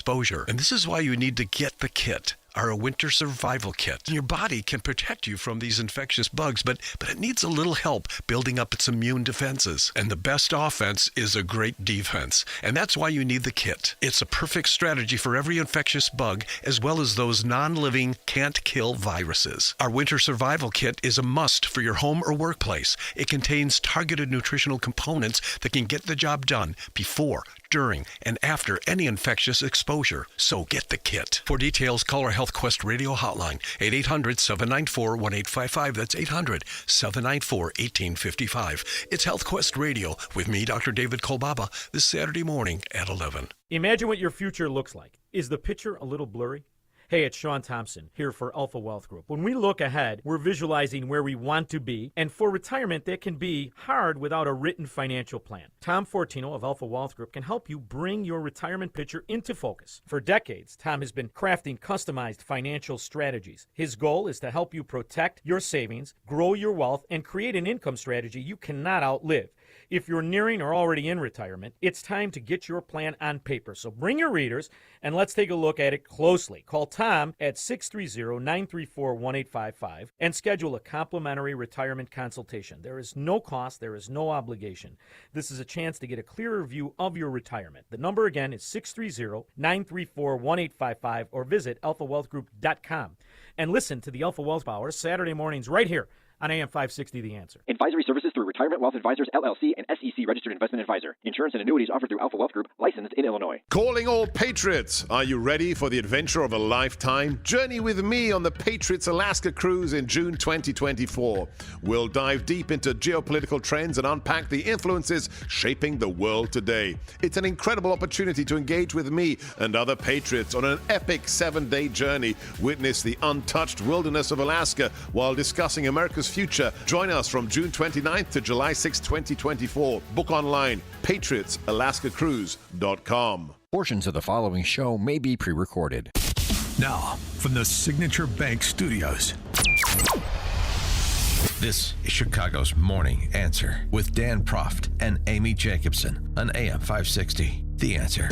exposure. And this is why you need to get the kit. Our winter survival kit. Your body can protect you from these infectious bugs, but it needs a little help building up its immune defenses. And the best offense is a great defense. And that's why you need the kit. It's a perfect strategy for every infectious bug, as well as those non-living, can't-kill viruses. Our winter survival kit is a must for your home or workplace. It contains targeted nutritional components that can get the job done before, during, and after any infectious exposure. So get the kit. For details, call our Health Quest radio hotline at 800-794-1855. That's 800-794-1855. It's Health Quest Radio with me, Dr. David Kolbaba, this Saturday morning at 11. Imagine what your future looks like. Is the picture a little blurry? Hey, it's Sean Thompson here for Alpha Wealth Group. When we look ahead, we're visualizing where we want to be, and for retirement, that can be hard without a written financial plan. Tom Fortino of Alpha Wealth Group can help you bring your retirement picture into focus. For decades, Tom has been crafting customized financial strategies. His goal is to help you protect your savings, grow your wealth, and create an income strategy you cannot outlive. If you're nearing or already in retirement, it's time to get your plan on paper. So bring your readers and let's take a look at it closely. Call Tom at 630-934-1855 and schedule a complimentary retirement consultation. There is no cost, there is no obligation. This is a chance to get a clearer view of your retirement. The number again is 630-934-1855 or visit alphawealthgroup.com. And listen to the Alpha Wealth Hour Saturday mornings right here on AM 560 The Answer. Advisory services through Retirement Wealth Advisors, LLC, and SEC Registered Investment Advisor. Insurance and annuities offered through Alpha Wealth Group, licensed in Illinois. Calling all Patriots. Are you ready for the adventure of a lifetime? Journey with me on the Patriots Alaska cruise in June 2024. We'll dive deep into geopolitical trends and unpack the influences shaping the world today. It's an incredible opportunity to engage with me and other Patriots on an epic 7-day journey. Witness the untouched wilderness of Alaska while discussing America's future. Join us from June 29th to July 6, 2024. Book online, patriotsalaskacruise.com. Portions of the following show may be pre-recorded. Now, from the Signature Bank Studios. This is Chicago's Morning Answer with Dan Proft and Amy Jacobson on AM 560. The Answer.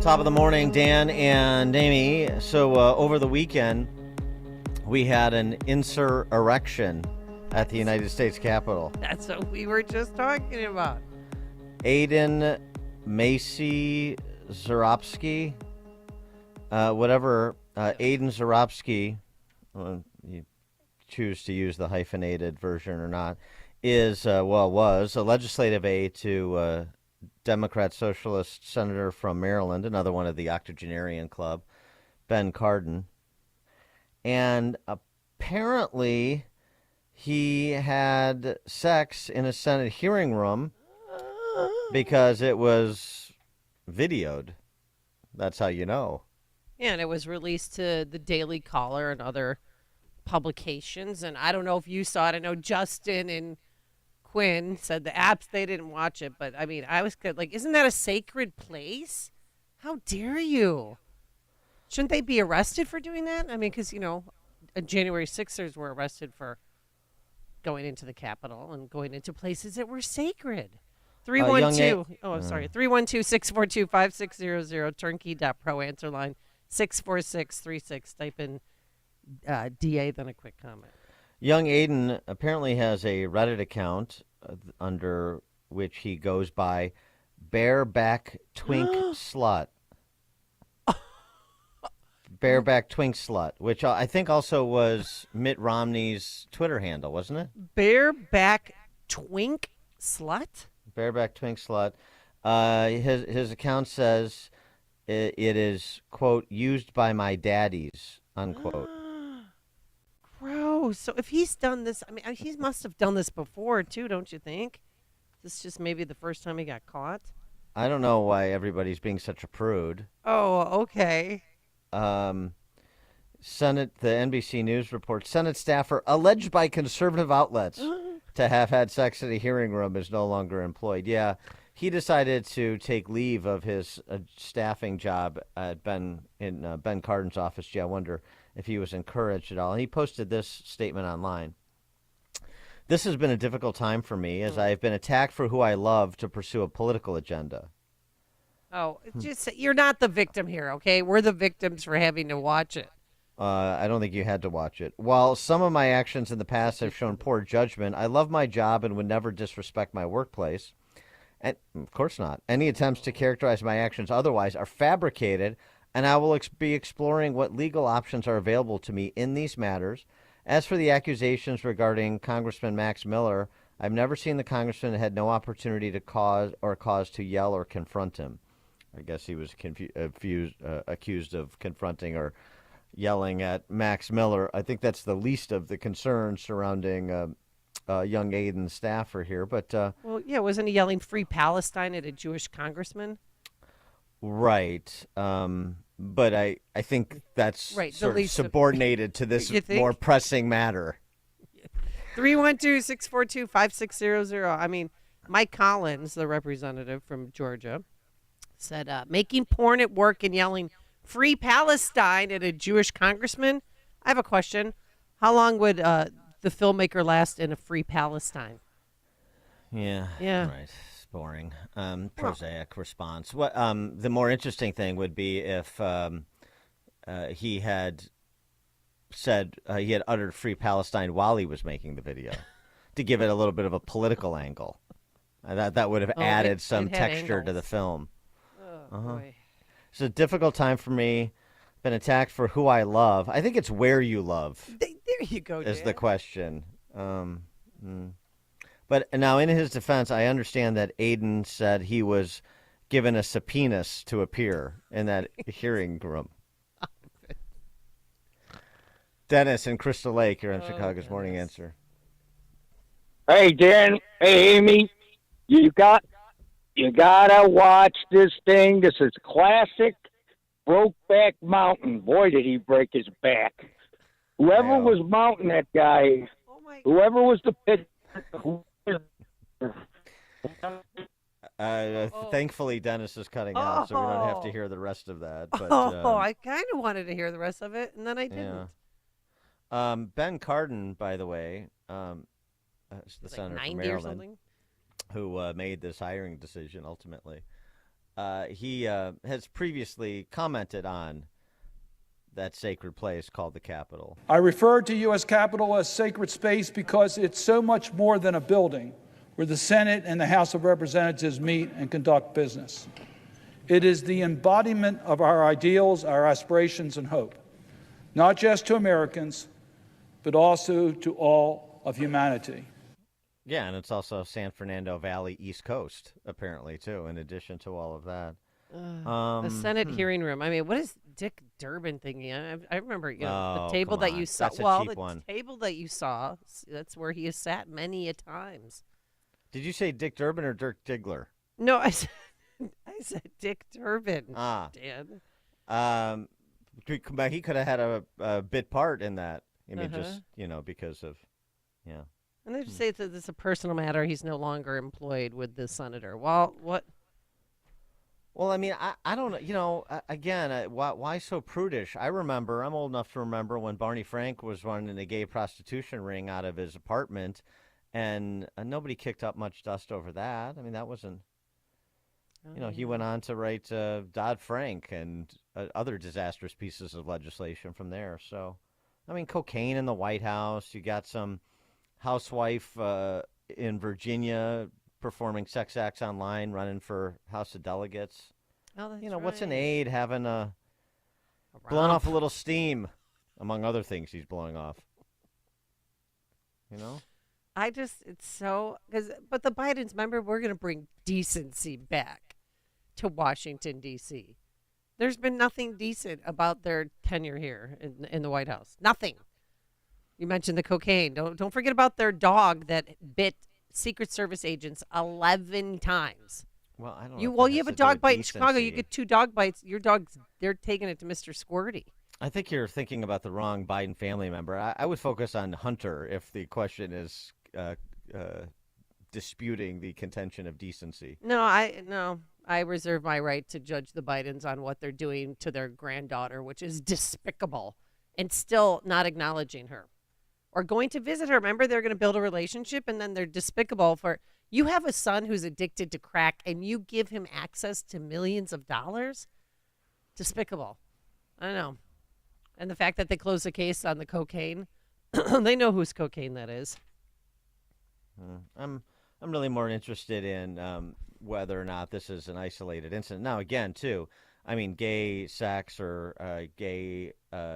Top of the morning, Dan and Amy. So over the weekend, we had an insurrection at the United States Capitol. That's what we were just talking about. Aiden Macy Zarobsky, Aiden Zarobsky, you choose to use the hyphenated version or not, was a legislative aide to Democrat Socialist Senator from Maryland, another one of the octogenarian club, Ben Cardin. And apparently he had sex in a Senate hearing room because it was videoed. That's how you know. Yeah, and it was released to the Daily Caller and other publications. And I don't know if you saw it. I know Justin and Quinn said the apps, they didn't watch it. But, I mean, I was like, isn't that a sacred place? How dare you? Shouldn't they be arrested for doing that? I mean, because, January 6ers were arrested for going into the Capitol and going into places that were sacred. 312-642-5600, turnkey.pro, answer line 64636. Type in DA, then a quick comment. Young Aiden apparently has a Reddit account under which he goes by Bareback Twink Slut. Bareback Twink Slut, which I think also was Mitt Romney's Twitter handle, wasn't it? Bareback Twink Slut? Bareback Twink Slut. His account says it is, quote, used by my daddies, unquote. Gross. So if he's done this, I mean, he must have done this before, too, don't you think? This is just maybe the first time he got caught? I don't know why everybody's being such a prude. Oh, okay. Senate, the NBC News reports, Senate staffer alleged by conservative outlets to have had sex in a hearing room is no longer employed. Yeah, he decided to take leave of his staffing job at Ben Cardin's office. Gee, I wonder if he was encouraged at all. And he posted this statement online. This has been a difficult time for me as I've been attacked for who I love to pursue a political agenda. Oh, just you're not the victim here, okay? We're the victims for having to watch it. I don't think you had to watch it. While some of my actions in the past have shown poor judgment, I love my job and would never disrespect my workplace. And of course not. Any attempts to characterize my actions otherwise are fabricated, and I will be exploring what legal options are available to me in these matters. As for the accusations regarding Congressman Max Miller, I've never seen the congressman and had no opportunity to cause to yell or confront him. I guess he was accused of confronting or yelling at Max Miller. I think that's the least of the concerns surrounding young Aiden's staffer here. But well, yeah, wasn't he yelling "Free Palestine" at a Jewish congressman? Right. But I think that's right, sort of subordinated to this more pressing matter. 312-642-5600. I mean, Mike Collins, the representative from Georgia, said making porn at work and yelling "Free Palestine" at a Jewish congressman. I have a question. How long would the filmmaker last in a Free Palestine? Yeah. Right. It's boring. Prosaic response. What the more interesting thing would be if he had said he had uttered "Free Palestine" while he was making the video to give it a little bit of a political angle. That would have added some texture angles to the film. Boy. It's a difficult time for me. Been attacked for who I love. I think it's where you love. There you go, Is Dan. the question. But now, in his defense, I understand that Aiden said he was given a subpoenas to appear in that hearing room. Dennis in Crystal Lake, you're on Chicago's Morning Answer. Hey, Dan. Hey, Amy. You gotta watch this thing. This is classic Brokeback Mountain. Boy, did he break his back. Whoever was mounting that guy, whoever was the pitcher. Thankfully, Dennis is cutting out, so we don't have to hear the rest of that. But, I kind of wanted to hear the rest of it, and then I didn't. Yeah. Ben Cardin, by the way, the senator from Maryland, who made this hiring decision ultimately, he has previously commented on that sacred place called the Capitol. I refer to U.S. Capitol as sacred space because it's so much more than a building where the Senate and the House of Representatives meet and conduct business. It is the embodiment of our ideals, our aspirations, and hope, not just to Americans, but also to all of humanity. Yeah, and it's also San Fernando Valley, East Coast, apparently, too, in addition to all of that. The Senate hearing room. I mean, what is Dick Durbin thinking? I remember, the table that you saw. That's a cheap one. Table that you saw, that's where he has sat many a times. Did you say Dick Durbin or Dirk Diggler? No, I said Dick Durbin, Dan. He could have had a bit part in that. I mean, just, because of, And they just say that it's a personal matter. He's no longer employed with the senator. Well, what? Well, I mean, I don't know, again, why so prudish? I'm old enough to remember when Barney Frank was running a gay prostitution ring out of his apartment, and nobody kicked up much dust over that. I mean, that wasn't, he went on to write Dodd-Frank and other disastrous pieces of legislation from there. So, I mean, cocaine in the White House. You got some housewife in Virginia performing sex acts online, running for House of Delegates. Oh, that's what's an aide having blowing off a little steam, among other things he's blowing off. It's so, but the Bidens, remember, we're going to bring decency back to Washington, D.C. There's been nothing decent about their tenure here in the White House. Nothing. You mentioned the cocaine. Don't forget about their dog that bit Secret Service agents 11 times. Well, I don't know. You have a dog bite in Chicago. You get 2 dog bites. Your dog's, they're taking it to Mr. Squirty. I think you're thinking about the wrong Biden family member. I would focus on Hunter if the question is disputing the contention of decency. No, I reserve my right to judge the Bidens on what they're doing to their granddaughter, which is despicable, and still not acknowledging her. or going to visit her. Remember, they're going to build a relationship, and then they're despicable for. You have a son who's addicted to crack, and you give him access to millions of dollars? Despicable. I don't know. And the fact that they closed the case on the cocaine, they know whose cocaine that is. I'm really more interested in whether or not this is an isolated incident. Now, again, too, I mean, gay sex or gay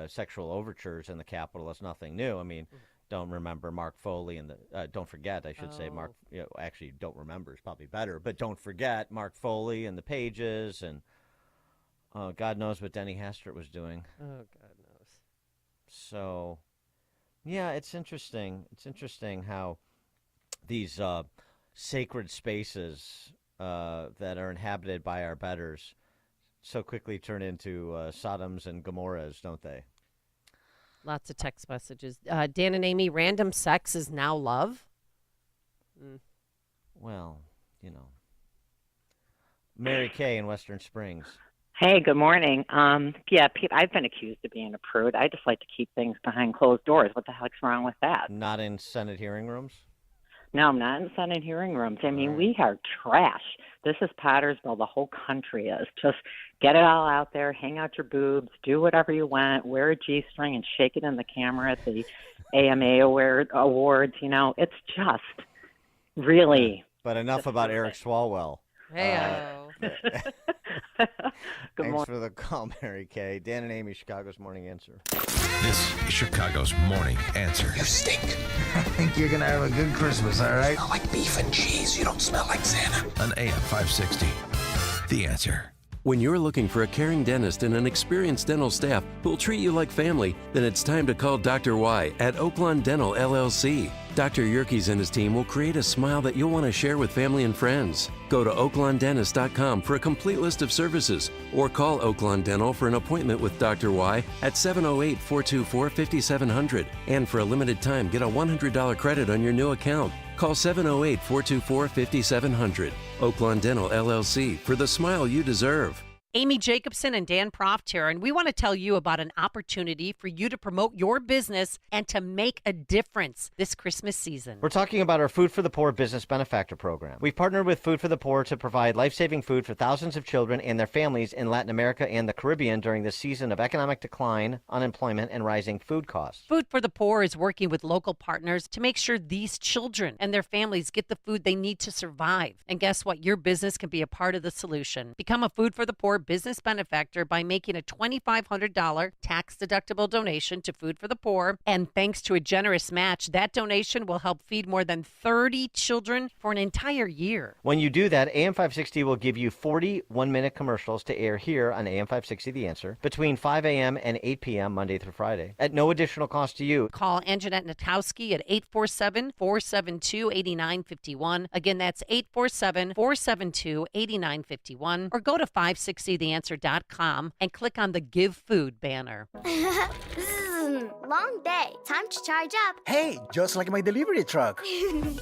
sexual overtures in the Capitol is nothing new. I mean, don't remember Mark Foley and don't forget, I should say, Mark. Actually, don't remember is probably better, but don't forget Mark Foley and the Pages, and God knows what Denny Hastert was doing. Oh, God knows. So, yeah, it's interesting. It's interesting how these sacred spaces that are inhabited by our betters so quickly turn into Sodoms and Gomorrahs, don't they? Lots of text messages. Dan and Amy, random sex is now love? Well, Mary Kay in Western Springs. Hey, good morning. Yeah, Pete, I've been accused of being a prude. I just like to keep things behind closed doors. What the heck's wrong with that? Not in Senate hearing rooms? No, I'm not in Senate hearing rooms. I mean, we are trash. This is Pottersville. The whole country is. Just get it all out there, hang out your boobs, do whatever you want, wear a G-string and shake it in the camera at the AMA awards. It's just really. But enough about Eric Swalwell. Hey-o. Thanks for the call, Mary Kay. Dan and Amy, Chicago's Morning Answer. This is Chicago's Morning Answer. You stink. I think you're going to have a good Christmas, all right? You smell like beef and cheese. You don't smell like Santa. On AM 560. The Answer. When you're looking for a caring dentist and an experienced dental staff who'll treat you like family, then it's time to call Dr. Y at Oaklawn Dental LLC. Dr. Yerkes and his team will create a smile that you'll want to share with family and friends. Go to oaklawndentist.com for a complete list of services, or call Oaklawn Dental for an appointment with Dr. Y at 708-424-5700. And for a limited time, get a $100 credit on your new account. Call 708-424-5700. Oaklawn Dental LLC for the smile you deserve. Amy Jacobson and Dan Proft here, and we want to tell you about an opportunity for you to promote your business and to make a difference this Christmas season. We're talking about our Food for the Poor Business Benefactor program. We've partnered with Food for the Poor to provide life-saving food for thousands of children and their families in Latin America and the Caribbean during this season of economic decline, unemployment, and rising food costs. Food for the Poor is working with local partners to make sure these children and their families get the food they need to survive. And guess what? Your business can be a part of the solution. Become a Food for the Poor business benefactor by making a $2,500 tax-deductible donation to Food for the Poor. And thanks to a generous match, that donation will help feed more than 30 children for an entire year. When you do that, AM 560 will give you 40 one-minute commercials to air here on AM 560 The Answer between 5 a.m. and 8 p.m. Monday through Friday at no additional cost to you. Call Anjanette Natowski at 847-472-8951. Again, that's 847-472-8951. Or go to 560theanswer.com and click on the Give Food banner. Long day. Time to charge up. Hey, just like my delivery truck.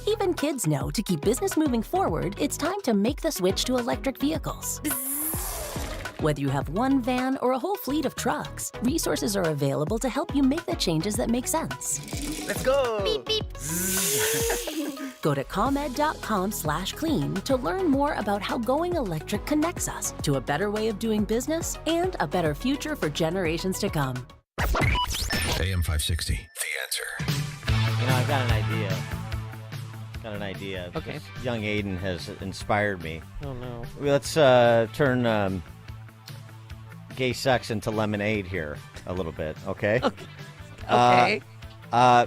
Even kids know to keep business moving forward, it's time to make the switch to electric vehicles. Whether you have one van or a whole fleet of trucks, resources are available to help you make the changes that make sense. Let's go. Beep, beep. Go to ComEd.com/clean to learn more about how going electric connects us to a better way of doing business and a better future for generations to come. AM 560. The Answer. I've got an idea. Okay. This young Aiden has inspired me. Oh, no. Let's turn gay sex into lemonade here a little bit, okay? Okay.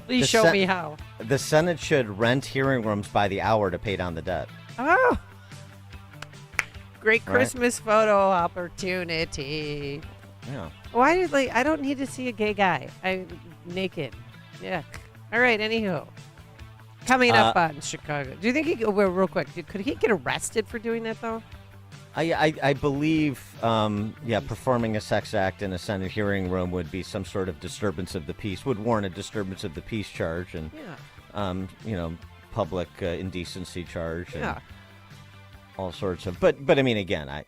Please show me how. The Senate should rent hearing rooms by the hour to pay down the debt. Oh. Great Right. Christmas photo opportunity. Yeah. Why did I don't need to see a gay guy. I'm naked. Yeah. All right, anywho. Coming up on Chicago. Do you think real quick, could he get arrested for doing that, though? I believe, performing a sex act in a Senate hearing room would be some sort of disturbance of the peace, would warrant a disturbance of the peace charge and, public indecency charge and all sorts of. But I mean, again,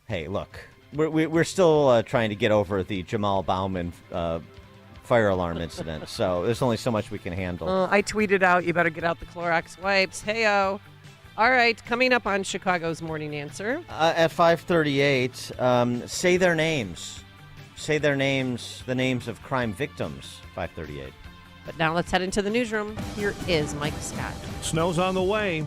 hey, look, we're still trying to get over the Jamal Bauman fire alarm incident. So there's only so much we can handle. I tweeted out, you better get out the Clorox wipes. Hey-o. All right, coming up on Chicago's Morning Answer. At 5:38, say their names. Say their names, the names of crime victims, 5:38. But now let's head into the newsroom. Here is Mike Scott. Snow's on the way.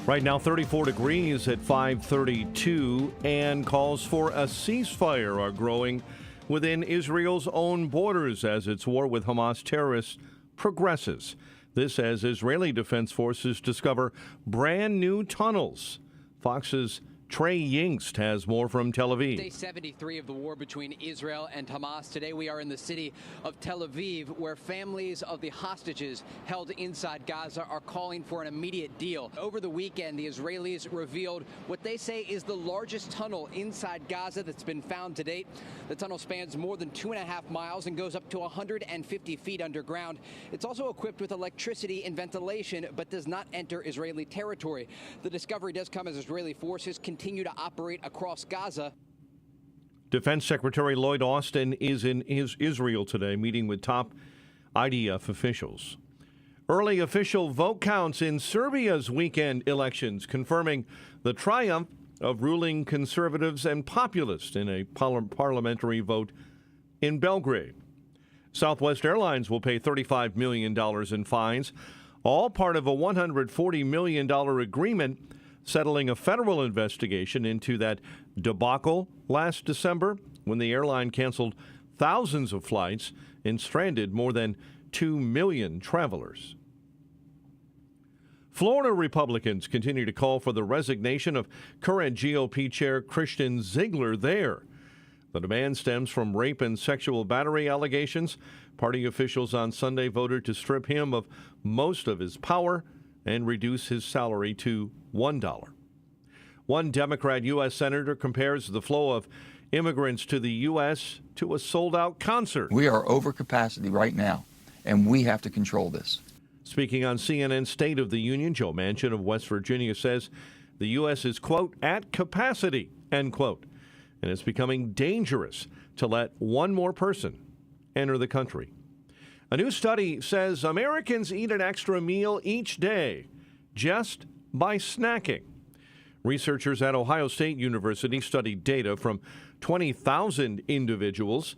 Right now, 34 degrees at 5:32, and calls for a ceasefire are growing within Israel's own borders as its war with Hamas terrorists progresses. This as Israeli defense forces discover brand new tunnels. Fox's Trey Yingst has more from Tel Aviv. Day 73 of the war between Israel and Hamas. Today we are in the city of Tel Aviv, where families of the hostages held inside Gaza are calling for an immediate deal. Over the weekend, the Israelis revealed what they say is the largest tunnel inside Gaza that's been found to date. The tunnel spans more than 2.5 miles and goes up to 150 feet underground. It's also equipped with electricity and ventilation, but does not enter Israeli territory. The discovery does come as Israeli forces continue to operate across Gaza. Defense Secretary Lloyd Austin is in Israel today, meeting with top IDF officials. Early official vote counts in Serbia's weekend elections, confirming the triumph of ruling conservatives and populists in a parliamentary vote in Belgrade. Southwest Airlines will pay $35 million in fines, all part of a $140 million agreement settling a federal investigation into that debacle last December when the airline canceled thousands of flights and stranded more than 2 million travelers. Florida Republicans continue to call for the resignation of current GOP Chair Christian Ziegler there. The demand stems from rape and sexual battery allegations. Party officials on Sunday voted to strip him of most of his power and reduce his salary to $1. One Democrat U.S. Senator compares the flow of immigrants to the U.S. to a sold-out concert. We are over capacity right now, and we have to control this. Speaking on CNN's State of the Union, Joe Manchin of West Virginia says the U.S. is, quote, at capacity, end quote, and it's becoming dangerous to let one more person enter the country. A new study says Americans eat an extra meal each day just by snacking. Researchers at Ohio State University studied data from 20,000 individuals,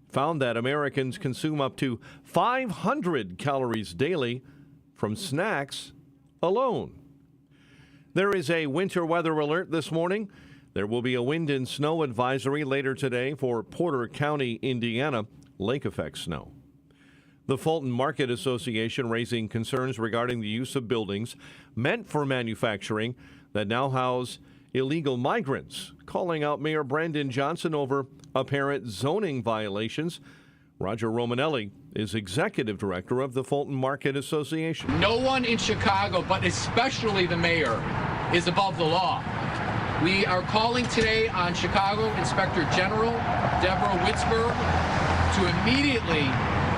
found that Americans consume up to 500 calories daily from snacks alone. There is a winter weather alert this morning. There will be a wind and snow advisory later today for Porter County, Indiana, lake effect snow. The Fulton Market Association raising concerns regarding the use of buildings meant for manufacturing that now house illegal migrants, calling out Mayor Brandon Johnson over apparent zoning violations. Roger Romanelli is executive director of the Fulton Market Association. No one in Chicago, but especially the mayor, is above the law. We are calling today on Chicago Inspector General Deborah Witzberg to immediately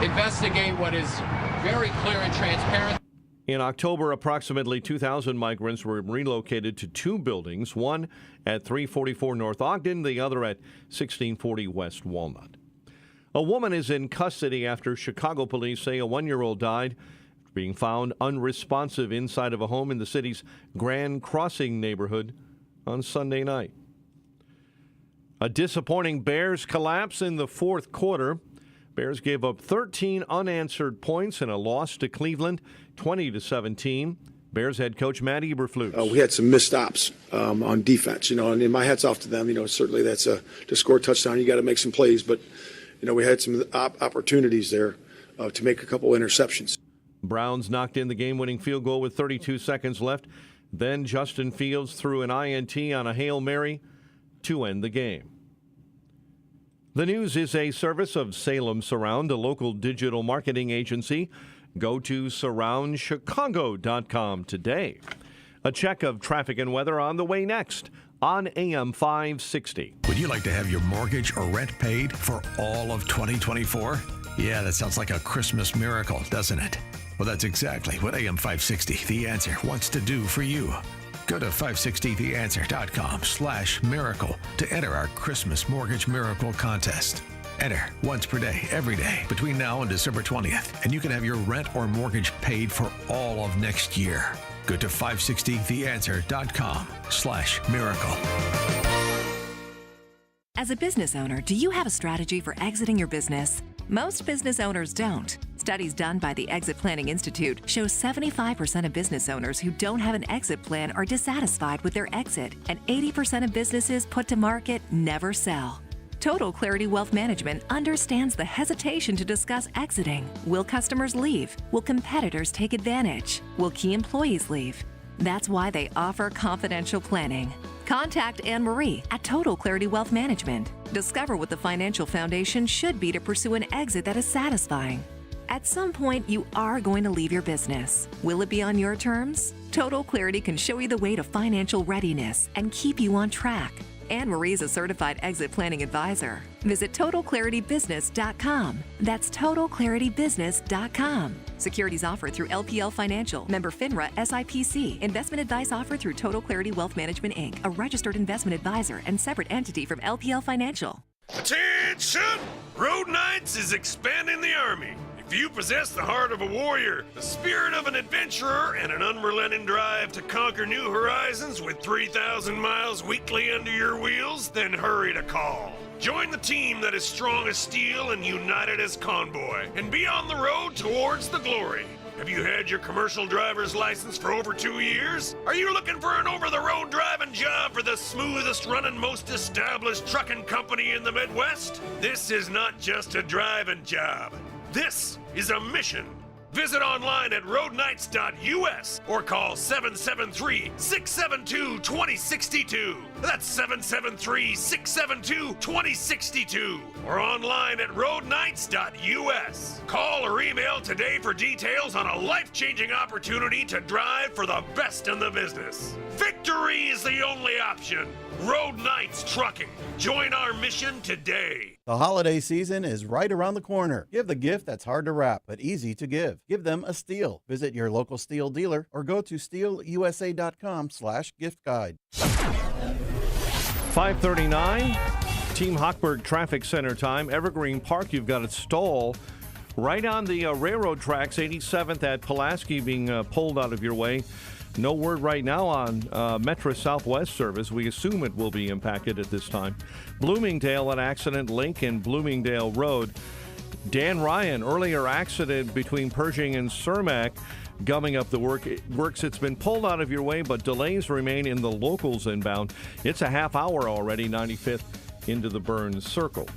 investigate what is very clear and transparent. In October, approximately 2,000 migrants were relocated to two buildings, one at 344 North Ogden, the other at 1640 West Walnut. A woman is in custody after Chicago police say a 1-year-old died after being found unresponsive inside of a home in the city's Grand Crossing neighborhood on Sunday night. A disappointing Bears collapse in the fourth quarter. Bears gave up 13 unanswered points in a loss to Cleveland, 20-17. Bears head coach Matt Eberflus. We had some missed stops on defense, and my hat's off to them. Certainly that's to score a touchdown, you got to make some plays, but we had some opportunities there to make a couple interceptions. Browns knocked in the game-winning field goal with 32 seconds left. Then Justin Fields threw an INT on a Hail Mary to end the game. The News is a service of Salem Surround, a local digital marketing agency. Go to surroundchicago.com today. A check of traffic and weather on the way next on AM 560. Would you like to have your mortgage or rent paid for all of 2024? Yeah, that sounds like a Christmas miracle, doesn't it? Well, that's exactly what AM 560, The Answer, wants to do for you. Go to 560theanswer.com/miracle to enter our Christmas Mortgage Miracle Contest. Enter once per day, every day, between now and December 20th, and you can have your rent or mortgage paid for all of next year. Go to 560theanswer.com/miracle. As a business owner, do you have a strategy for exiting your business? Most business owners don't. Studies done by the Exit Planning Institute show 75% of business owners who don't have an exit plan are dissatisfied with their exit, and 80% of businesses put to market never sell. Total Clarity Wealth Management understands the hesitation to discuss exiting. Will customers leave? Will competitors take advantage? Will key employees leave? That's why they offer confidential planning. Contact Anne-Marie at Total Clarity Wealth Management. Discover what the financial foundation should be to pursue an exit that is satisfying. At some point, you are going to leave your business. Will it be on your terms? Total Clarity can show you the way to financial readiness and keep you on track. Anne-Marie is a certified exit planning advisor. Visit TotalClarityBusiness.com. That's TotalClarityBusiness.com. Securities offered through LPL Financial, member FINRA SIPC. Investment advice offered through Total Clarity Wealth Management, Inc., a registered investment advisor and separate entity from LPL Financial. Attention! Road Knights is expanding the Army. If you possess the heart of a warrior, the spirit of an adventurer, and an unrelenting drive to conquer new horizons with 3,000 miles weekly under your wheels, then hurry to call. Join the team that is strong as steel and united as convoy, and be on the road towards the glory. Have you had your commercial driver's license for over 2 years? Are you looking for an over-the-road driving job for the smoothest running, most established trucking company in the Midwest? This is not just a driving job. This is a mission. Visit online at roadnights.us or call 773-672-2062. That's 773-672-2062 or online at roadnights.us. Call or email today for details on a life-changing opportunity to drive for the best in the business. Victory is the only option. Road Knights Trucking. Join our mission today. The holiday season is right around the corner. Give the gift that's hard to wrap, but easy to give. Give them a Steel. Visit your local Steel dealer or go to steelusa.com/gift guide. 5:39, Team Hochberg Traffic Center time. Evergreen Park, you've got a stall right on the railroad tracks, 87th at Pulaski, being pulled out of your way. No word right now on Metro Southwest service. We assume it will be impacted at this time. Bloomingdale, an accident, Lincoln, Bloomingdale Road. Dan Ryan, earlier accident between Pershing and Cermak, gumming up the works. It's been pulled out of your way, but delays remain in the locals inbound. It's a half hour already, 95th into the Burns Circle.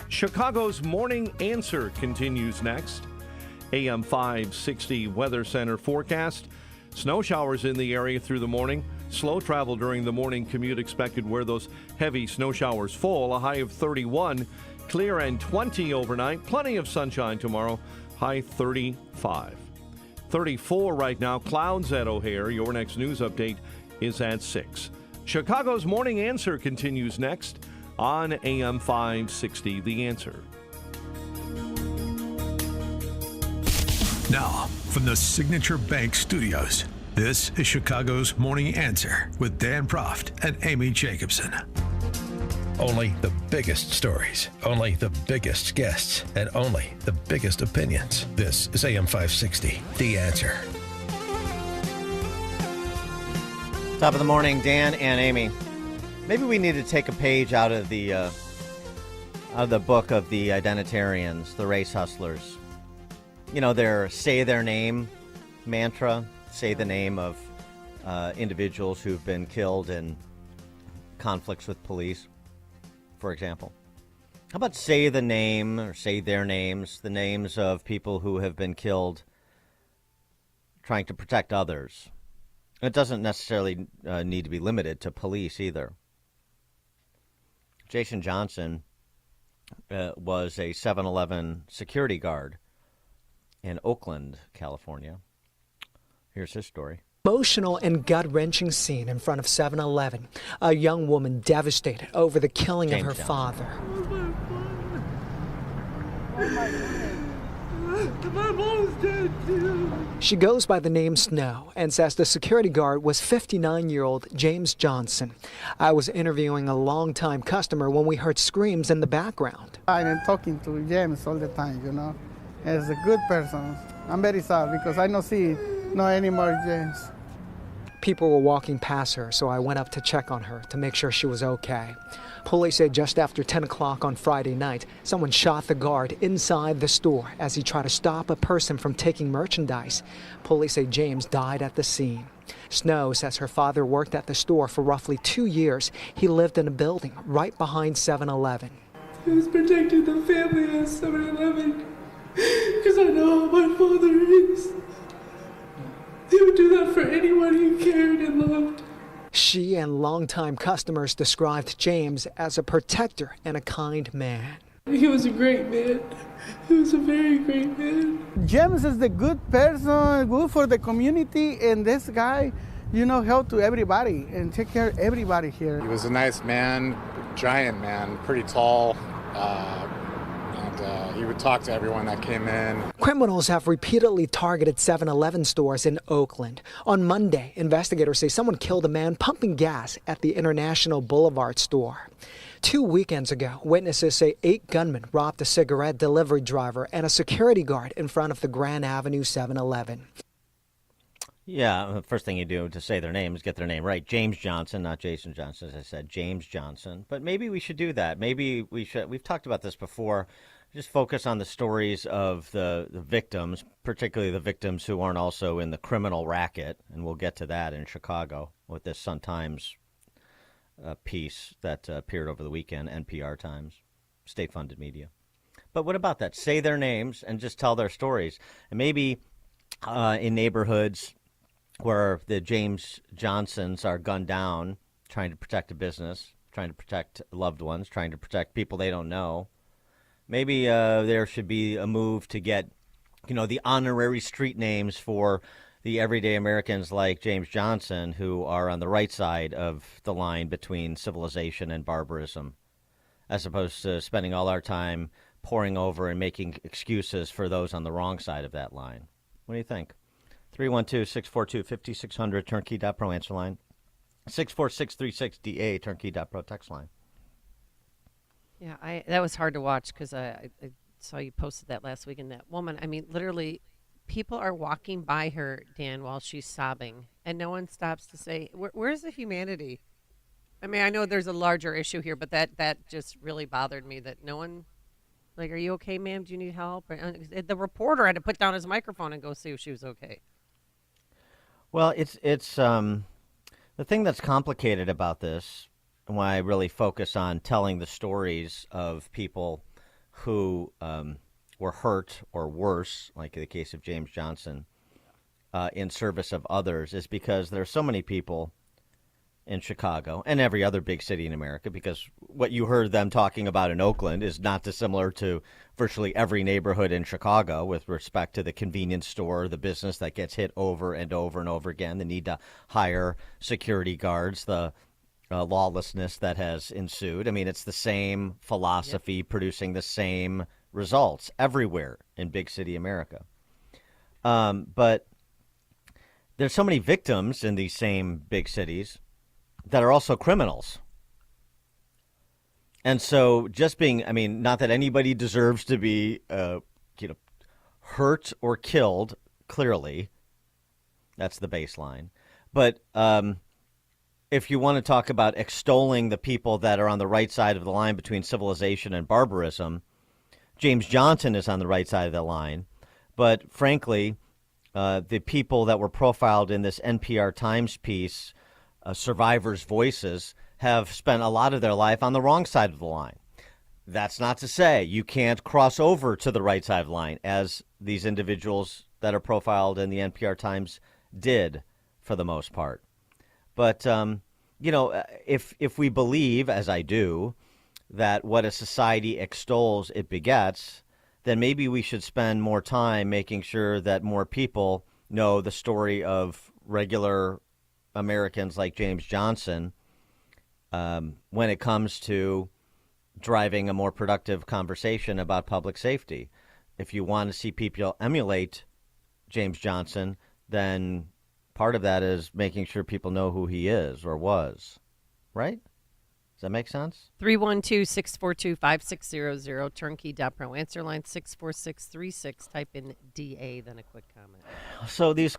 Chicago's Morning Answer continues next. AM 560 Weather Center forecast. Snow showers in the area through the morning. Slow travel during the morning commute expected where those heavy snow showers fall. A high of 31. Clear and 20 overnight. Plenty of sunshine tomorrow. High 35. 34 right now. Clouds at O'Hare. Your next news update is at 6. Chicago's Morning Answer continues next on AM 560. The Answer. Now, from the Signature Bank Studios, this is Chicago's Morning Answer with Dan Proft and Amy Jacobson. Only the biggest stories, only the biggest guests, and only the biggest opinions. This is AM 560, The Answer. Top of the morning, Dan and Amy. Maybe we need to take a page out of the book of the Identitarians, the race hustlers. You know, their say their name mantra, say the name of individuals who've been killed in conflicts with police, for example. How about say the name or say their names, the names of people who have been killed trying to protect others? It doesn't necessarily need to be limited to police either. Jason Johnson was a 7-Eleven security guard in Oakland, California. Here's his story. Emotional and gut-wrenching scene in front of 7-Eleven. A young woman devastated over the killing of her father. My mom's dead too. She goes by the name Snow and says the security guard was 59-year-old James Johnson. I was interviewing a longtime customer when we heard screams in the background. I'm talking to James all the time, you know. He's a good person. I'm very sad because I don't see no anymore James. People were walking past her, so I went up to check on her to make sure she was okay. Police say just after 10 o'clock on Friday night, someone shot the guard inside the store as he tried to stop a person from taking merchandise. Police say James died at the scene. Snow says her father worked at the store for roughly 2 years. He lived in a building right behind 7-Eleven. He was protecting the family at 7-Eleven because I know how my father is. He would do that for anyone he cared and loved. She and longtime customers described James as a protector and a kind man. He was a great man. He was a very great man. James is the good person, good for the community, and this guy, you know, help to everybody and take care of everybody here. He was a nice man, giant man, pretty tall, and he would talk to everyone that came in. Criminals have repeatedly targeted 7-Eleven stores in Oakland. On Monday, investigators say someone killed a man pumping gas at the International Boulevard store. 2 weekends ago, witnesses say 8 gunmen robbed a cigarette delivery driver and a security guard in front of the Grand Avenue 7-Eleven. Yeah, the first thing you do to say their name is get their name right. James Johnson, not Jason Johnson, as I said, James Johnson. But maybe we should do that. Maybe we should. We've talked about this before. Just focus on the stories of the victims, particularly the victims who aren't also in the criminal racket. And we'll get to that in Chicago with this Sun-Times piece that appeared over the weekend, NPR Times, state-funded media. But what about that? Say their names and just tell their stories. And maybe in neighborhoods where the James Johnsons are gunned down, trying to protect a business, trying to protect loved ones, trying to protect people they don't know. Maybe there should be a move to get, the honorary street names for the everyday Americans like James Johnson who are on the right side of the line between civilization and barbarism, as opposed to spending all our time poring over and making excuses for those on the wrong side of that line. What do you think? 312-642-5600, turnkey.pro answer line. 64636DA, turnkey.pro text line. Yeah, that was hard to watch because I saw you posted that last week. And that woman, I mean, literally, people are walking by her, Dan, while she's sobbing, and no one stops to say, where's the humanity? I mean, I know there's a larger issue here, but that just really bothered me that no one, like, are you okay, ma'am? Do you need help? The reporter had to put down his microphone and go see if she was okay. Well, it's the thing that's complicated about this, and why I really focus on telling the stories of people who were hurt or worse, like in the case of James Johnson, in service of others, is because there are so many people in Chicago and every other big city in America, because what you heard them talking about in Oakland is not dissimilar to virtually every neighborhood in Chicago with respect to the convenience store, the business that gets hit over and over and over again, the need to hire security guards, the lawlessness that has ensued. I mean, it's the same philosophy producing the same results everywhere in big city America. But there's so many victims in these same big cities that are also criminals. And so just being, I mean, not that anybody deserves to be, hurt or killed, clearly. That's the baseline. But if you want to talk about extolling the people that are on the right side of the line between civilization and barbarism, James Johnson is on the right side of the line. But frankly, the people that were profiled in this NPR Times piece, Survivors' Voices, have spent a lot of their life on the wrong side of the line. That's not to say you can't cross over to the right side of the line, as these individuals that are profiled in the NPR Times did for the most part. But, if we believe, as I do, that what a society extols, it begets, then maybe we should spend more time making sure that more people know the story of regular Americans like James Johnson when it comes to driving a more productive conversation about public safety. If you want to see people emulate James Johnson, then part of that is making sure people know who he is or was, right? Does that make sense? 312-642-5600, turnkey.pro. Answer line 64636. Type in DA, then a quick comment. So these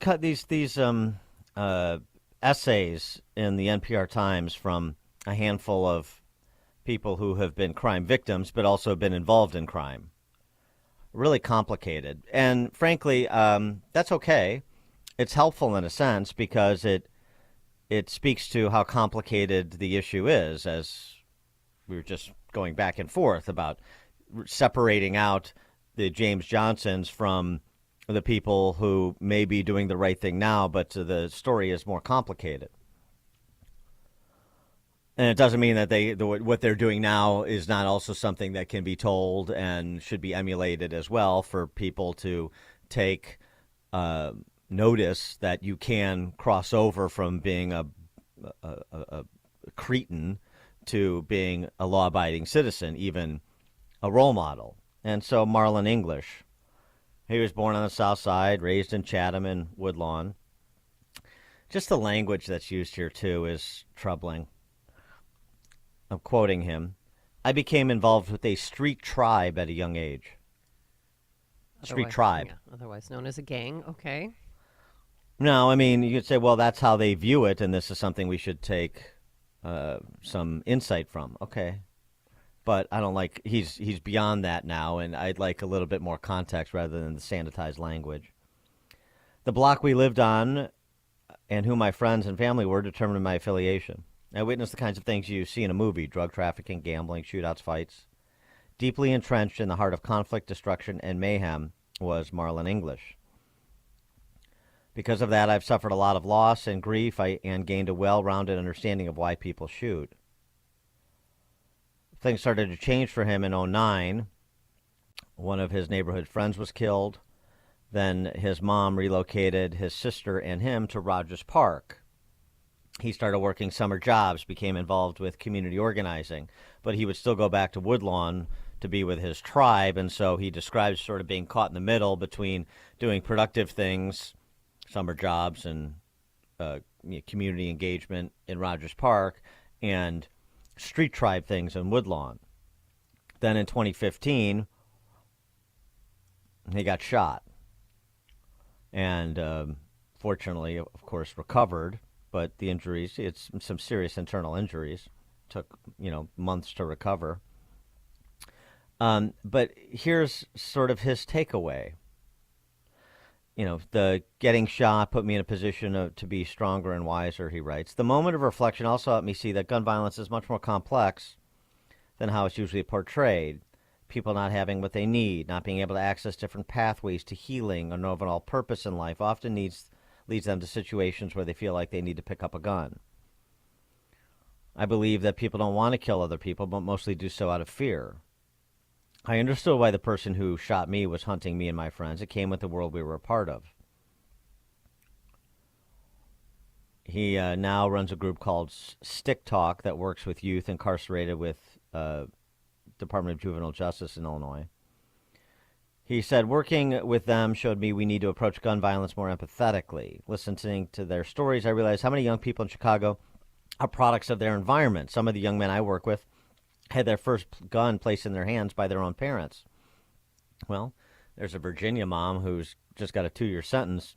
essays in the NPR Times from a handful of people who have been crime victims but also been involved in crime, really complicated. And frankly, that's okay. It's helpful in a sense because it speaks to how complicated the issue is, as we were just going back and forth about separating out the James Johnsons from the people who may be doing the right thing now, but the story is more complicated. And it doesn't mean that what they're doing now is not also something that can be told and should be emulated as well, for people to take notice that you can cross over from being a cretin to being a law-abiding citizen, even a role model. And so Marlon English, he was born on the South Side, raised in Chatham and Woodlawn. Just the language that's used here, too, is troubling. I'm quoting him. I became involved with a street tribe at a young age. Street tribe. Yeah, otherwise known as a gang. Okay. No, I mean, you could say, well, that's how they view it, and this is something we should take some insight from. Okay. But I don't like, he's beyond that now, and I'd like a little bit more context rather than the sanitized language. The block we lived on and who my friends and family were determined my affiliation. I witnessed the kinds of things you see in a movie: drug trafficking, gambling, shootouts, fights. Deeply entrenched in the heart of conflict, destruction, and mayhem was Marlon English. Because of that, I've suffered a lot of loss and grief and gained a well-rounded understanding of why people shoot. Things started to change for him in 2009. One of his neighborhood friends was killed. Then his mom relocated his sister and him to Rogers Park. He started working summer jobs, became involved with community organizing, but he would still go back to Woodlawn to be with his tribe, and so he describes sort of being caught in the middle between doing productive things, summer jobs and community engagement in Rogers Park, and street tribe things in Woodlawn. Then in 2015, he got shot, and fortunately, of course, recovered. But the injuries, it's some serious internal injuries. Took, months to recover. But here's sort of his takeaway. The getting shot put me in a position to be stronger and wiser, he writes. The moment of reflection also helped me see that gun violence is much more complex than how it's usually portrayed. People not having what they need, not being able to access different pathways to healing or know of an all purpose in life often leads them to situations where they feel like they need to pick up a gun. I believe that people don't want to kill other people, but mostly do so out of fear. I understood why the person who shot me was hunting me and my friends. It came with the world we were a part of. He now runs a group called Stick Talk that works with youth incarcerated with Department of Juvenile Justice in Illinois. He said, working with them showed me we need to approach gun violence more empathetically. Listening to their stories, I realized how many young people in Chicago are products of their environment. Some of the young men I work with had their first gun placed in their hands by their own parents. Well, there's a Virginia mom who's just got a 2-year sentence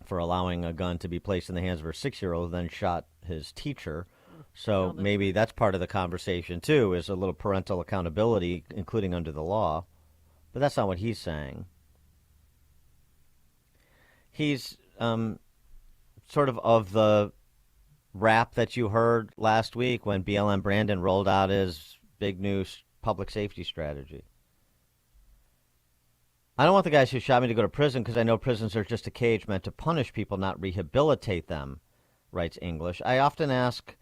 for allowing a gun to be placed in the hands of her 6-year-old, then shot his teacher. So maybe that's part of the conversation, too, is a little parental accountability, including under the law. But that's not what he's saying. He's sort of the rap that you heard last week when BLM Brandon rolled out his big new public safety strategy. I don't want the guys who shot me to go to prison because I know prisons are just a cage meant to punish people, not rehabilitate them, writes English. I often ask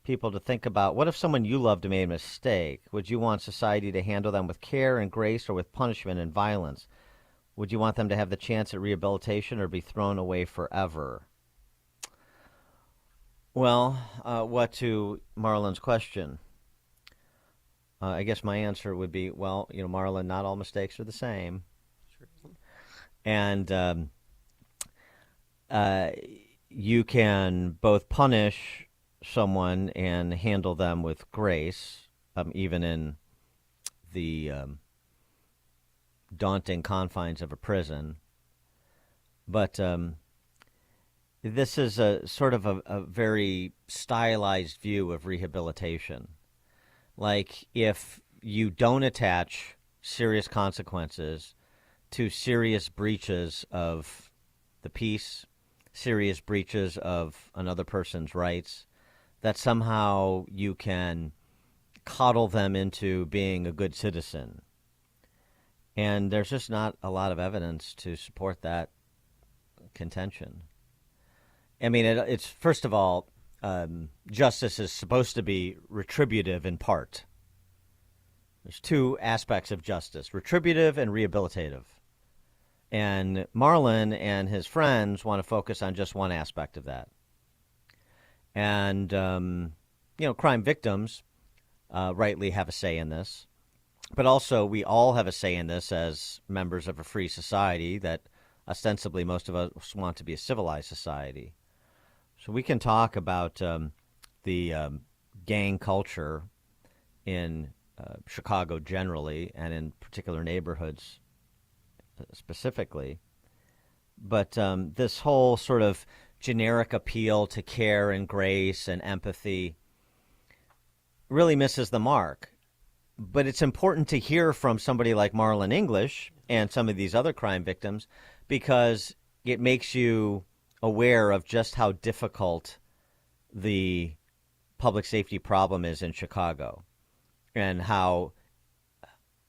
people to think about, what if someone you loved made a mistake? Would you want society to handle them with care and grace or with punishment and violence? Would you want them to have the chance at rehabilitation or be thrown away forever? Well, what to Marlon's question? I guess my answer would be, well, Marlon, not all mistakes are the same. True. And you can both punish someone and handle them with grace, even in the daunting confines of a prison. But this is a sort of a very stylized view of rehabilitation. Like, if you don't attach serious consequences to serious breaches of the peace, serious breaches of another person's rights, that somehow you can coddle them into being a good citizen. And there's just not a lot of evidence to support that contention. I mean, it's first of all, justice is supposed to be retributive in part. There's two aspects of justice, retributive and rehabilitative. And Marlon and his friends want to focus on just one aspect of that. And, crime victims rightly have a say in this. But also, we all have a say in this as members of a free society that ostensibly most of us want to be a civilized society. So we can talk about the gang culture in Chicago generally and in particular neighborhoods specifically. But this whole sort of generic appeal to care and grace and empathy really misses the mark. But it's important to hear from somebody like Marlon English and some of these other crime victims because it makes you aware of just how difficult the public safety problem is in Chicago and how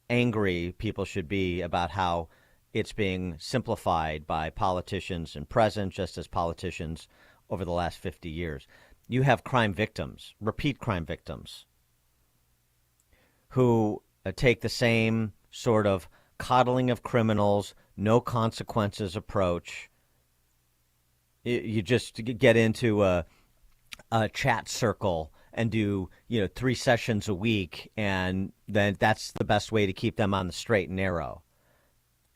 angry people should be about how it's being simplified by politicians and present, just as politicians over the last 50 years. You have crime victims, repeat crime victims, who take the same sort of coddling of criminals, no consequences approach. You just get into a chat circle and do 3 sessions a week, and then that's the best way to keep them on the straight and narrow.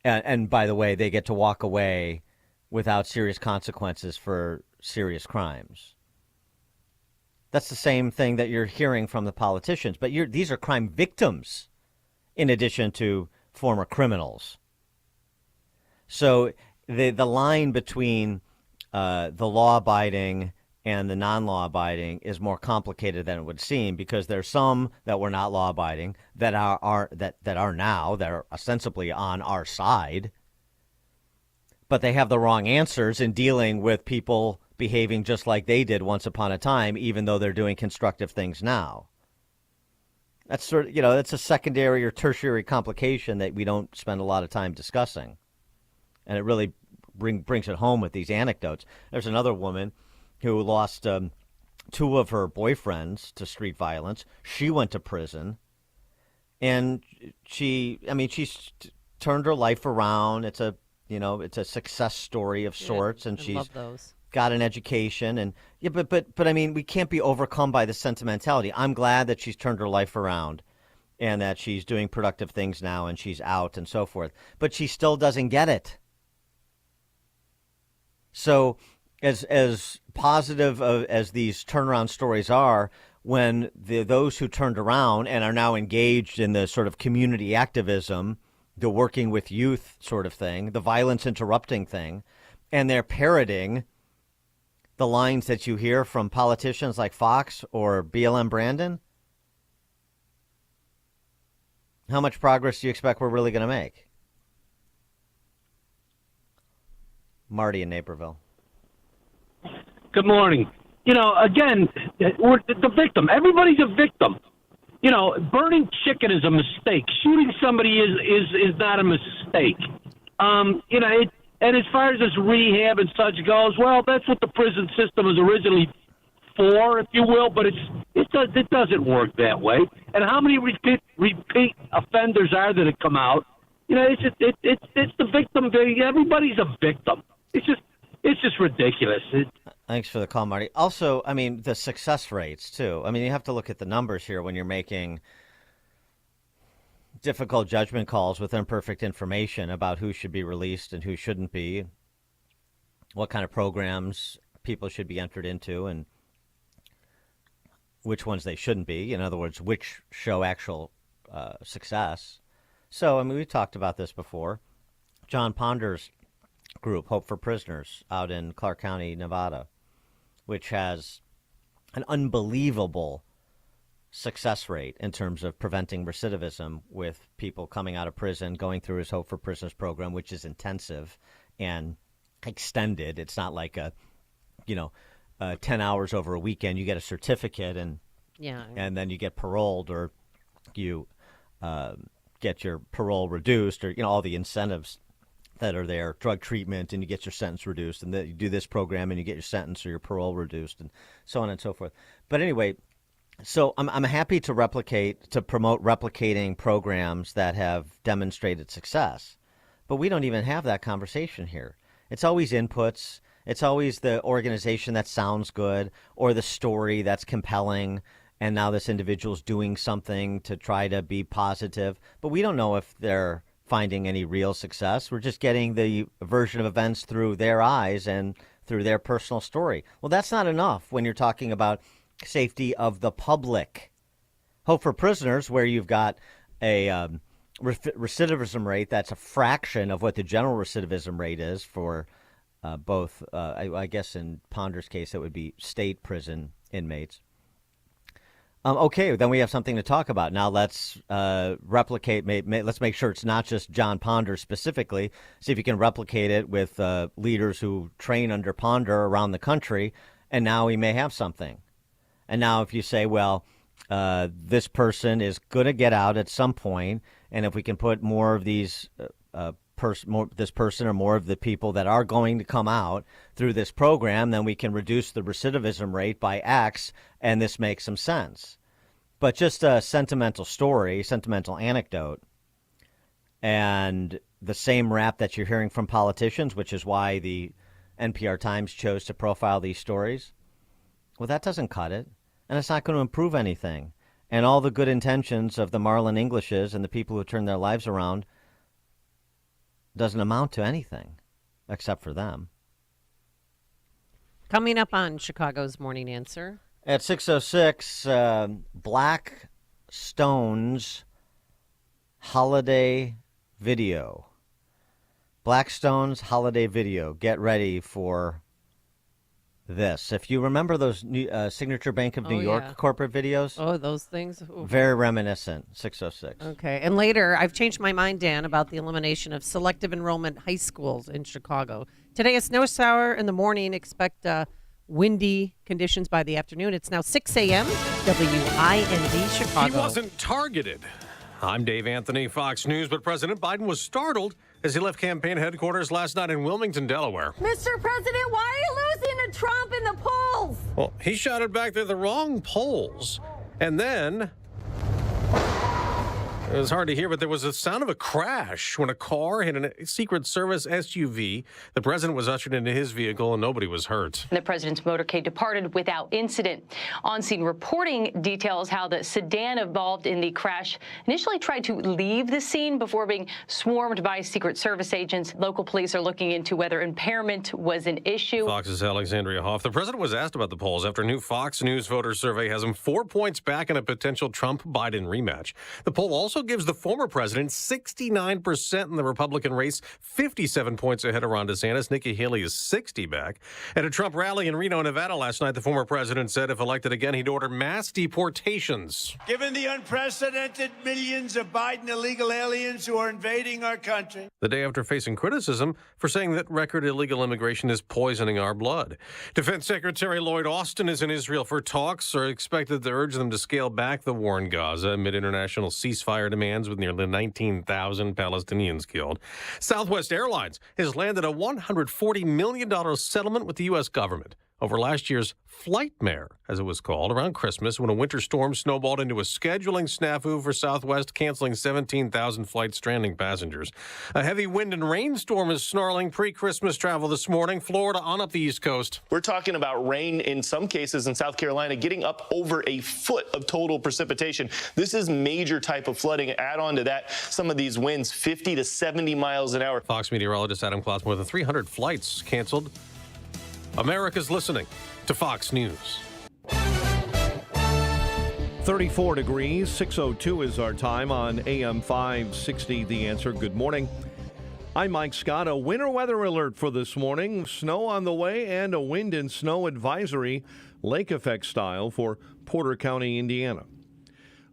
And by the way, they get to walk away without serious consequences for serious crimes. That's the same thing that you're hearing from the politicians. But these are crime victims in addition to former criminals. So the line between the law-abiding and the non-law-abiding is more complicated than it would seem, because there's some that were not law-abiding that are now that are ostensibly on our side, but they have the wrong answers in dealing with people behaving just like they did once upon a time, even though they're doing constructive things now. That's sort of, that's a secondary or tertiary complication that we don't spend a lot of time discussing. And it really brings it home with these anecdotes. There's another woman who lost 2 of her boyfriends to street violence. She went to prison, and she's turned her life around. It's a success story of sorts, and she's got an education, and but I mean, we can't be overcome by the sentimentality. I'm glad that she's turned her life around and that she's doing productive things now and she's out and so forth, but she still doesn't get it. So as positive as these turnaround stories are, when those who turned around and are now engaged in the sort of community activism, the working with youth sort of thing, the violence interrupting thing, and they're parroting the lines that you hear from politicians like Fox or BLM Brandon, how much progress do you expect we're really going to make? Marty in Naperville. Good morning. Again, we're the victim. Everybody's a victim. Burning chicken is a mistake. Shooting somebody is not a mistake. And as far as this rehab and such goes, well, that's what the prison system was originally for, if you will, but it doesn't work that way. And how many repeat offenders are there that come out? It's the victim. Everybody's a victim. It's just ridiculous. Thanks for the call, Marty. Also, I mean, the success rates, too. I mean, you have to look at the numbers here when you're making difficult judgment calls with imperfect information about who should be released and who shouldn't be. what kind of programs people should be entered into and which ones they shouldn't be. In other words, which show actual success. So, I mean, we talked about this before. John Ponder's group, Hope for Prisoners, out in Clark County, Nevada, which has an unbelievable success rate in terms of preventing recidivism with people coming out of prison, going through his Hope for Prisoners program, which is intensive and extended. It's not like 10 hours over a weekend. You get a certificate and then you get paroled, or you get your parole reduced, or all the incentives that are there, drug treatment, and you get your sentence reduced, and then you do this program and you get your sentence or your parole reduced, and so on and so forth. But anyway, so I'm happy to promote replicating programs that have demonstrated success, but we don't even have that conversation here. It's always inputs. It's always the organization that sounds good or the story that's compelling, and now this individual's doing something to try to be positive, but we don't know if they're finding any real success. We're just getting the version of events through their eyes and through their personal story. Well, that's not enough when you're talking about safety of the public. Hope for Prisoners, where you've got a recidivism rate that's a fraction of what the general recidivism rate is for both, I guess in Ponder's case, it would be state prison inmates. Okay, then we have something to talk about. Now let's replicate. Let's make sure it's not just John Ponder specifically. See if you can replicate it with leaders who train under Ponder around the country, and now we may have something. And now if you say, well, this person is going to get out at some point, and if we can put more of these this person or more of the people that are going to come out through this program, then we can reduce the recidivism rate by X, and this makes some sense. But just a sentimental story, sentimental anecdote, and the same rap that you're hearing from politicians, which is why the NPR Times chose to profile these stories, well, that doesn't cut it, and it's not going to improve anything. And all the good intentions of the Marlon Englishes and the people who turn their lives around doesn't amount to anything except for them. Coming up on Chicago's Morning Answer. At 6:06, Black Stones holiday video. Black Stones holiday video. Get ready for this. If you remember those Signature Bank of New York corporate videos. Oh, those things. Ooh. Very reminiscent. 6:06. Okay. And later, I've changed my mind, Dan, about the elimination of selective enrollment high schools in Chicago. Today, a snow shower in the morning. Expect windy conditions by the afternoon. It's now 6 a.m. WIND Chicago. He wasn't targeted. I'm Dave Anthony, Fox News, but President Biden was startled as he left campaign headquarters last night in Wilmington, Delaware. Mr. President, why are you losing to Trump in the polls? Well, he shouted back, they're the wrong polls. And then it was hard to hear, but there was a sound of a crash when a car hit a Secret Service SUV. The president was ushered into his vehicle and nobody was hurt. The president's motorcade departed without incident. On-scene reporting details how the sedan involved in the crash initially tried to leave the scene before being swarmed by Secret Service agents. Local police are looking into whether impairment was an issue. Fox's Alexandria Hoff. The president was asked about the polls after a new Fox News voter survey has him 4 points back in a potential Trump-Biden rematch. The poll also gives the former president 69% in the Republican race, 57 points ahead of Ron DeSantis. Nikki Haley is 60 back. At a Trump rally in Reno, Nevada last night, the former president said if elected again, he'd order mass deportations. Given the unprecedented millions of Biden illegal aliens who are invading our country. The day after facing criticism for saying that record illegal immigration is poisoning our blood. Defense Secretary Lloyd Austin is in Israel for talks, are expected to urge them to scale back the war in Gaza amid international ceasefire demands with nearly 19,000 Palestinians killed. Southwest Airlines has landed a $140 million settlement with the U.S. government over last year's Flightmare, as it was called, around Christmas when a winter storm snowballed into a scheduling snafu for Southwest, canceling 17,000 flights, stranding passengers. A heavy wind and rainstorm is snarling pre-Christmas travel this morning. Florida on up the East Coast. We're talking about rain in some cases in South Carolina getting up over a foot of total precipitation. This is major type of flooding. Add on to that some of these winds, 50 to 70 miles an hour. Fox meteorologist Adam Klotz, more than 300 flights canceled America's listening to Fox News. 34 degrees, 6:02 is our time on AM 560, The Answer. Good morning. I'm Mike Scott. A winter weather alert for this morning. Snow on the way and a wind and snow advisory, lake effect style, for Porter County, Indiana.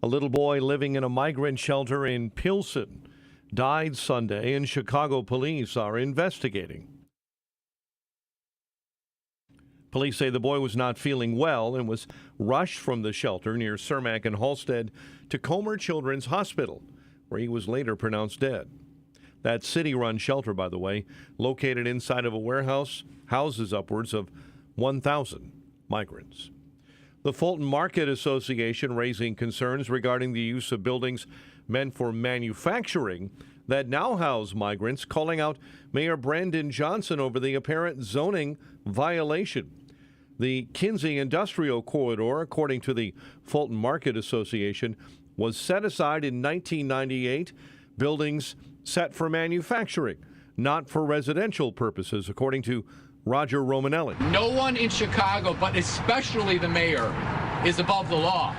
A little boy living in a migrant shelter in Pilsen died Sunday, and Chicago police are investigating. Police say the boy was not feeling well and was rushed from the shelter near Cermak and Halstead to Comer Children's Hospital, where he was later pronounced dead. That city-run shelter, by the way, located inside of a warehouse, houses upwards of 1,000 migrants. The Fulton Market Association raising concerns regarding the use of buildings meant for manufacturing that now house migrants, calling out Mayor Brandon Johnson over the apparent zoning violation. The Kinsey Industrial Corridor, according to the Fulton Market Association, was set aside in 1998. Buildings set for manufacturing, not for residential purposes, according to Roger Romanelli. No one in Chicago, but especially the mayor, is above the law.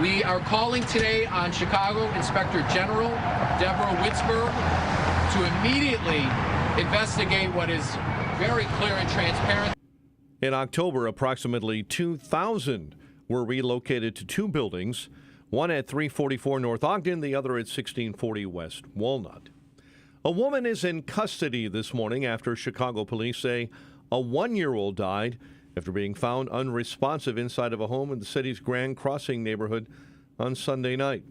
We are calling today on Chicago Inspector General Deborah Witzberg to immediately investigate what is very clear and transparent. In October, approximately 2,000 were relocated to two buildings, one at 344 North Ogden, the other at 1640 West Walnut. A woman is in custody this morning after Chicago police say a 1-year-old died after being found unresponsive inside of a home in the city's Grand Crossing neighborhood on Sunday night.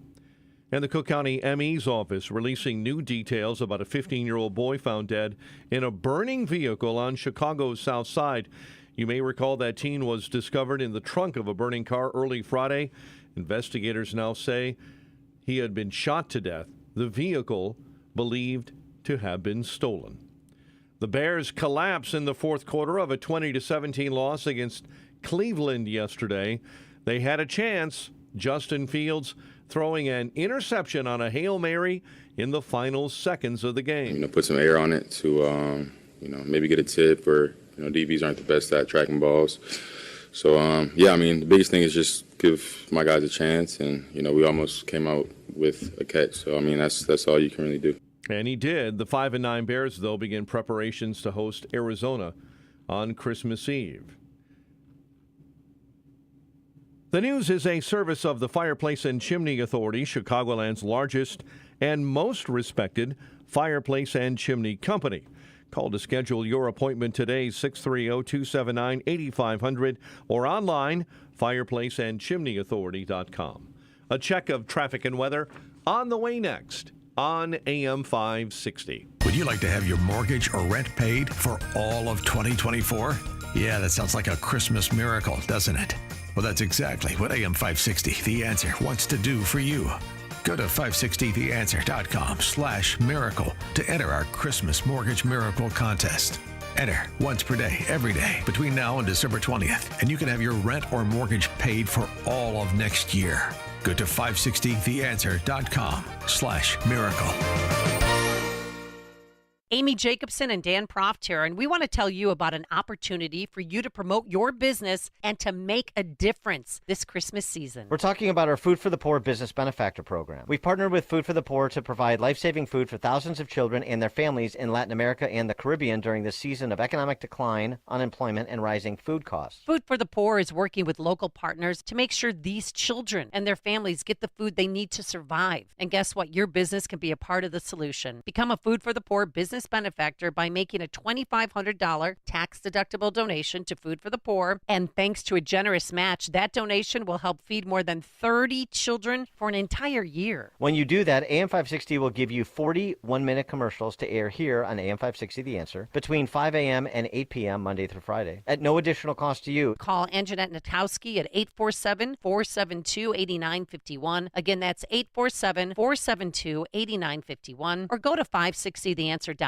And the Cook County ME's office releasing new details about a 15-year-old boy found dead in a burning vehicle on Chicago's South Side. You may recall that teen was discovered in the trunk of a burning car early Friday. Investigators now say he had been shot to death. The vehicle believed to have been stolen. The Bears collapse in the fourth quarter of a 20-17 loss against Cleveland yesterday. They had a chance. Justin Fields throwing an interception on a Hail Mary in the final seconds of the game. Put some air on it to, maybe get a tip, or, DBs aren't the best at tracking balls. So, the biggest thing is just give my guys a chance, and, we almost came out with a catch. So, that's all you can really do. And he did. The 5-9 Bears, though, begin preparations to host Arizona on Christmas Eve. The news is a service of the Fireplace and Chimney Authority, Chicagoland's largest and most respected fireplace and chimney company. Call to schedule your appointment today, 630-279-8500, or online, fireplaceandchimneyauthority.com. A check of traffic and weather on the way next on AM 560. Would you like to have your mortgage or rent paid for all of 2024? Yeah, that sounds like a Christmas miracle, doesn't it? Well, that's exactly what AM 560, The Answer, wants to do for you. Go to 560theanswer.com/miracle to enter our Christmas Mortgage Miracle Contest. Enter once per day, every day, between now and December 20th, and you can have your rent or mortgage paid for all of next year. Go to 560theanswer.com/miracle. Amy Jacobson and Dan Proft here, and we want to tell you about an opportunity for you to promote your business and to make a difference this Christmas season. We're talking about our Food for the Poor Business Benefactor program. We've partnered with Food for the Poor to provide life-saving food for thousands of children and their families in Latin America and the Caribbean during this season of economic decline, unemployment, and rising food costs. Food for the Poor is working with local partners to make sure these children and their families get the food they need to survive. And guess what? Your business can be a part of the solution. Become a Food for the Poor business benefactor by making a $2,500 tax-deductible donation to Food for the Poor. And thanks to a generous match, that donation will help feed more than 30 children for an entire year. When you do that, AM 560 will give you 40 one-minute commercials to air here on AM 560 The Answer between 5 a.m. and 8 p.m. Monday through Friday at no additional cost to you. Call Anjanette Natowski at 847-472-8951. Again, that's 847-472-8951. Or go to 560theanswer.com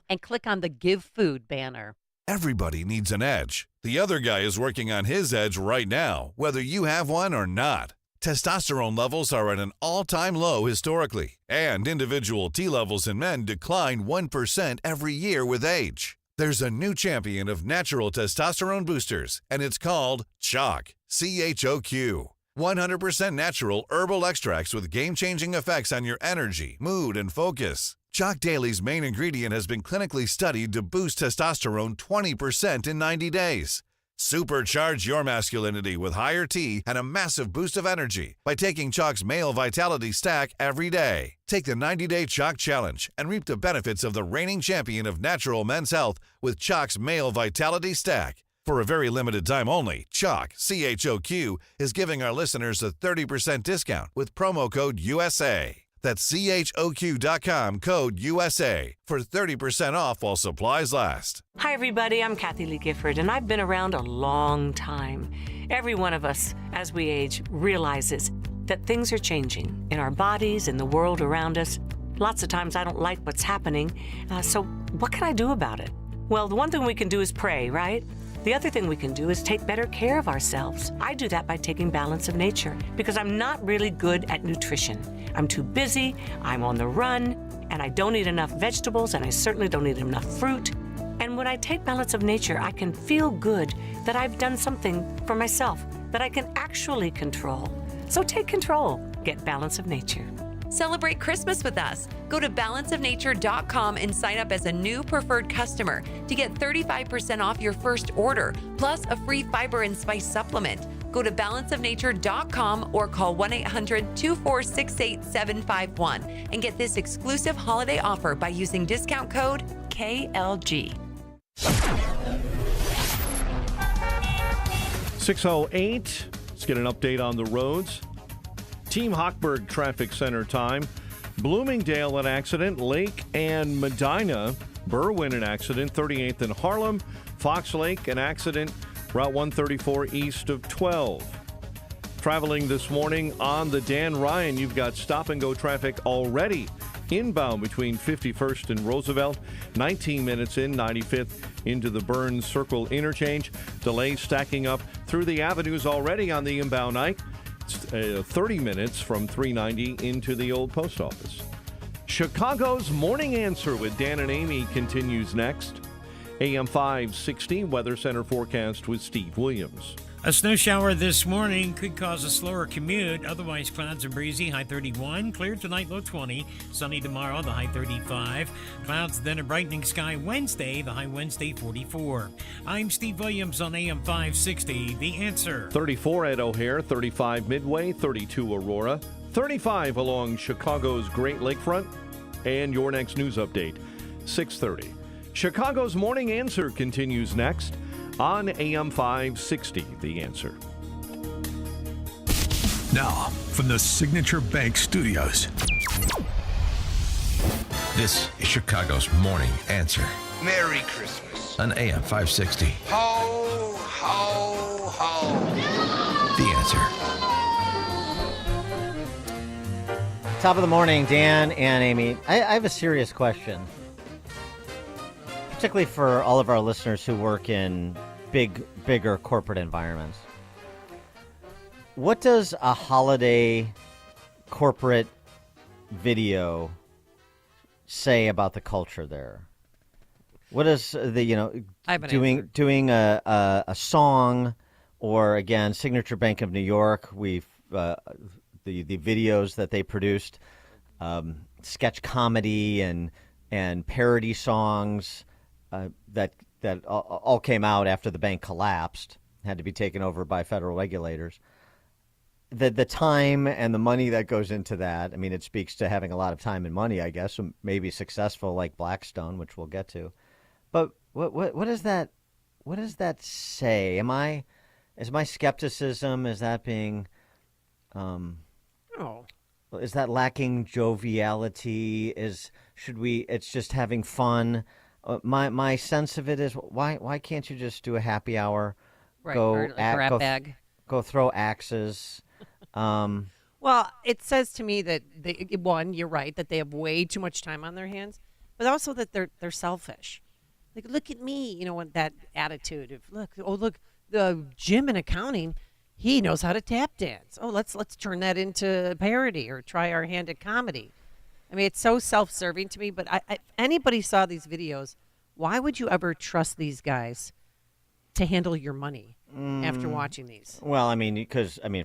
and click on the Give Food banner. Everybody needs an edge. The other guy is working on his edge right now, whether you have one or not. Testosterone levels are at an all-time low historically, and individual T levels in men decline 1% every year with age. There's a new champion of natural testosterone boosters, and it's called Choq. CHOQ. 100% natural herbal extracts with game-changing effects on your energy, mood, and focus. Choq Daily's main ingredient has been clinically studied to boost testosterone 20% in 90 days. Supercharge your masculinity with higher T and a massive boost of energy by taking Choq's Male Vitality Stack every day. Take the 90-day Choq Challenge and reap the benefits of the reigning champion of natural men's health with Choq's Male Vitality Stack. For a very limited time only, Choq, CHOQ, is giving our listeners a 30% discount with promo code USA. That's CHOQ.com, code USA, for 30% off while supplies last. Hi, everybody. I'm Kathy Lee Gifford, and I've been around a long time. Every one of us, as we age, realizes that things are changing in our bodies, in the world around us. Lots of times I don't like what's happening, so what can I do about it? Well, the one thing we can do is pray, right? The other thing we can do is take better care of ourselves. I do that by taking Balance of Nature because I'm not really good at nutrition. I'm too busy, I'm on the run, and I don't eat enough vegetables, and I certainly don't eat enough fruit. And when I take Balance of Nature, I can feel good that I've done something for myself that I can actually control. So take control. Get Balance of Nature. Celebrate Christmas with us. Go to balanceofnature.com and sign up as a new preferred customer to get 35% off your first order, plus a free fiber and spice supplement. Go to balanceofnature.com or call 1-800-246-8751 and get this exclusive holiday offer by using discount code KLG. 6:08. Let's get an update on the roads. Team Hochberg Traffic Center time. Bloomingdale, an accident. Lake and Medina. Berwyn, an accident. 38th and Harlem. Fox Lake, an accident. Route 134 east of 12. Traveling this morning on the Dan Ryan, you've got stop-and-go traffic already inbound between 51st and Roosevelt. 19 minutes in, 95th into the Burns Circle interchange. Delays stacking up through the avenues already on the inbound Ike. 30 minutes from 390 into the old post office. Chicago's Morning Answer with Dan and Amy continues next. AM 560 Weather Center forecast with Steve Williams. A snow shower this morning could cause a slower commute. Otherwise, clouds and breezy, high 31. Clear tonight, low 20. Sunny tomorrow, the high 35. Clouds, then a brightening sky Wednesday, the high Wednesday 44. I'm Steve Williams on AM 560, The Answer. 34 at O'Hare, 35 Midway, 32 Aurora, 35 along Chicago's Great Lakefront. And your next news update, 6:30. Chicago's Morning Answer continues next on AM 560, The Answer. Now, from the Signature Bank Studios, this is Chicago's Morning Answer Merry Christmas. on AM 560. Ho, ho, ho. The Answer. Top of the morning, Dan and Amy. I have a serious question, particularly for all of our listeners who work in bigger corporate environments. What does a holiday corporate video say about the culture there? What is the doing a song, or again, Signature Bank of New York? We've the videos that they produced, sketch comedy and parody songs that all came out after the bank collapsed, had to be taken over by federal regulators. The time and the money that goes into that, I mean, it speaks to having a lot of time and money, I guess, so maybe successful like Blackstone, which we'll get to. But what does that say? Is my skepticism, is that being is that lacking joviality? It's just having fun? My sense of it is, why can't you just do a happy hour? Right, go throw axes. Well, it says to me that you're right, that they have way too much time on their hands, but also that they're selfish. Like, look at me, that attitude of look, the Jim in accounting, he knows how to tap dance. Oh, let's turn that into parody or try our hand at comedy. I mean, it's so self-serving to me, but if anybody saw these videos, Why would you ever trust these guys to handle your money after watching these? Well, I mean,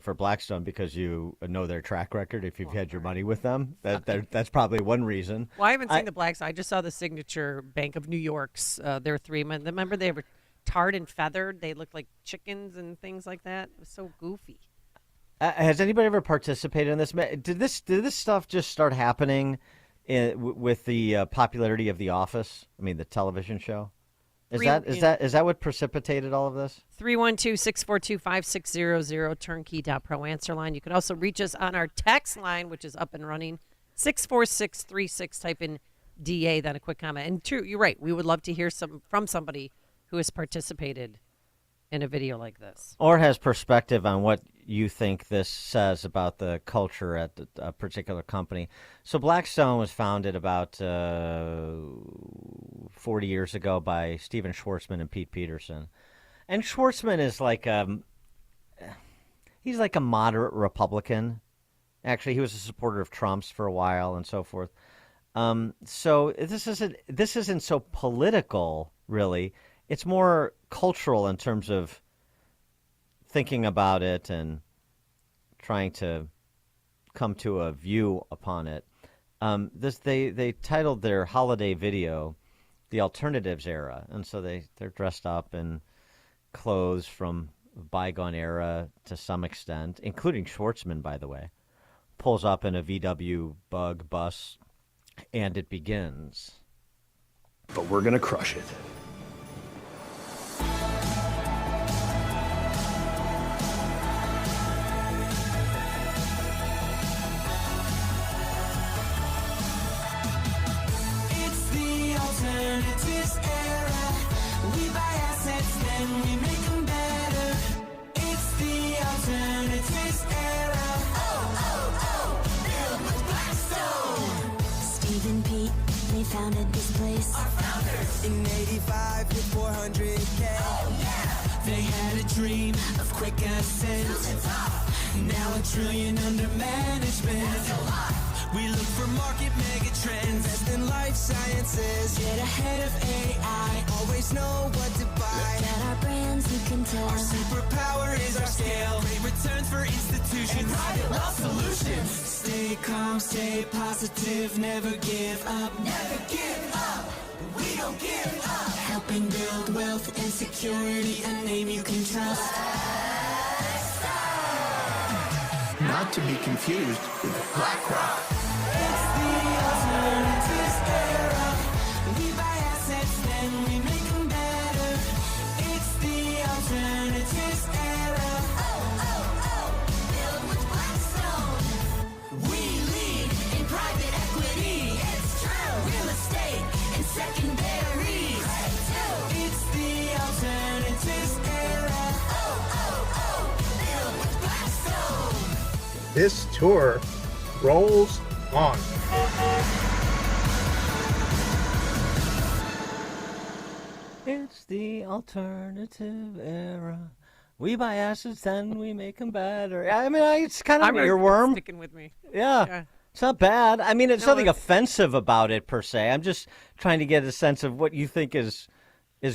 for Blackstone, because you know their track record. If you've had your money with them, that's probably one reason. Well, I haven't seen the Blackstone. I just saw the Signature Bank of New York's. Their 3 months. Remember they were tarred and feathered. They looked like chickens and things like that. It was so goofy. Has anybody ever participated in this? Did this stuff just start happening with the popularity of The Office? I mean, the television show. Is that what precipitated all of this? 312-642-5600, turnkey.pro answer line. You can also reach us on our text line, which is up and running, 64636. Type in DA, then a quick comment. And true, you're right. We would love to hear from somebody who has participated in a video like this. Or has perspective on what you think this says about the culture at a particular company. So Blackstone was founded about 40 years ago by Stephen Schwarzman and Pete Peterson. And Schwarzman is he's like a moderate Republican. Actually, he was a supporter of Trump's for a while and so forth. So this isn't so political, really. It's more cultural in terms of thinking about it and trying to come to a view upon it. They titled their holiday video "The Alternatives Era," and so they're dressed up in clothes from a bygone era to some extent, including Schwartzman, by the way, pulls up in a VW Bug bus, and it begins. But we're gonna crush it. Founded this place. Our founders in '85 with 400K. Oh, yeah. They had a dream of quick ascent. Now $1 trillion under management. We look for market mega trends, best in life sciences. Get ahead of AI, always know what to buy. Look at our brands, you can tell. Our superpower is our scale. Great returns for institutions and private wealth solutions. Stay calm, stay positive, never give up. Never give up. We don't give up. Helping build wealth and security, a name you can trust. Not to be confused with BlackRock. It's the alternatives era. We buy assets, then we make them better. It's the alternatives era. Build with Blackstone. We lead in private equity. It's true. Real estate and secondaries. It's the alternatives era. Build with Blackstone. This tour rolls on. It's the alternative era. We buy assets, then we make them better. I mean, it's kind of an earworm. Sticking with me. Yeah. It's not bad. I mean, it's nothing offensive about it per se. I'm just trying to get a sense of what you think is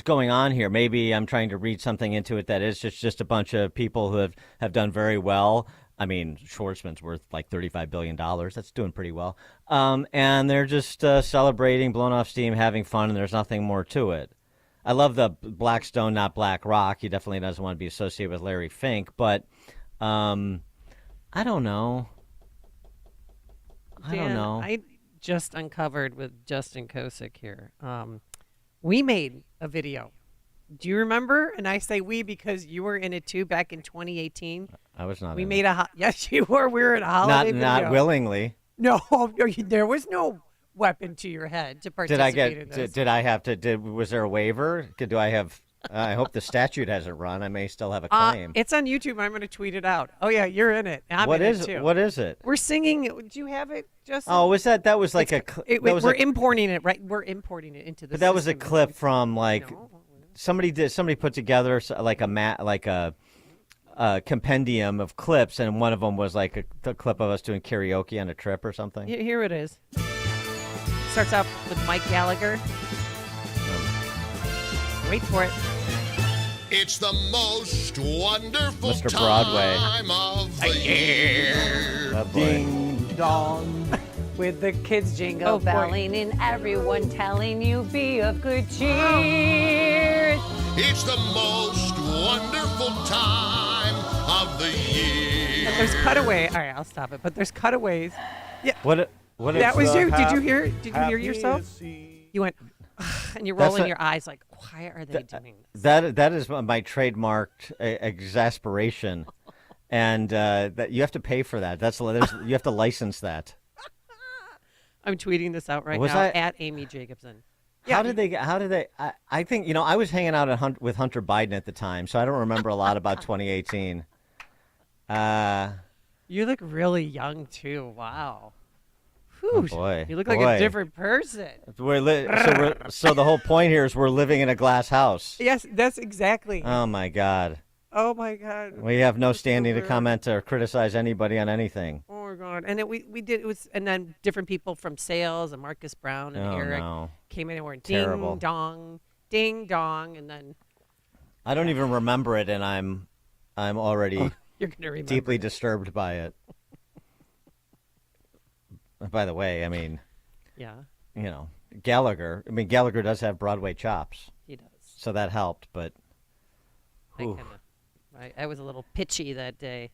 going on here. Maybe I'm trying to read something into it that is just a bunch of people who have done very well. I mean, Schwartzman's worth like $35 billion. That's doing pretty well. And they're just celebrating, blowing off steam, having fun, and there's nothing more to it. I love the Blackstone, not BlackRock. He definitely doesn't want to be associated with Larry Fink, but I don't know. I just uncovered with Justin Kosick here. We made a video. Do you remember? And I say we because you were in it too back in 2018. I was not. We made yes, you were. We were in a holiday video. Not willingly. No, there was no weapon to your head to participate in this. Did I have to? Was there a waiver? Do I have? I hope the statute hasn't run. I may still have a claim. It's on YouTube. I'm going to tweet it out. Oh yeah, you're in it. What is it? What is it? We're singing. Do you have it, Justin? Oh, was that? That was like we're importing it, right? We're importing it into the. But that was a clip from like somebody put together like a compendium of clips, and one of them was like a clip of us doing karaoke on a trip or something. Here it is. Starts off with Mike Gallagher. Wait for it. It's the most wonderful Mr. Broadway. time of the year. Oh, boy. Ding dong. With the kids jingle belling and everyone telling you be of good cheer. It's the most wonderful time of the year. But there's cutaway. All right, I'll stop it. But there's cutaways. Yeah. What that was you. Did you hear? Did you hear happy yourself? is he. You went, and you're That's rolling a- your eyes like, why are they doing this? That is my trademarked exasperation, and that you have to pay for that. You have to license that. I'm tweeting this out right Was now I- at Amy Jacobson. How did they? I think I was hanging out with Hunter Biden at the time, so I don't remember a lot about 2018. You look really young too. Wow. Oh Whew. boy, You look like a different person. So the whole point here is we're living in a glass house. Yes, that's exactly. Oh my God. Oh my God. We have no standing to comment or criticize anybody on anything. Oh my God. And we did, and then different people from sales and Marcus Brown and Oh, Eric no. came in and were Terrible. ding dong, and then I don't even remember it, and I'm already you're gonna remember deeply disturbed by it. By the way, I mean, yeah, Gallagher. I mean, Gallagher does have Broadway chops. He does. So that helped, but I was a little pitchy that day.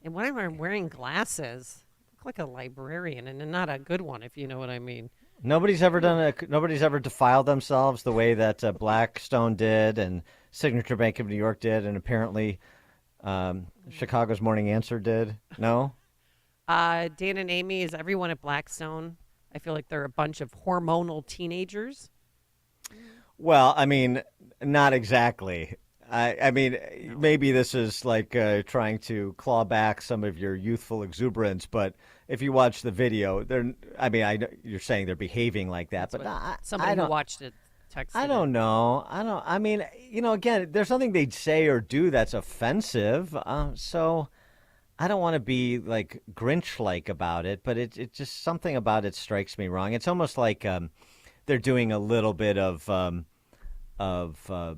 And when I'm wearing glasses, I look like a librarian, and not a good one, if you know what I mean. nobody's ever defiled themselves the way that Blackstone did, and Signature Bank of New York did, and apparently Chicago's Morning Answer did. No. Dan and Amy, is everyone at Blackstone? I feel like they're a bunch of hormonal teenagers. Well, I mean, not exactly. I mean, maybe this is like trying to claw back some of your youthful exuberance, but if you watch the video, you're saying they're behaving like that, That's but what somebody who watched it texted. I don't know. I mean, again, there's nothing they'd say or do that's offensive. So I don't want to be like Grinch-like about it, but it just something about it strikes me wrong. It's almost like they're doing a little bit of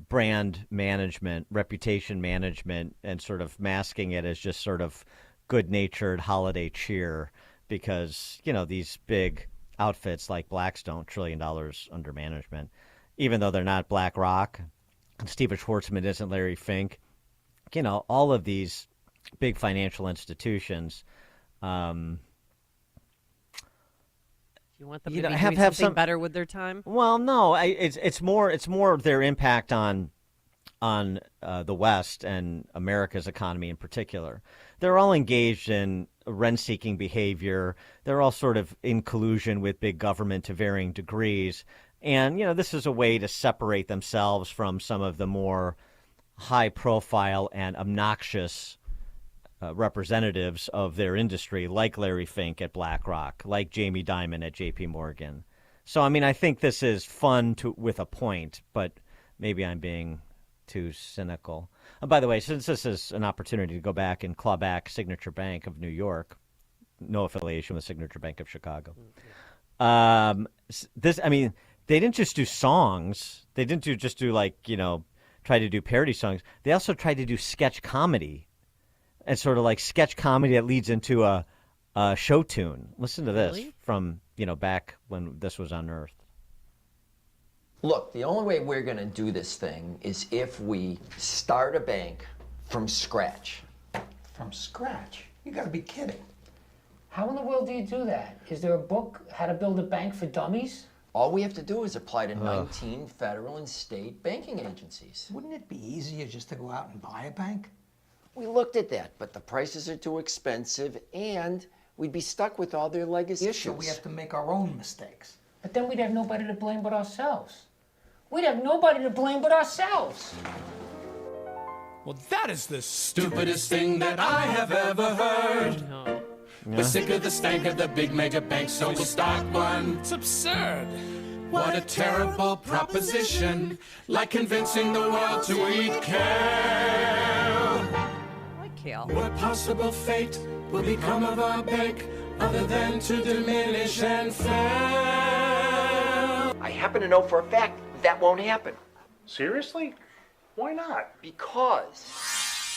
brand management, reputation management, and sort of masking it as just sort of good-natured holiday cheer because, these big outfits like Blackstone, $1 trillion under management, even though they're not BlackRock, and Steven Schwarzman isn't Larry Fink, all of these big financial institutions, You want them to be doing something better with their time? Well, no, it's more their impact on the West and America's economy in particular. They're all engaged in rent-seeking behavior. They're all sort of in collusion with big government to varying degrees. And, this is a way to separate themselves from some of the more high-profile and obnoxious representatives of their industry, like Larry Fink at BlackRock, like Jamie Dimon at J.P. Morgan. So, I mean, I think this is fun with a point, but maybe I'm being too cynical. By the way, since this is an opportunity to go back and claw back Signature Bank of New York, no affiliation with Signature Bank of Chicago. They didn't just do songs. They didn't just do try to do parody songs. They also tried to do sketch comedy. And sort of like sketch comedy that leads into a show tune. Listen to this from, back when this was unearthed. Look, the only way we're going to do this thing is if we start a bank from scratch. From scratch? You got to be kidding. How in the world do you do that? Is there a book, How to Build a Bank for Dummies? All we have to do is apply to 19 federal and state banking agencies. Wouldn't it be easier just to go out and buy a bank? We looked at that, but the prices are too expensive, and we'd be stuck with all their legacy issues. So we have to make our own mistakes. But then we'd have nobody to blame but ourselves. We'd have nobody to blame but ourselves. Well, that is the stupidest thing that I have ever heard. We're sick of the stank of the big mega banks, so we'll start one. It's absurd. What a terrible proposition, like convincing the world to eat kale. What possible fate will become of our bank other than to diminish and fail? I happen to know for a fact that won't happen. Seriously? Why not? Because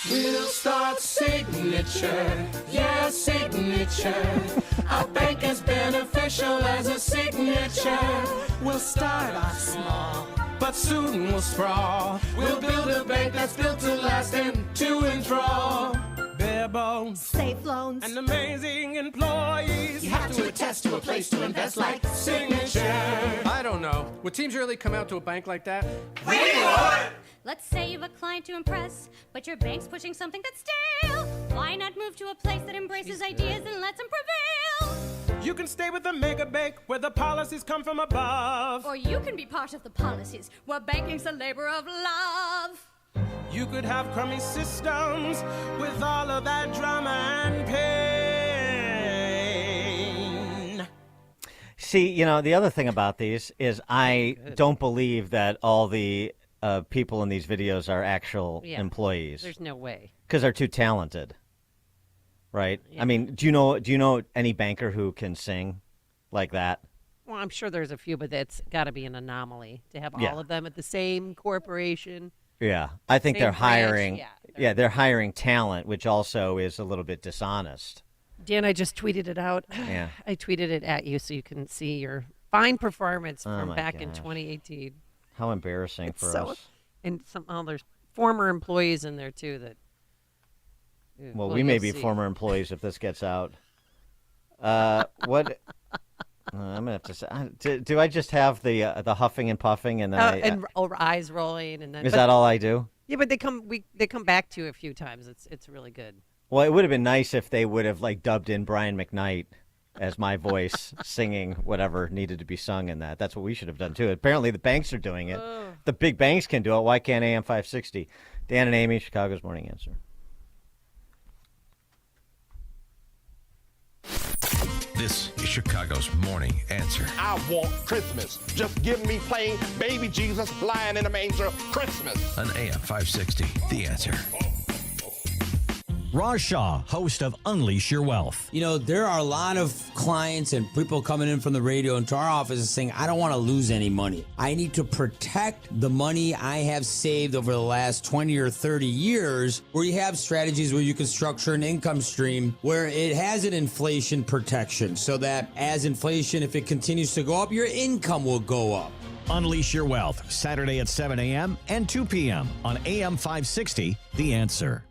We'll start Signature, yeah, Signature. Our bank is beneficial as a signature. We'll start off small, but soon we'll sprawl. We'll build a bank that's built to last and to enthrall. Bare bones, safe loans, and amazing employees. You have to attest to a place to invest like Signature. I don't know. Would teams really come out to a bank like that? We would! Let's say you've a client to impress, but your bank's pushing something that's stale. Why not move to a place that embraces ideas and lets them prevail? You can stay with the mega bank where the policies come from above. Or you can be part of the policies where banking's a labor of love. You could have crummy systems with all of that drama and pain. See, you know, the other thing about these is I don't believe that all the people in these videos are actual employees. There's no way. Because they're too talented, right? Yeah. I mean, do you know any banker who can sing like that? Well, I'm sure there's a few, but that's got to be an anomaly to have all of them at the same corporation. Yeah, I think they're hiring. Branch. They're hiring talent, which also is a little bit dishonest. Dan, I just tweeted it out. Yeah, I tweeted it at you so you can see your fine performance from back in 2018. How embarrassing for us. And there's former employees in there, too, that... Well, we may be former employees if this gets out. What... I'm going to have to say... Do I just have the huffing and puffing and then eyes rolling and then... Is that all I do? Yeah, but they come back to you a few times. It's really good. Well, it would have been nice if they would have, like, dubbed in Brian McKnight as my voice singing whatever needed to be sung in that. That's what we should have done, too. Apparently the banks are doing it. The big banks can do it. Why can't AM 560? Dan and Amy, Chicago's Morning Answer. This is Chicago's Morning Answer. I want Christmas. Just give me plain baby Jesus lying in a manger. Christmas. On AM 560, The Answer. Raj Shah, host of Unleash Your Wealth. You know, there are a lot of clients and people coming in from the radio into our office saying, I don't want to lose any money. I need to protect the money I have saved over the last 20 or 30 years, where you have strategies where you can structure an income stream where it has an inflation protection so that as inflation, if it continues to go up, your income will go up. Unleash Your Wealth, Saturday at 7 a.m. and 2 p.m. on AM 560, The Answer.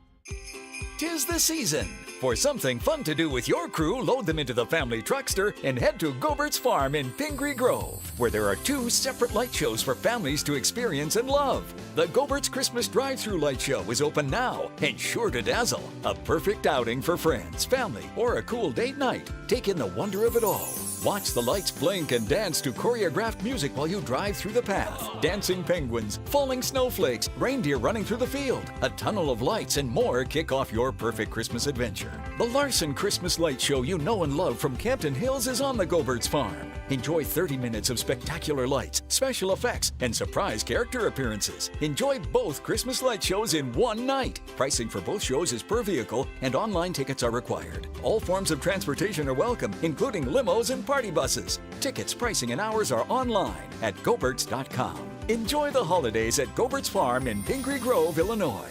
'Tis the season for something fun to do with your crew. Load them into the family truckster and head to Gobert's Farm in Pingree Grove, where there are 2 separate light shows for families to experience and love. The Gobert's Christmas Drive-Thru Light Show is open now and sure to dazzle. A perfect outing for friends, family, or a cool date night. Take in the wonder of it all. Watch the lights blink and dance to choreographed music while you drive through the path. Dancing penguins, falling snowflakes, reindeer running through the field, a tunnel of lights, and more kick off your perfect Christmas adventure. The Larson Christmas Light Show you know and love from Campton Hills is on the Gobert's Farm. Enjoy 30 minutes of spectacular lights, special effects, and surprise character appearances. Enjoy both Christmas light shows in one night. Pricing for both shows is per vehicle, and online tickets are required. All forms of transportation are welcome, including limos and party buses. Tickets, pricing, and hours are online at Goberts.com. Enjoy the holidays at Gobert's Farm in Pingree Grove, Illinois.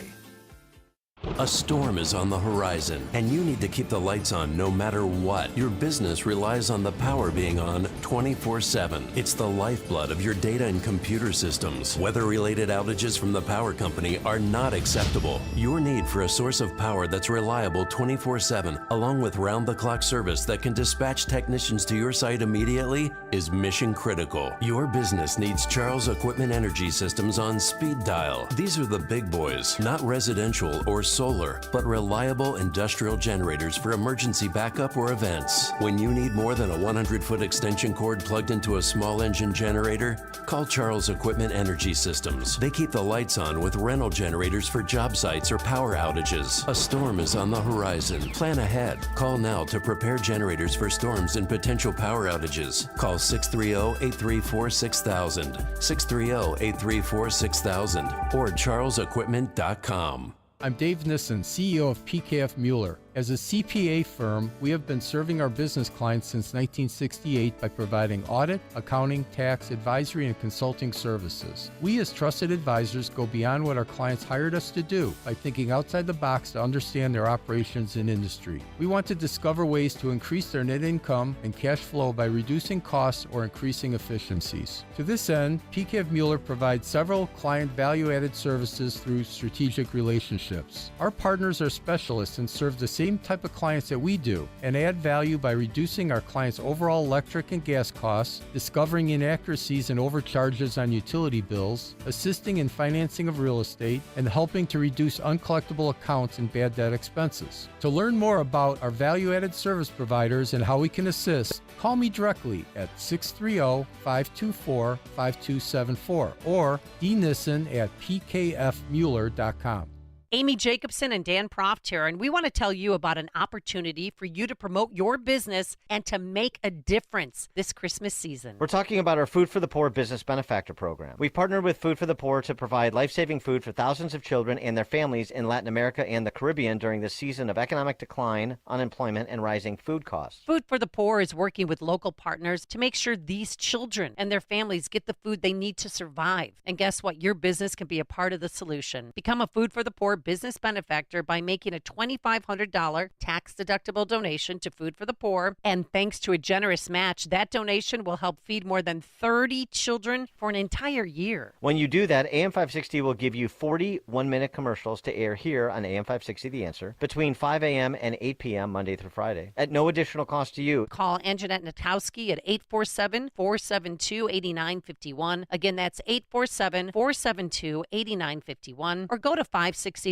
A storm is on the horizon, and you need to keep the lights on no matter what. Your business relies on the power being on 24/7. It's the lifeblood of your data and computer systems. Weather-related outages from the power company are not acceptable. Your need for a source of power that's reliable 24/7, along with round-the-clock service that can dispatch technicians to your site immediately, is mission critical. Your business needs Charles Equipment Energy Systems on speed dial. These are the big boys, not residential or solar, but reliable industrial generators for emergency backup or events. When you need more than a 100-foot extension cord plugged into a small engine generator, call Charles Equipment Energy Systems. They keep the lights on with rental generators for job sites or power outages. A storm is on the horizon. Plan ahead. Call now to prepare generators for storms and potential power outages. Call 630-834-6000, 630-834-6000, or charlesequipment.com. I'm Dave Neeson, CEO of PKF Mueller. As a CPA firm, we have been serving our business clients since 1968 by providing audit, accounting, tax, advisory, and consulting services. We as trusted advisors go beyond what our clients hired us to do by thinking outside the box to understand their operations and industry. We want to discover ways to increase their net income and cash flow by reducing costs or increasing efficiencies. To this end, PKF Mueller provides several client value-added services through strategic relationships. Our partners are specialists and serve the same type of clients that we do and add value by reducing our clients' overall electric and gas costs, discovering inaccuracies and overcharges on utility bills, assisting in financing of real estate, and helping to reduce uncollectible accounts and bad debt expenses. To learn more about our value-added service providers and how we can assist, call me directly at 630-524-5274 or dnissen@pkfmueller.com. Amy Jacobson and Dan Proft here, and we want to tell you about an opportunity for you to promote your business and to make a difference this Christmas season. We're talking about our Food for the Poor Business Benefactor program. We've partnered with Food for the Poor to provide life-saving food for thousands of children and their families in Latin America and the Caribbean during this season of economic decline, unemployment, and rising food costs. Food for the Poor is working with local partners to make sure these children and their families get the food they need to survive. And guess what? Your business can be a part of the solution. Become a Food for the Poor business benefactor by making a $2,500 tax-deductible donation to Food for the Poor. And thanks to a generous match, that donation will help feed more than 30 children for an entire year. When you do that, AM 560 will give you 40 one-minute commercials to air here on AM 560 The Answer between 5 a.m. and 8 p.m. Monday through Friday at no additional cost to you. Call Anjanette Natowski at 847-472-8951. Again, that's 847-472-8951. Or go to 560theanswer.com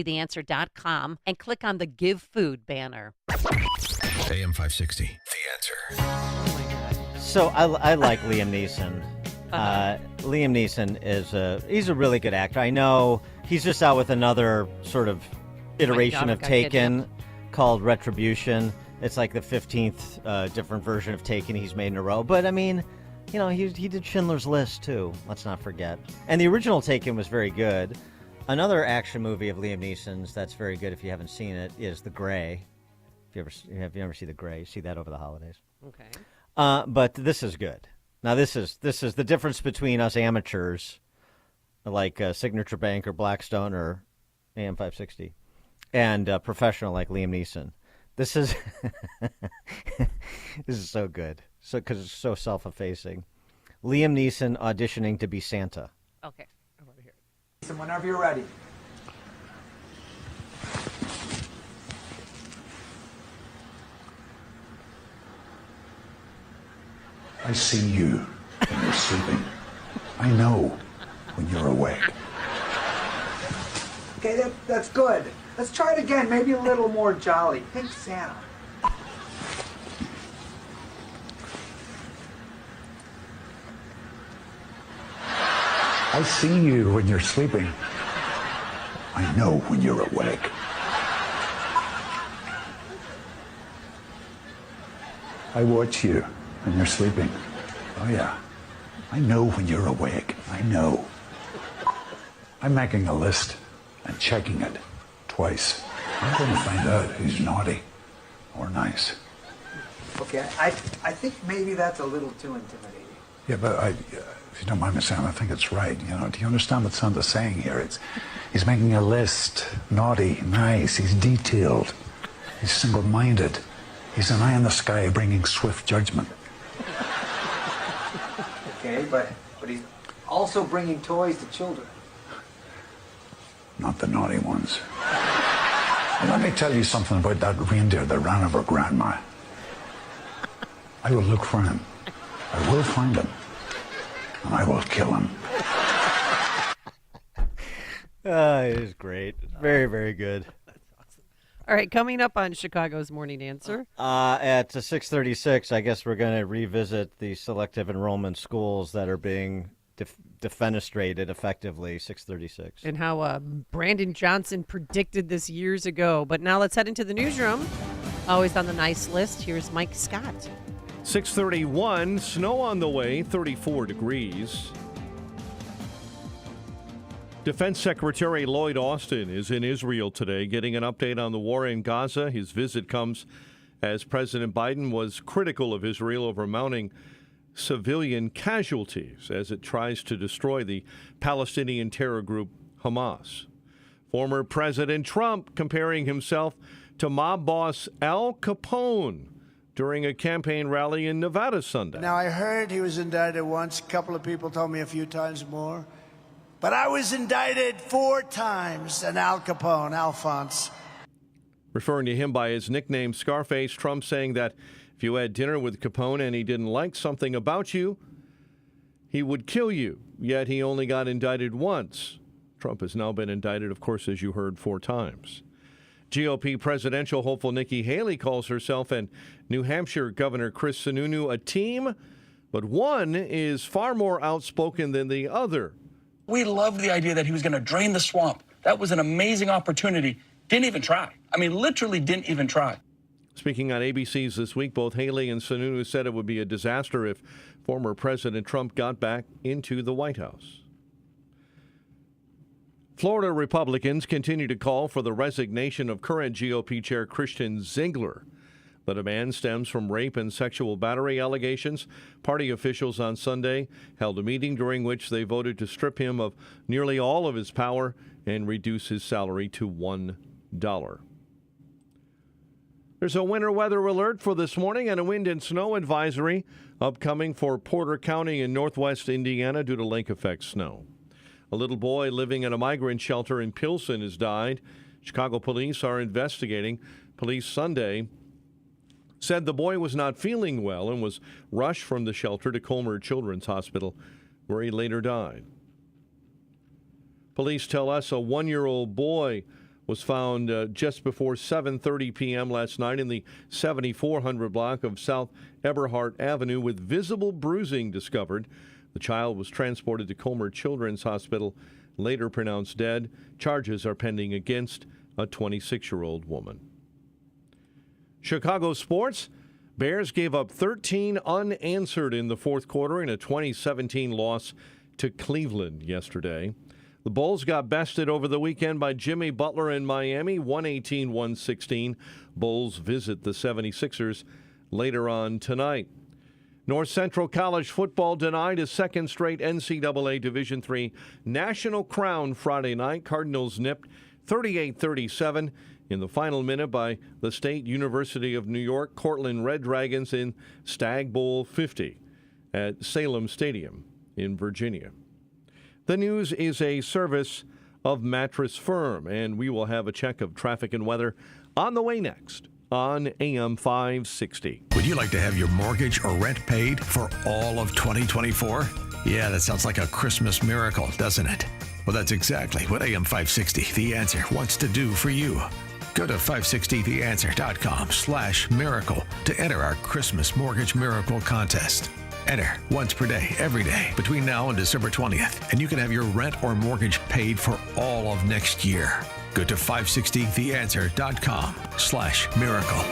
and click on the Give Food banner. AM 560, The Answer. So I like Liam Neeson. Liam Neeson he's a really good actor. I know he's just out with another sort of iteration of Taken called Retribution. It's like the 15th different version of Taken he's made in a row. But I mean, you know, he did Schindler's List too. Let's not forget. And the original Taken was very good. Another action movie of Liam Neeson's that's very good if you haven't seen it is The Gray. If you ever see The Gray, you see that over the holidays. Okay. But this is good. Now this is the difference between us amateurs, like Signature Bank or Blackstone or AM 560, and professional like Liam Neeson. This is this is so good. So because it's so self-effacing. Liam Neeson auditioning to be Santa. Okay. I want to hear it. Whenever you're ready. I see you when you're sleeping. I know when you're awake. Okay, that's good. Let's try it again, maybe a little more jolly. Pick Santa. I see you when you're sleeping. I know when you're awake. I watch you when you're sleeping. Oh yeah. I know when you're awake. I know. I'm making a list and checking it twice. I'm going to find out who's naughty or nice. Okay, I think maybe that's a little too intimidating. Yeah, but if you don't mind me saying, I think it's right. You know, do you understand what Santa's saying here? He's making a list. Naughty, nice. He's detailed. He's single-minded. He's an eye in the sky bringing swift judgment. Okay, but he's also bringing toys to children. Not the naughty ones. And let me tell you something about that reindeer that ran over Grandma. I will look for him. I will find him. And I will kill him. It is great. Very, very good. All right, coming up on Chicago's Morning Answer. At 6:36, I guess we're going to revisit the selective enrollment schools that are being defenestrated effectively, 6:36. And how Brandon Johnson predicted this years ago. But now let's head into the newsroom. Always on the nice list, here's Mike Scott. 6:31, snow on the way, 34 degrees. Defense Secretary Lloyd Austin is in Israel today, getting an update on the war in Gaza. His visit comes as President Biden was critical of Israel over mounting civilian casualties as it tries to destroy the Palestinian terror group Hamas. Former President Trump comparing himself to mob boss Al Capone during a campaign rally in Nevada Sunday. Now, I heard he was indicted once. A couple of people told me a few times more. But I was indicted 4 times, and Al Capone, Alphonse. Referring to him by his nickname Scarface, Trump saying that if you had dinner with Capone and he didn't like something about you, he would kill you. Yet he only got indicted once. Trump has now been indicted, of course, as you heard, 4 times. GOP presidential hopeful Nikki Haley calls herself and New Hampshire Governor Chris Sununu a team, but one is far more outspoken than the other. We loved the idea that he was going to drain the swamp. That was an amazing opportunity. Didn't even try. I mean, literally didn't even try. Speaking on ABC's This Week, both Haley and Sununu said it would be a disaster if former President Trump got back into the White House. Florida Republicans continue to call for the resignation of current GOP Chair Christian Ziegler. The demand stems from rape and sexual battery allegations. Party officials on Sunday held a meeting during which they voted to strip him of nearly all of his power and reduce his salary to $1. There's a winter weather alert for this morning and a wind and snow advisory upcoming for Porter County in northwest Indiana due to lake effect snow. A little boy living in a migrant shelter in Pilsen has died. Chicago police are investigating. Police Sunday said the boy was not feeling well and was rushed from the shelter to Colmer Children's Hospital, where he later died. Police tell us a 1-year-old boy was found just before 7:30 p.m. last night in the 7400 block of South Eberhart Avenue with visible bruising discovered. The child was transported to Colmer Children's Hospital, later pronounced dead. Charges are pending against a 26-year-old woman. Chicago sports. Bears gave up 13 unanswered in the fourth quarter in a 2017 loss to Cleveland yesterday. The Bulls got bested over the weekend by Jimmy Butler in Miami, 118-116. Bulls visit the 76ers later on tonight. North Central College football denied a second straight NCAA Division III national crown Friday night. Cardinals nipped 38-37 in the final minute by the State University of New York Cortland Red Dragons in Stag Bowl 50 at Salem Stadium in Virginia. The news is a service of Mattress Firm, and we will have a check of traffic and weather on the way next on AM 560. Would you like to have your mortgage or rent paid for all of 2024? Yeah, that sounds like a Christmas miracle, doesn't it? Well, that's exactly what AM 560, The Answer, wants to do for you. Go to 560theanswer.com/miracle to enter our Christmas Mortgage Miracle Contest. Enter once per day, every day, between now and December 20th, and you can have your rent or mortgage paid for all of next year. Go to 560theanswer.com/miracle.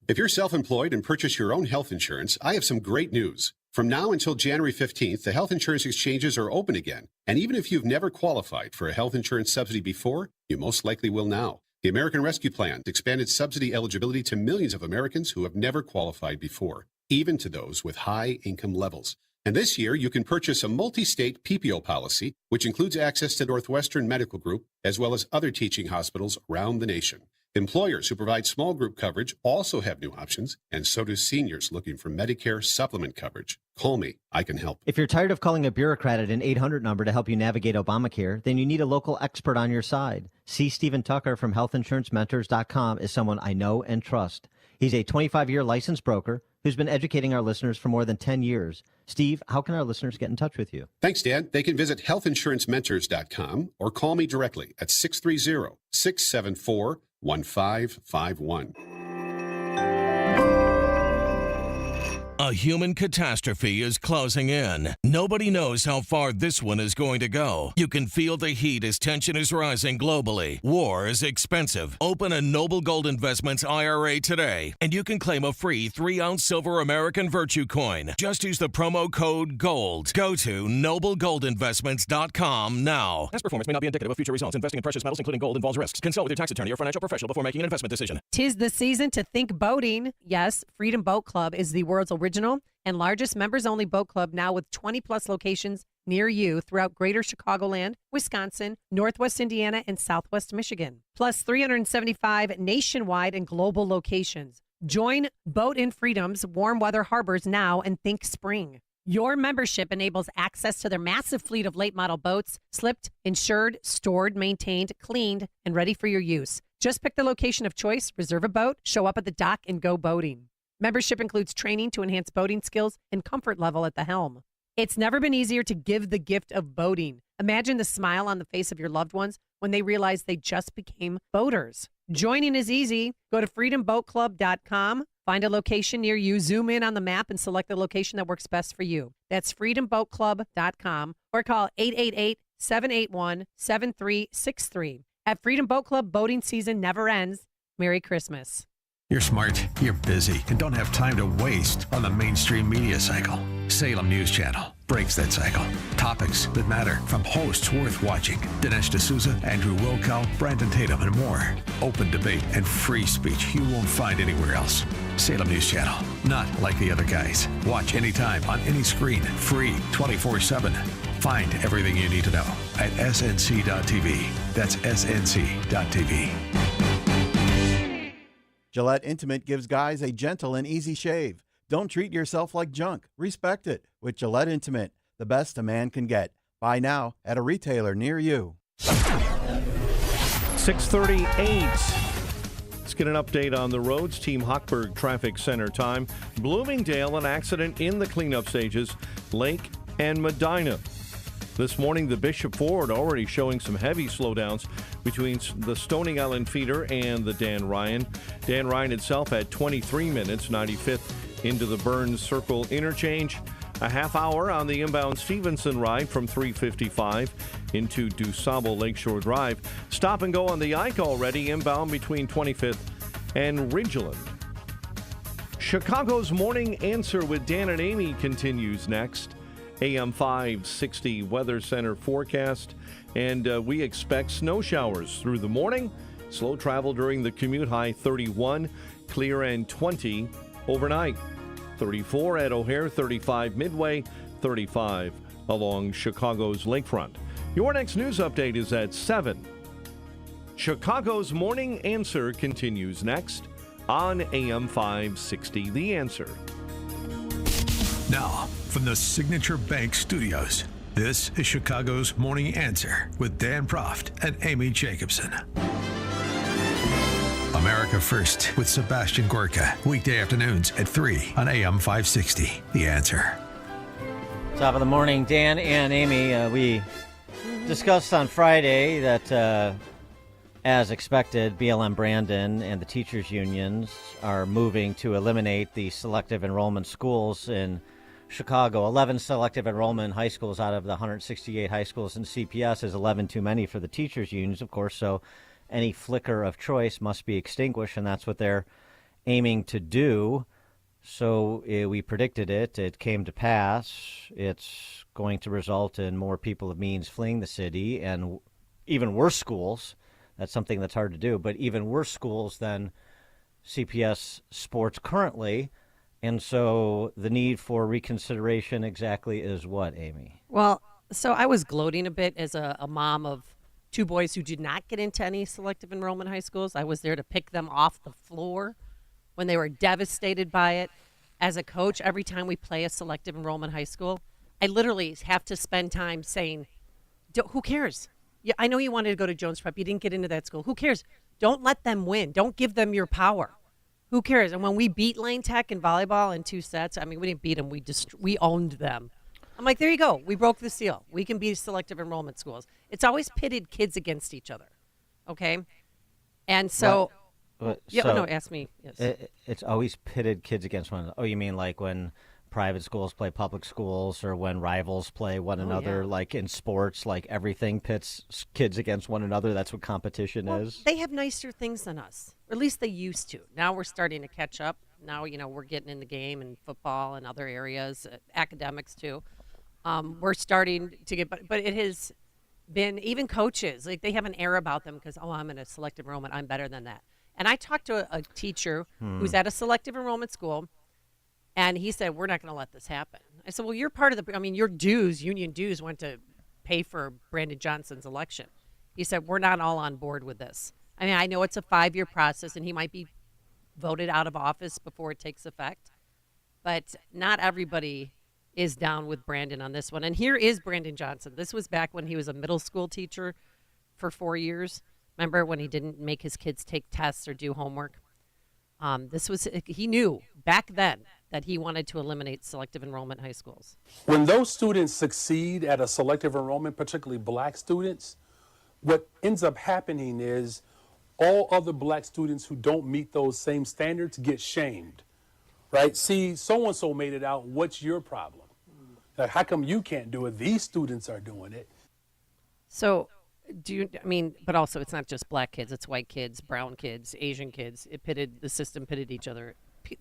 If you're self-employed and purchase your own health insurance, I have some great news. From now until January 15th, the health insurance exchanges are open again. And even if you've never qualified for a health insurance subsidy before, you most likely will now. The American Rescue Plan expanded subsidy eligibility to millions of Americans who have never qualified before, even to those with high income levels. And this year, you can purchase a multi-state PPO policy, which includes access to Northwestern Medical Group, as well as other teaching hospitals around the nation. Employers who provide small group coverage also have new options, and so do seniors looking for Medicare supplement coverage. Call me. I can help. If you're tired of calling a bureaucrat at an 800 number to help you navigate Obamacare, then you need a local expert on your side. C. Stephen Tucker from healthinsurancementors.com is someone I know and trust. He's a 25-year licensed broker who's been educating our listeners for more than 10 years. Steve, how can our listeners get in touch with you? Thanks, Dan. They can visit healthinsurancementors.com or call me directly at 630-674-1551. A A human catastrophe is closing in. Nobody knows how far this one is going to go. You can feel the heat as tension is rising globally. War is expensive. Open a Noble Gold Investments IRA today, and you can claim a free 3-ounce silver American Virtue coin. Just use the promo code GOLD. Go to noblegoldinvestments.com now. Past performance may not be indicative of future results. Investing in precious metals, including gold, involves risks. Consult with your tax attorney or financial professional before making an investment decision. 'Tis the season to think boating. Yes, Freedom Boat Club is the world's original and largest members-only boat club, now with 20-plus locations near you throughout greater Chicagoland, Wisconsin, Northwest Indiana, and Southwest Michigan. Plus 375 nationwide and global locations. Join Boat in Freedom's warm weather harbors now and think spring. Your membership enables access to their massive fleet of late model boats, slipped, insured, stored, maintained, cleaned, and ready for your use. Just pick the location of choice, reserve a boat, show up at the dock, and go boating. Membership includes training to enhance boating skills and comfort level at the helm. It's never been easier to give the gift of boating. Imagine the smile on the face of your loved ones when they realize they just became boaters. Joining is easy. Go to freedomboatclub.com, find a location near you, zoom in on the map, and select the location that works best for you. That's freedomboatclub.com or call 888-781-7363. At Freedom Boat Club, boating season never ends. Merry Christmas. You're smart, you're busy, and don't have time to waste on the mainstream media cycle. Salem News Channel breaks that cycle. Topics that matter from hosts worth watching. Dinesh D'Souza, Andrew Wilkow, Brandon Tatum, and more. Open debate and free speech you won't find anywhere else. Salem News Channel, not like the other guys. Watch anytime on any screen, free 24/7. Find everything you need to know at snc.tv. That's snc.tv. Gillette Intimate gives guys a gentle and easy shave. Don't treat yourself like junk. Respect it with Gillette Intimate, the best a man can get. Buy now at a retailer near you. 6:38. Let's get an update on the roads. Team Hochberg Traffic Center time. Bloomingdale, an accident in the cleanup stages. Lake and Medina. This morning, the Bishop Ford already showing some heavy slowdowns between the Stony Island feeder and the Dan Ryan. Dan Ryan itself at 23 minutes, 95th into the Burns Circle interchange. A half hour on the inbound Stevenson ride from 355 into DuSable Lakeshore Drive. Stop and go on the Ike already inbound between 25th and Ridgeland. Chicago's Morning Answer with Dan and Amy continues next. AM 560 Weather Center forecast, and we expect snow showers through the morning. Slow travel during the commute, high 31, clear and 20 overnight. 34 at O'Hare, 35 Midway, 35 along Chicago's lakefront. Your next news update is at 7. Chicago's Morning Answer continues next on AM 560 The Answer. Now, from the Signature Bank Studios, this is Chicago's Morning Answer with Dan Proft and Amy Jacobson. America First with Sebastian Gorka, weekday afternoons at 3 on AM 560. The Answer. Top of the morning, Dan and Amy. We discussed on Friday that, as expected, BLM Brandon and the teachers' unions are moving to eliminate the selective enrollment schools in Chicago. 11 selective enrollment high schools out of the 168 high schools in CPS is 11 too many for the teachers' unions, of course, so any flicker of choice must be extinguished, and that's what they're aiming to do. So we predicted it. It came to pass. It's going to result in more people of means fleeing the city and even worse schools. That's something that's hard to do, but even worse schools than CPS sports currently. And so the need for reconsideration exactly is what, Amy? Well, so I was gloating a bit as a mom of two boys who did not get into any selective enrollment high schools. I was there to pick them off the floor when they were devastated by it. As a coach, every time we play a selective enrollment high school, I literally have to spend time saying, who cares? Yeah, I know you wanted to go to Jones Prep. You didn't get into that school. Who cares? Don't let them win. Don't give them your power. Who cares? And when we beat Lane Tech in volleyball in 2 sets, I mean, we didn't beat them. We owned them. I'm like, there you go. We broke the seal. We can beat selective enrollment schools. It's always pitted kids against each other. Okay? And so, no, ask me. Yes. It's always pitted kids against one another. Oh, you mean like when private schools play public schools, or when rivals play one another, like in sports, like everything pits kids against one another. That's what competition is. They have nicer things than us, or at least they used to. Now we're starting to catch up. Now, we're getting in the game and football and other areas, academics too. We're starting to get, but it has been, even coaches, like they have an air about them because, I'm in a selective enrollment, I'm better than that. And I talked to a teacher who's at a selective enrollment school, and he said, we're not going to let this happen. I said, well, you're part of your dues, union dues, went to pay for Brandon Johnson's election. He said, we're not all on board with this. I mean, I know it's a 5-year process, and he might be voted out of office before it takes effect, but not everybody is down with Brandon on this one. And here is Brandon Johnson. This was back when he was a middle school teacher for 4 years. Remember when he didn't make his kids take tests or do homework? He knew back then that he wanted to eliminate selective enrollment high schools. When those students succeed at a selective enrollment, particularly black students, what ends up happening is all other black students who don't meet those same standards get shamed, right? See, so-and-so made it out, what's your problem? Like, how come you can't do it? These students are doing it. So but also it's not just black kids, it's white kids, brown kids, Asian kids. The system pitted each other,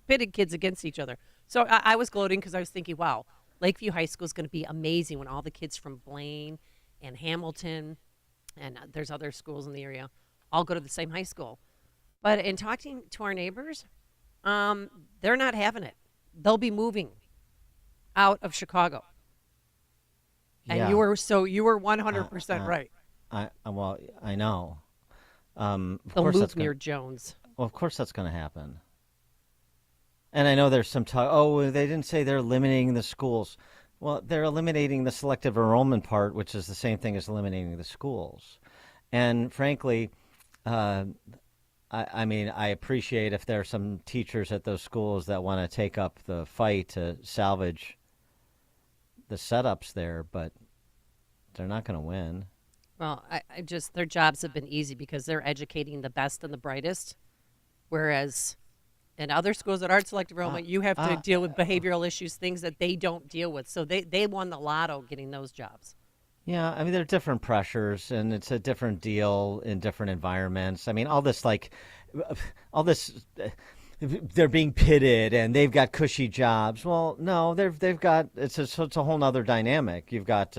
pitted kids against each other. So I was gloating because I was thinking, wow, Lakeview High School is going to be amazing when all the kids from Blaine and Hamilton, and there's other schools in the area, all go to the same high school. But in talking to our neighbors, they're not having it. They'll be moving out of Chicago. And you were 100% right. I know. They'll move near Jones. Well, of course that's going to happen. And I know there's some talk, they didn't say they're eliminating the schools. Well, they're eliminating the selective enrollment part, which is the same thing as eliminating the schools. And frankly, I appreciate if there are some teachers at those schools that want to take up the fight to salvage the setups there, but they're not going to win. Well, their jobs have been easy because they're educating the best and the brightest, whereas in other schools that aren't selective enrollment, you have to deal with behavioral issues, things that they don't deal with. So they won the lotto getting those jobs. Yeah, I mean, there are different pressures, and it's a different deal in different environments. I mean, all this, they're being pitted, and they've got cushy jobs. Well, no, they've got, it's a whole nother dynamic. You've got,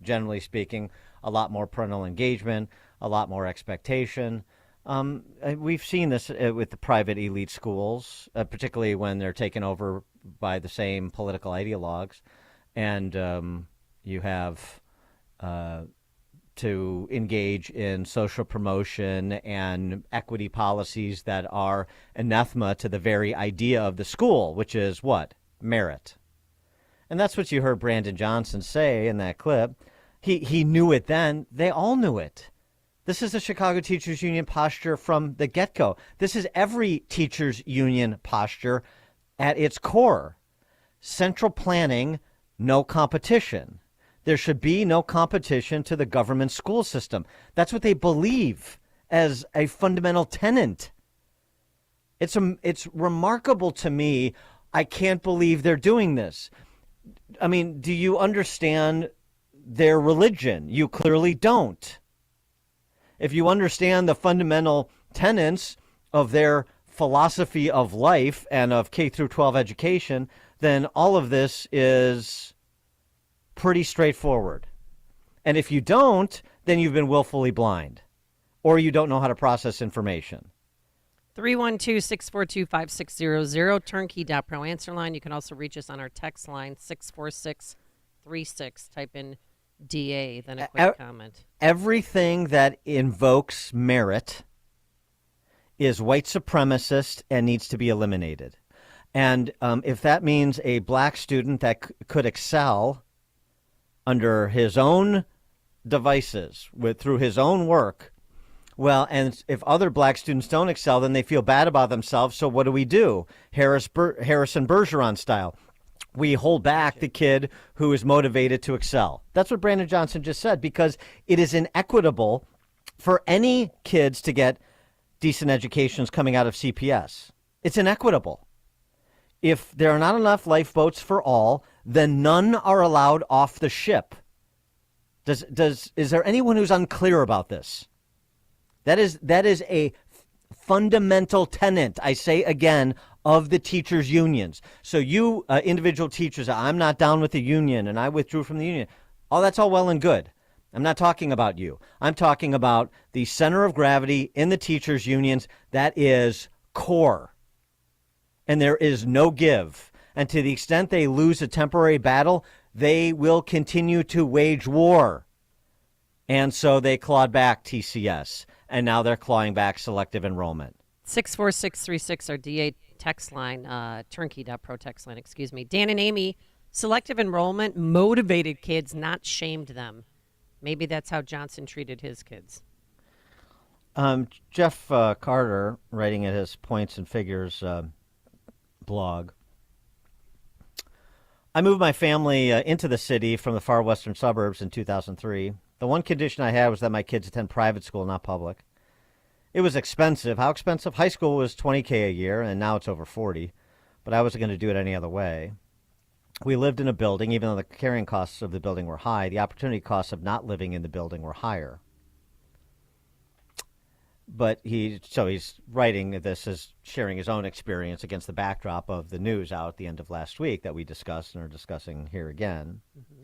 generally speaking, a lot more parental engagement, a lot more expectation. We've seen this with the private elite schools, particularly when they're taken over by the same political ideologues, and you have to engage in social promotion and equity policies that are anathema to the very idea of the school, which is what? Merit. And that's what you heard Brandon Johnson say in that clip. He knew it then. They all knew it. This is the Chicago Teachers Union posture from the get-go. This is every teachers union posture at its core. Central planning, no competition. There should be no competition to the government school system. That's what they believe as a fundamental tenet. It's remarkable to me. I can't believe they're doing this. I mean, do you understand their religion? You clearly don't. If you understand the fundamental tenets of their philosophy of life and of K through 12 education, then all of this is pretty straightforward. And if you don't, then you've been willfully blind, or you don't know how to process information. 312-642-5600, turnkey.pro answer line. You can also reach us on our text line, 64636. Type in DA, then a quick comment. Everything that invokes merit is white supremacist and needs to be eliminated. And if that means a black student that could excel under his own devices, through his own work, well, and if other black students don't excel, then they feel bad about themselves. So what do? Harrison Bergeron style. We hold back the kid who is motivated to excel. That's what Brandon Johnson just said, because it is inequitable for any kids to get decent educations coming out of CPS. It's inequitable. If there are not enough lifeboats for all, then none are allowed off the ship. Is there anyone who's unclear about this? That is a fundamental tenet, I say again, of the teachers' unions. So you individual teachers, I'm not down with the union and I withdrew from the union. Oh, that's all well and good. I'm not talking about you. I'm talking about the center of gravity in the teachers' unions. That is core. And there is no give. And to the extent they lose a temporary battle, they will continue to wage war. And so they clawed back TCS. And now they're clawing back selective enrollment. 64636, our DA text line, turnkey.pro text line, excuse me. Dan and Amy, selective enrollment motivated kids, not shamed them. Maybe that's how Johnson treated his kids. Jeff Carter, writing at his Points and Figures blog. I moved my family into the city from the far western suburbs in 2003. The one condition I had was that my kids attend private school, not public. It was expensive. How expensive? High school was $20K a year, and now it's over $40. But I wasn't going to do it any other way. We lived in a building, even though the carrying costs of the building were high, the opportunity costs of not living in the building were higher. But he's writing this as sharing his own experience against the backdrop of the news out at the end of last week that we discussed and are discussing here again. Mm-hmm.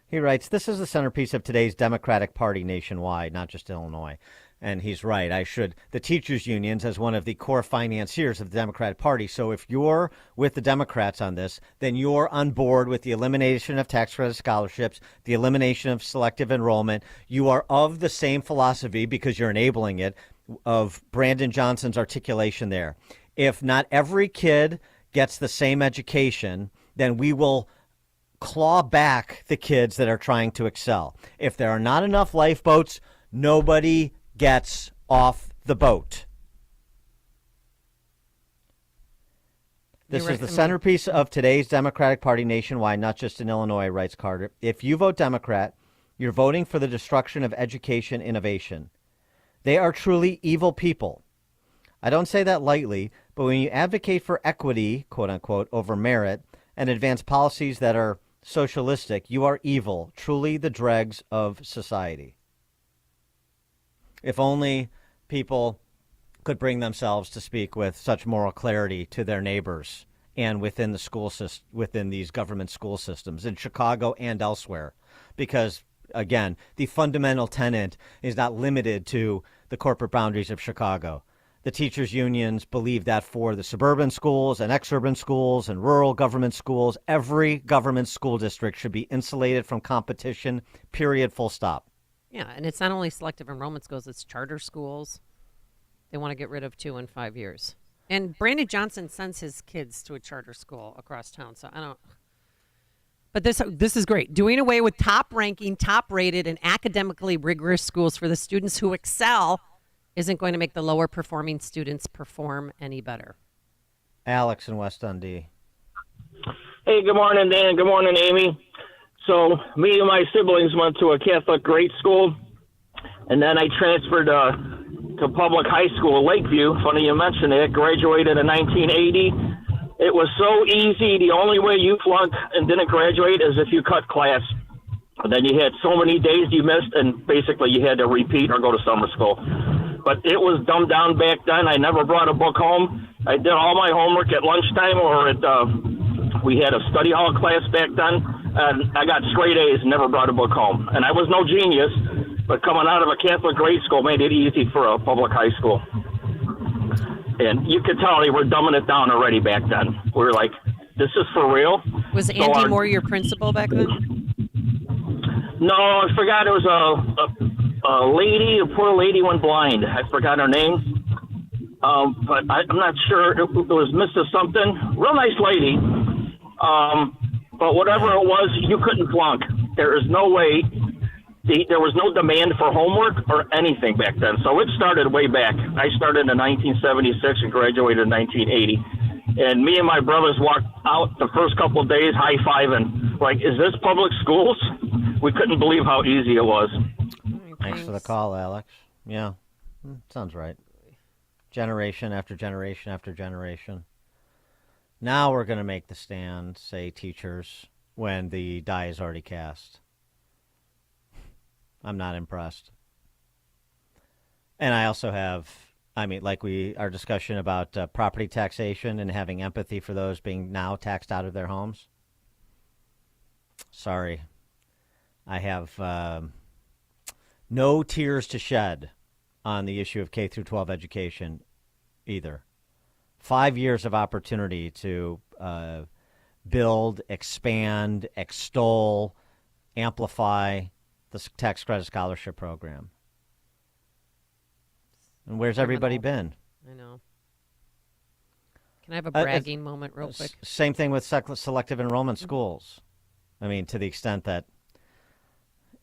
He writes, this is the centerpiece of today's Democratic Party nationwide, not just Illinois. And he's right. The teachers' unions as one of the core financiers of the Democratic Party. So if you're with the Democrats on this, then you're on board with the elimination of tax credit scholarships, the elimination of selective enrollment. You are of the same philosophy, because you're enabling it, of Brandon Johnson's articulation there. If not every kid gets the same education, then we will claw back the kids that are trying to excel. If there are not enough lifeboats, nobody gets off the boat. This is the centerpiece of today's Democratic Party nationwide, not just in Illinois, writes Carter. If you vote Democrat, you're voting for the destruction of education innovation. They are truly evil people. I don't say that lightly, but when you advocate for equity, quote unquote, over merit and advance policies that are socialistic, you are evil, truly the dregs of society. If only people could bring themselves to speak with such moral clarity to their neighbors and within the school system, within these government school systems in Chicago and elsewhere. Because, again, the fundamental tenet is not limited to the corporate boundaries of Chicago. The teachers' unions believe that for the suburban schools and exurban schools and rural government schools, every government school district should be insulated from competition, period, full stop. Yeah, and it's not only selective enrollment schools, it's charter schools. They want to get rid of 2 in 5 years. And Brandon Johnson sends his kids to a charter school across town, so I don't... But this is great. Doing away with top-ranking, top-rated, and academically rigorous schools for the students who excel isn't going to make the lower-performing students perform any better. Alex in West Dundee. Hey, good morning, Dan. Good morning, Amy. So me and my siblings went to a Catholic grade school, and then I transferred to public high school, Lakeview. Funny you mentioned it. Graduated in 1980. It was so easy. The only way you flunked and didn't graduate is if you cut class. And then you had so many days you missed, and basically you had to repeat or go to summer school. But it was dumbed down back then. I never brought a book home. I did all my homework at lunchtime, or we had a study hall class back then, and I got straight A's and never brought a book home. And I was no genius, but coming out of a Catholic grade school made it easy for a public high school. And you could tell they were dumbing it down already back then. We were like, this is for real? Was Andy Moore your principal back then? No, I forgot. It was a lady, a poor lady went blind. I forgot her name. But I'm not sure. It was Mrs. Something. Real nice lady. But whatever it was, you couldn't flunk. There is no way. There was no demand for homework or anything back then. So it started way back. I started in 1976 and graduated in 1980. And me and my brothers walked out the first couple of days high-fiving. Like, is this public schools? We couldn't believe how easy it was. Thanks for the call, Alex. Yeah, sounds right. Generation after generation after generation. Now we're going to make the stand, say teachers, when the die is already cast. I'm not impressed. And I also have, our discussion about property taxation and having empathy for those being now taxed out of their homes. Sorry. I have no tears to shed on the issue of K through 12 education either. 5 years of opportunity to build, expand, extol, amplify the tax credit scholarship program. And where's everybody been? I know. Can I have a bragging moment real quick? Same thing with selective enrollment schools. I mean, to the extent that,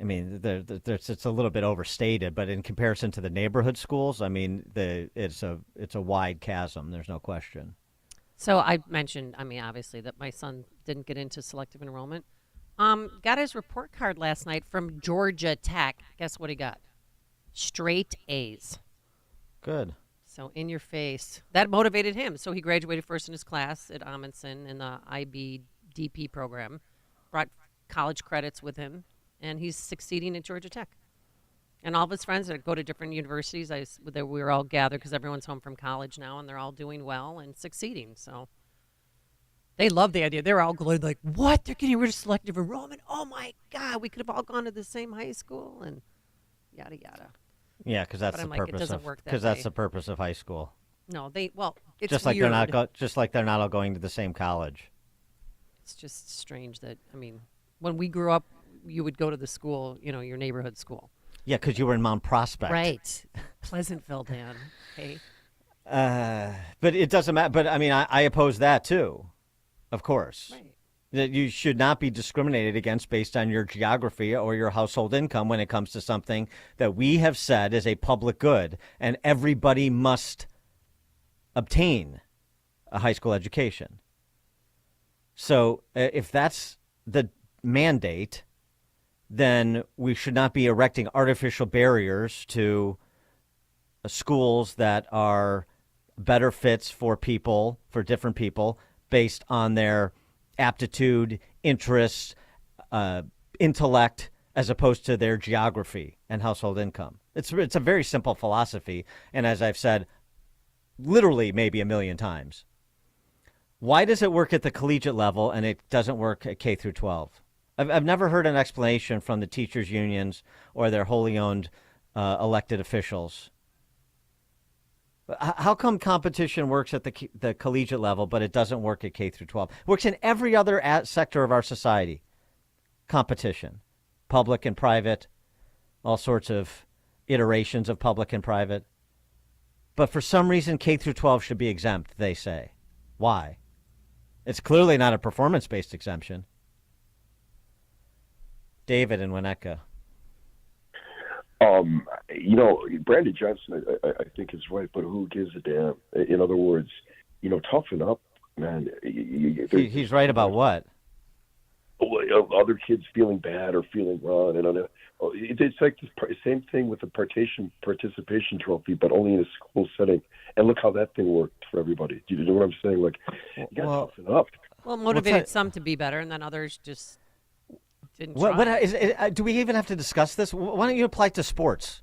it's a little bit overstated, but in comparison to the neighborhood schools, it's a wide chasm. There's no question. So I mentioned, obviously, that my son didn't get into selective enrollment. Got his report card last night from Georgia Tech. Guess what he got? Straight A's. Good. So in your face. That motivated him. So he graduated first in his class at Amundsen in the IBDP program. Brought college credits with him. And he's succeeding at Georgia Tech. And all of his friends that go to different universities, we were all gathered because everyone's home from college now, and they're all doing well and succeeding. So they love the idea. They're all glad, like, what? They're getting rid of selective enrollment? Oh, my God. We could have all gone to the same high school and yada, yada. Yeah, because that's the purpose of that's the purpose of high school. No, it's just like weird. just like they're not all going to the same college. It's just strange that when we grew up, you would go to the school, your neighborhood school. Yeah, because you were in Mount Prospect. Right. Pleasantville, Dan. Okay. But it doesn't matter. But, I oppose that, too, of course. Right. That you should not be discriminated against based on your geography or your household income when it comes to something that we have said is a public good, and everybody must obtain a high school education. So if that's the mandate, then we should not be erecting artificial barriers to schools that are better fits for different people, based on their aptitude, interests, intellect, as opposed to their geography and household income. It's a very simple philosophy, and as I've said, literally maybe a million times. Why does it work at the collegiate level and it doesn't work at K through 12? I've never heard an explanation from the teachers' unions or their wholly owned elected officials. How come competition works at the collegiate level, but it doesn't work at K through 12? It works in every other sector of our society. Competition, public and private, all sorts of iterations of public and private. But for some reason, K through 12 should be exempt, they say. Why? It's clearly not a performance-based exemption. David in Winnetka. Brandon Johnson, I think is right, but who gives a damn? In other words, toughen up, man. He's right about what? Other kids feeling bad or feeling wrong. It's like the same thing with the participation trophy, but only in a school setting. And look how that thing worked for everybody. Do you know what I'm saying? Like, you got to toughen up. Well, it motivated some to be better, and then others just didn't try. Do we even have to discuss this? Why don't you apply it to sports?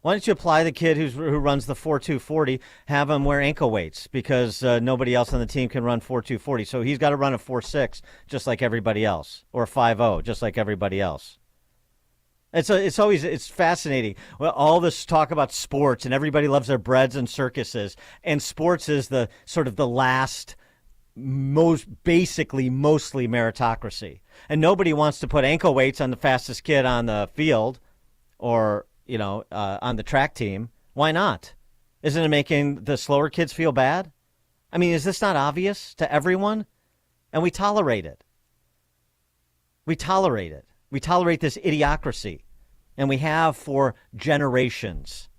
Why don't you apply the kid who runs the 4.240, have him wear ankle weights because nobody else on the team can run 4.240. So he's got to run a 4.6 just like everybody else, or a 5.0 just like everybody else. It's fascinating. Well, all this talk about sports and everybody loves their breads and circuses, and sports is the sort of the last, mostly meritocracy. And nobody wants to put ankle weights on the fastest kid on the field or, on the track team. Why not? Isn't it making the slower kids feel bad? Is this not obvious to everyone? And we tolerate it. We tolerate it. We tolerate this idiocracy. And we have for generations.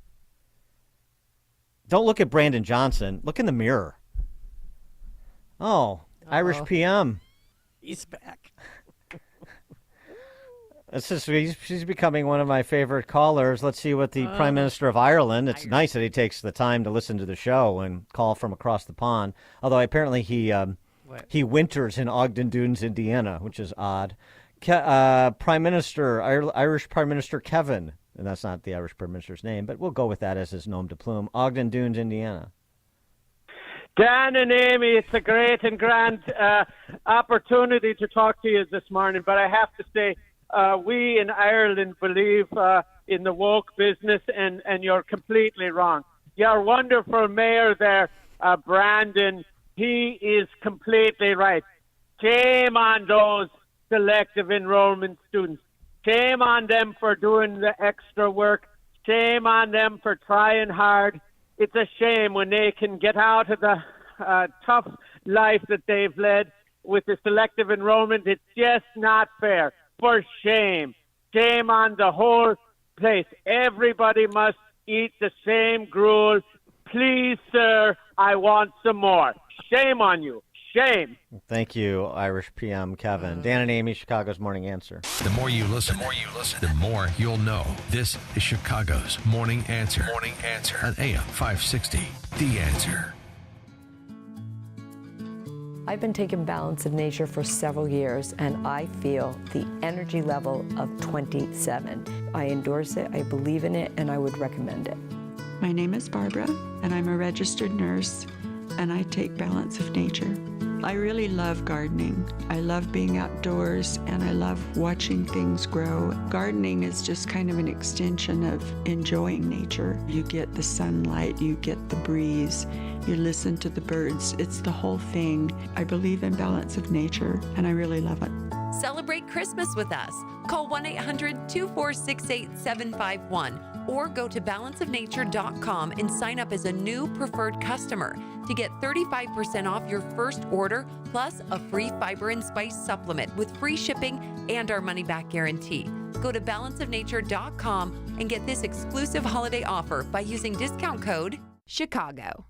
Don't look at Brandon Johnson. Look in the mirror. Oh, Irish PM. He's back. She's becoming one of my favorite callers. Let's see what the Prime Minister of Ireland. It's nice that he takes the time to listen to the show and call from across the pond. Although apparently he He winters in Ogden Dunes, Indiana, which is odd. Prime Minister, Irish Prime Minister Kevin, and that's not the Irish Prime Minister's name, but we'll go with that as his nom de plume. Ogden Dunes, Indiana. Dan and Amy, it's a great and grand opportunity to talk to you this morning, but I have to say, we in Ireland believe in the woke business, and you're completely wrong. Your wonderful mayor there, Brandon, he is completely right. Shame on those selective enrollment students. Shame on them for doing the extra work. Shame on them for trying hard. It's a shame when they can get out of the tough life that they've led with the selective enrollment. It's just not fair. For shame. Shame on the whole place. Everybody must eat the same gruel. Please, sir, I want some more. Shame on you. Shame. Thank you, Irish PM Kevin. Dan and Amy, Chicago's Morning Answer. The more you listen, the more you'll know. This is Chicago's Morning Answer. Morning Answer on AM 560. The Answer. I've been taking Balance of Nature for several years, and I feel the energy level of 27. I endorse it, I believe in it, and I would recommend it. My name is Barbara, and I'm a registered nurse, and I take Balance of Nature. I really love gardening. I love being outdoors, and I love watching things grow. Gardening is just kind of an extension of enjoying nature. You get the sunlight, you get the breeze, you listen to the birds. It's the whole thing. I believe in Balance of Nature, and I really love it. Celebrate Christmas with us. Call 1-800-246-8751 or go to balanceofnature.com and sign up as a new preferred customer to get 35% off your first order plus a free fiber and spice supplement with free shipping and our money-back guarantee. Go to balanceofnature.com and get this exclusive holiday offer by using discount code CHICAGO.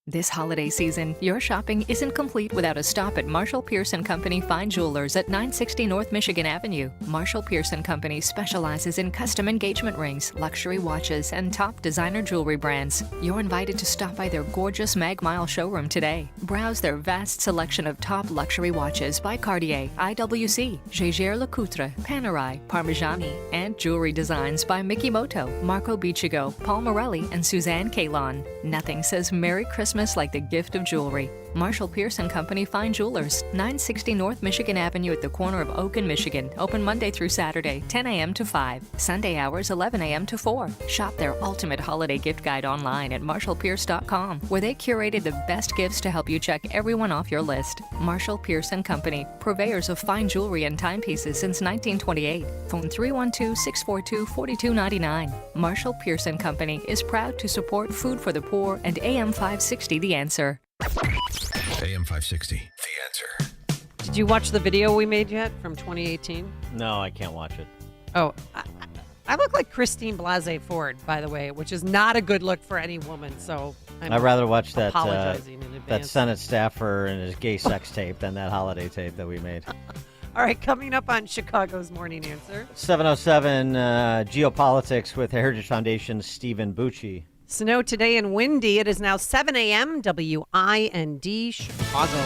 This holiday season, your shopping isn't complete without a stop at Marshall Pierce & Company Fine Jewelers at 960 North Michigan Avenue. Marshall Pierce & Company specializes in custom engagement rings, luxury watches, and top designer jewelry brands. You're invited to stop by their gorgeous Mag Mile showroom today. Browse their vast selection of top luxury watches by Cartier, IWC, Jaeger-LeCoultre, Panerai, Parmigiani, and jewelry designs by Mikimoto, Marco Biccigo, Paul Morelli, and Suzanne Kalon. Nothing says Merry Christmas like the gift of jewelry. Marshall Pierce & Company Fine Jewelers, 960 North Michigan Avenue at the corner of Oak and Michigan. Open Monday through Saturday, 10 a.m. to 5. Sunday hours, 11 a.m. to 4. Shop their ultimate holiday gift guide online at marshallpierce.com, where they curated the best gifts to help you check everyone off your list. Marshall Pierce & Company, purveyors of fine jewelry and timepieces since 1928. Phone 312-642-4299. Marshall Pierce & Company is proud to support Food for the Poor and AM 560 The Answer. AM 560, The Answer. Did you watch the video we made yet from 2018? No, I can't watch it. Oh, I look like Christine Blasey Ford, by the way, which is not a good look for any woman. So I'd rather watch that apologizing in advance. that Senate staffer and his gay sex tape than that holiday tape that we made. All right, coming up on Chicago's Morning Answer. 707 Geopolitics with Heritage Foundation's Stephen Bucci. Snow today and windy. It is now 7 a.m. WIND Chicago.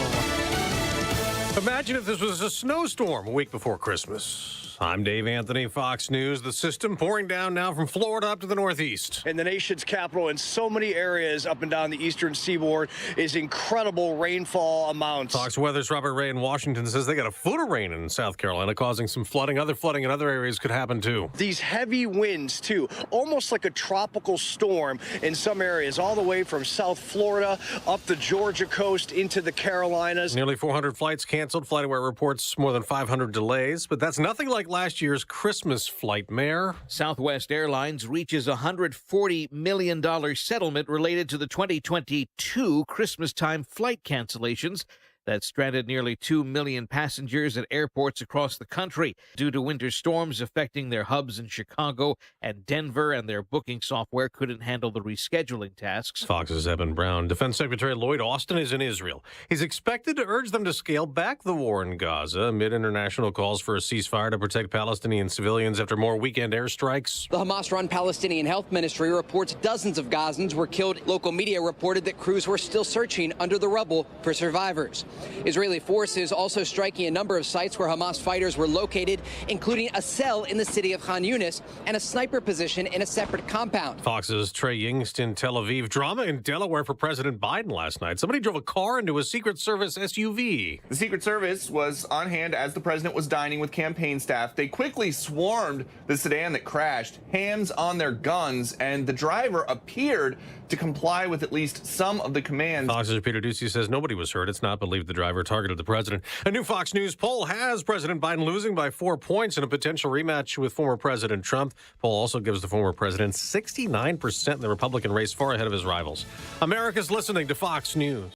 Imagine if this was a snowstorm a week before Christmas. I'm Dave Anthony, Fox News. The system pouring down now from Florida up to the northeast. In the nation's capital, in so many areas up and down the eastern seaboard, is incredible rainfall amounts. Fox Weather's Robert Ray in Washington says they got a foot of rain in South Carolina, causing some flooding. Other flooding in other areas could happen, too. These heavy winds, too, almost like a tropical storm in some areas, all the way from South Florida up the Georgia coast into the Carolinas. Nearly 400 flights canceled. FlightAware reports more than 500 delays, but that's nothing like last year's Christmas flight, Mayor. Southwest Airlines reaches a $140 million settlement related to the 2022 Christmas time flight cancellations that stranded nearly 2 million passengers at airports across the country due to winter storms affecting their hubs in Chicago and Denver, and their booking software couldn't handle the rescheduling tasks. Fox's Evan Brown. Defense Secretary Lloyd Austin is in Israel. He's expected to urge them to scale back the war in Gaza amid international calls for a ceasefire to protect Palestinian civilians after more weekend airstrikes. The Hamas-run Palestinian Health Ministry reports dozens of Gazans were killed. Local media reported that crews were still searching under the rubble for survivors. Israeli forces also striking a number of sites where Hamas fighters were located, including a cell in the city of Khan Yunis and a sniper position in a separate compound. Fox's Trey Yingst in Tel Aviv. Drama in Delaware for President Biden last night. Somebody drove a car into a Secret Service SUV. The Secret Service was on hand as the president was dining with campaign staff. They quickly swarmed the sedan that crashed, hands on their guns, and the driver appeared to comply with at least some of the commands. Fox's Peter Doocy says nobody was hurt. It's not believed the driver targeted the president. A new Fox News poll has President Biden losing by 4 points in a potential rematch with former President Trump. Poll also gives the former president 69% in the Republican race, far ahead of his rivals. America's listening to Fox News.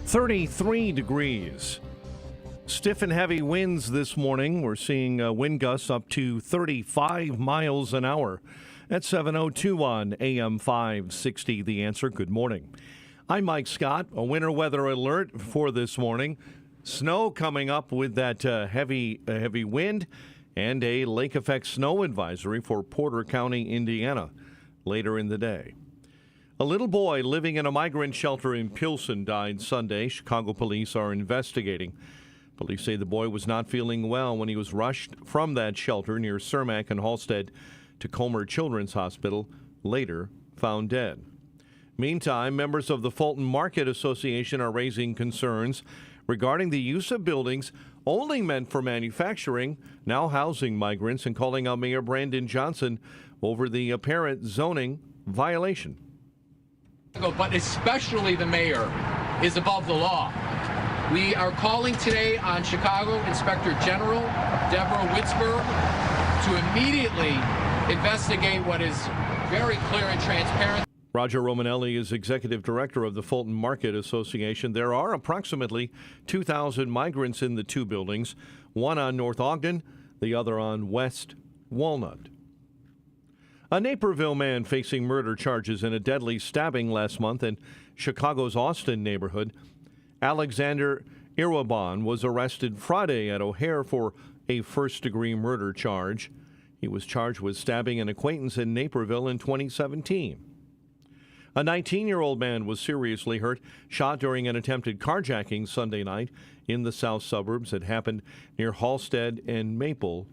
33 degrees. Stiff and heavy winds this morning. We're seeing wind gusts up to 35 miles an hour. At 7:02 on AM 560, The Answer. Good morning. I'm Mike Scott. A winter weather alert for this morning. Snow coming up with that heavy wind, and a lake effect snow advisory for Porter County, Indiana, later in the day. A little boy living in a migrant shelter in Pilsen died Sunday. Chicago police are investigating. Police say the boy was not feeling well when he was rushed from that shelter near Cermak and Halstead to Comer Children's Hospital, later found dead. Meantime, members of the Fulton Market Association are raising concerns regarding the use of buildings only meant for manufacturing, now housing migrants, and calling out Mayor Brandon Johnson over the apparent zoning violation. But especially the mayor is above the law. We are calling today on Chicago Inspector General Deborah Witzberg to immediately investigate what is very clear and transparent. Roger Romanelli is executive director of the Fulton Market Association. There are approximately 2,000 migrants in the two buildings, one on North Ogden, the other on West Walnut. A Naperville man facing murder charges in a deadly stabbing last month in Chicago's Austin neighborhood. Alexander Irwabon was arrested Friday at O'Hare for a first-degree murder charge. He was charged with stabbing an acquaintance in Naperville in 2017. A 19-year-old man was seriously hurt, shot during an attempted carjacking Sunday night in the south suburbs. It happened near Halstead and Maple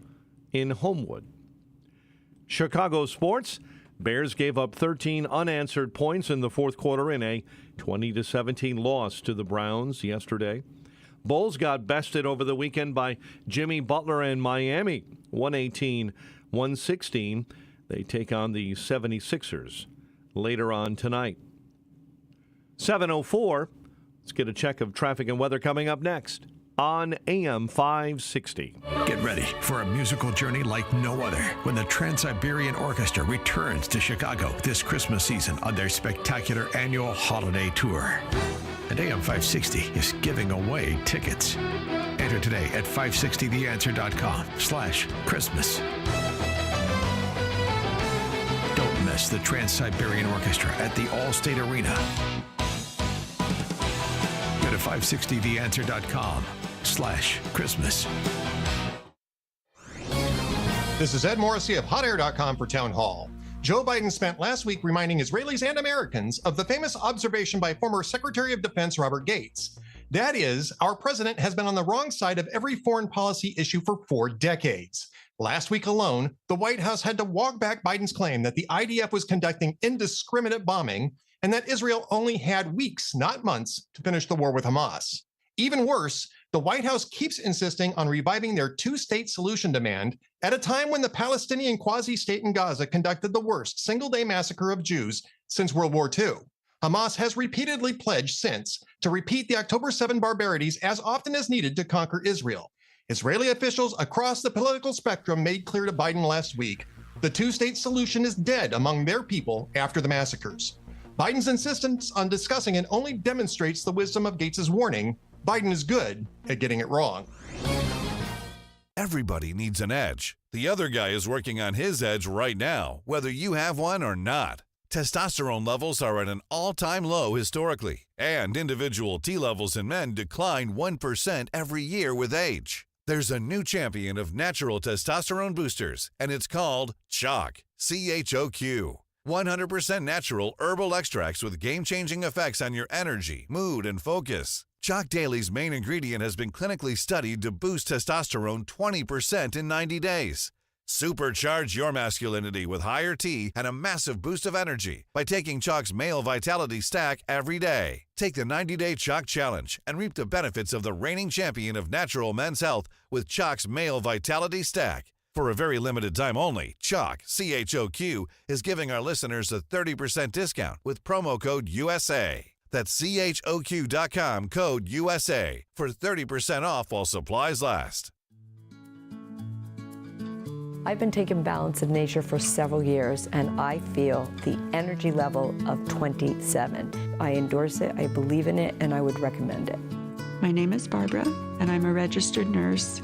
in Homewood. Chicago sports. Bears gave up 13 unanswered points in the fourth quarter in a 20-17 loss to the Browns yesterday. Bulls got bested over the weekend by Jimmy Butler and Miami, 118-116. They take on the 76ers later on tonight. 7:04. Let's get a check of traffic and weather coming up next on AM 560. Get ready for a musical journey like no other when the Trans-Siberian Orchestra returns to Chicago this Christmas season on their spectacular annual holiday tour. And AM 560 is giving away tickets. Enter today at 560theanswer.com/Christmas. Don't miss the Trans-Siberian Orchestra at the All-State Arena. Go to 560theanswer.com/Christmas. This is Ed Morrissey of HotAir.com for Town Hall. Joe Biden spent last week reminding Israelis and Americans of the famous observation by former Secretary of Defense Robert Gates. That is, our president has been on the wrong side of every foreign policy issue for 4 decades. Last week alone, the White House had to walk back Biden's claim that the IDF was conducting indiscriminate bombing and that Israel only had weeks, not months, to finish the war with Hamas. Even worse, the White House keeps insisting on reviving their two-state solution demand at a time when the Palestinian quasi-state in Gaza conducted the worst single-day massacre of Jews since World War II. Hamas has repeatedly pledged since to repeat the October 7 barbarities as often as needed to conquer Israel. Israeli officials across the political spectrum made clear to Biden last week the two-state solution is dead among their people after the massacres. Biden's insistence on discussing it only demonstrates the wisdom of Gates' warning. Biden is good at getting it wrong. Everybody needs an edge. The other guy is working on his edge right now, whether you have one or not. Testosterone levels are at an all-time low historically, and individual T levels in men decline 1% every year with age. There's a new champion of natural testosterone boosters, and it's called CHOQ. CHOQ. 100% natural herbal extracts with game-changing effects on your energy, mood, and focus. Chalk Daily's main ingredient has been clinically studied to boost testosterone 20% in 90 days. Supercharge your masculinity with higher T and a massive boost of energy by taking Chalk's Male Vitality Stack every day. Take the 90-day Chalk Challenge and reap the benefits of the reigning champion of natural men's health with Chalk's Male Vitality Stack. For a very limited time only, Chalk, CHOQ, is giving our listeners a 30% discount with promo code USA. That's CHOQ.com, code USA, for 30% off while supplies last. I've been taking Balance of Nature for several years, and I feel the energy level of 27. I endorse it, I believe in it, and I would recommend it. My name is Barbara, and I'm a registered nurse,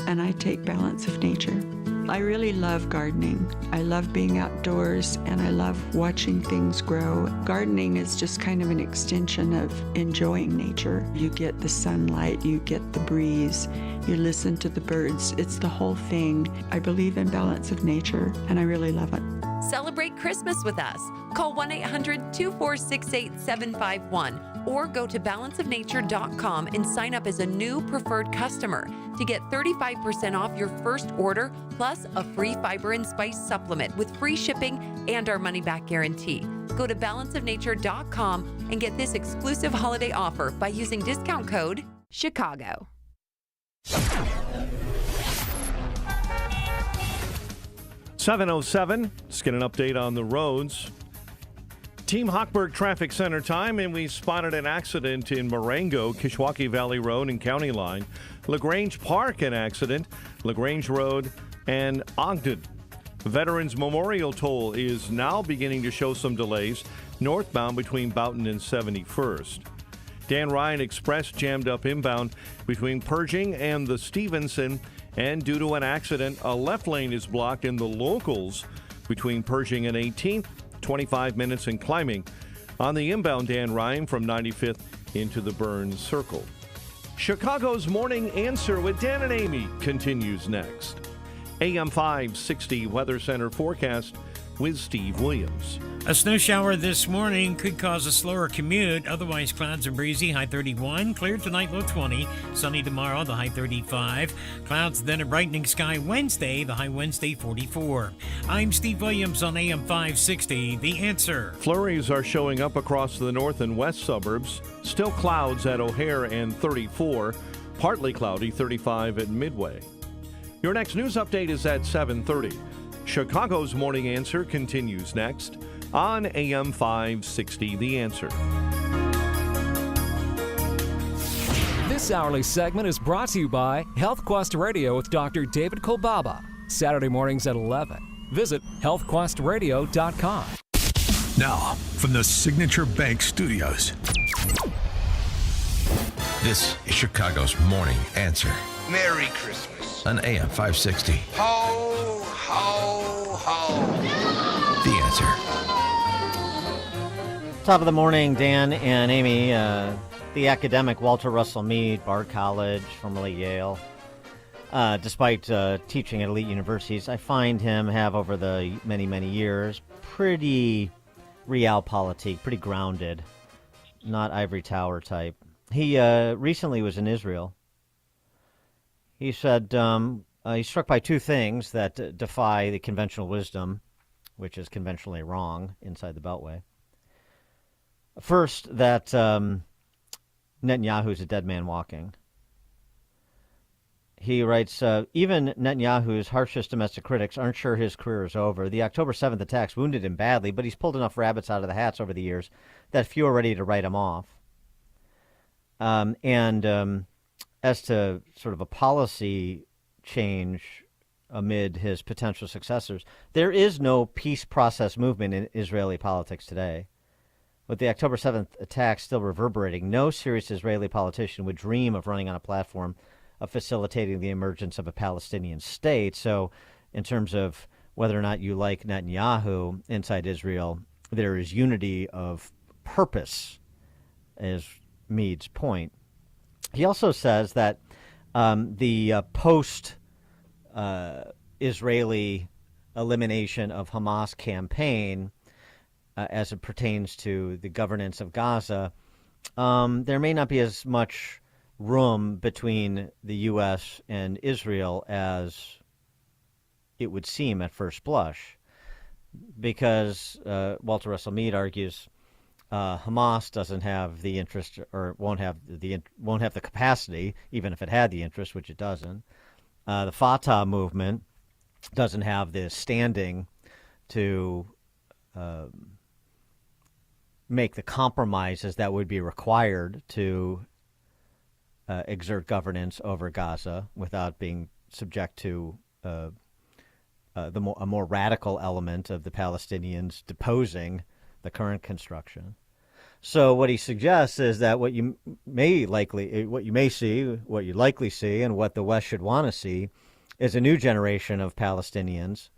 and I take Balance of Nature. I really love gardening. I love being outdoors, and I love watching things grow. Gardening is just kind of an extension of enjoying nature. You get the sunlight, you get the breeze, you listen to the birds. It's the whole thing. I believe in Balance of Nature, and I really love it. Celebrate Christmas with us. Call 1-800-246-8751 or go to balanceofnature.com and sign up as a new preferred customer to get 35% off your first order plus a free fiber and spice supplement with free shipping and our money-back guarantee. Go to balanceofnature.com and get this exclusive holiday offer by using discount code CHICAGO. 7:07. Let's get an update on the roads. Team Hochberg Traffic Center time, and we spotted an accident in Marengo, Kishwaukee Valley Road and County Line. LaGrange Park, an accident, LaGrange Road and Ogden. Veterans Memorial Toll is now beginning to show some delays northbound between Boughton and 71st. Dan Ryan Express jammed up inbound between Pershing and the Stevenson, and due to an accident, a left lane is blocked in the locals between Pershing and 18th, 25 minutes in climbing. On the inbound Dan Ryan from 95th into the Burns Circle. Chicago's Morning Answer with Dan and Amy continues next. AM 560 Weather Center forecast with Steve Williams. A snow shower this morning could cause a slower commute. Otherwise, clouds and breezy, high 31. Clear tonight, low 20. Sunny tomorrow, the high 35. Clouds, then a brightening sky Wednesday, the high Wednesday 44. I'm Steve Williams on AM 560, The Answer. Flurries are showing up across the north and west suburbs. Still clouds at O'Hare and 34. Partly cloudy, 35 at Midway. Your next news update is at 7:30. Chicago's Morning Answer continues next on AM 560, The Answer. This hourly segment is brought to you by Health Quest Radio with Dr. David Kolbaba. Saturday mornings at 11. Visit healthquestradio.com. Now, from the Signature Bank Studios, this is Chicago's Morning Answer Merry Christmas. on AM 560. Ho, ho, ho. The Answer. Top of the morning, Dan and Amy. The academic Walter Russell Mead, Bard College, formerly Yale. Despite teaching at elite universities, I find him have over the many, many years pretty realpolitik, pretty grounded, not ivory tower type. He recently was in Israel. He said he's struck by two things that defy the conventional wisdom, which is conventionally wrong inside the Beltway. First, that Netanyahu's a dead man walking. He writes, even Netanyahu's harshest domestic critics aren't sure his career is over. The October 7th attacks wounded him badly, but he's pulled enough rabbits out of the hats over the years that few are ready to write him off. As to sort of a policy change amid his potential successors, there is no peace process movement in Israeli politics today. With the October 7th attacks still reverberating, no serious Israeli politician would dream of running on a platform of facilitating the emergence of a Palestinian state. So in terms of whether or not you like Netanyahu inside Israel, there is unity of purpose, is Mead's point. He also says that the post-Israeli elimination of Hamas campaign as it pertains to the governance of Gaza, there may not be as much room between the U.S. and Israel as it would seem at first blush, because Walter Russell Mead argues Hamas doesn't have the interest, or won't have the capacity, even if it had the interest, which it doesn't. The Fatah movement doesn't have the standing to make the compromises that would be required to exert governance over Gaza without being subject to a more radical element of the Palestinians deposing the current construction. So what he suggests is that what you likely see, and what the West should want to see, is a new generation of Palestinians,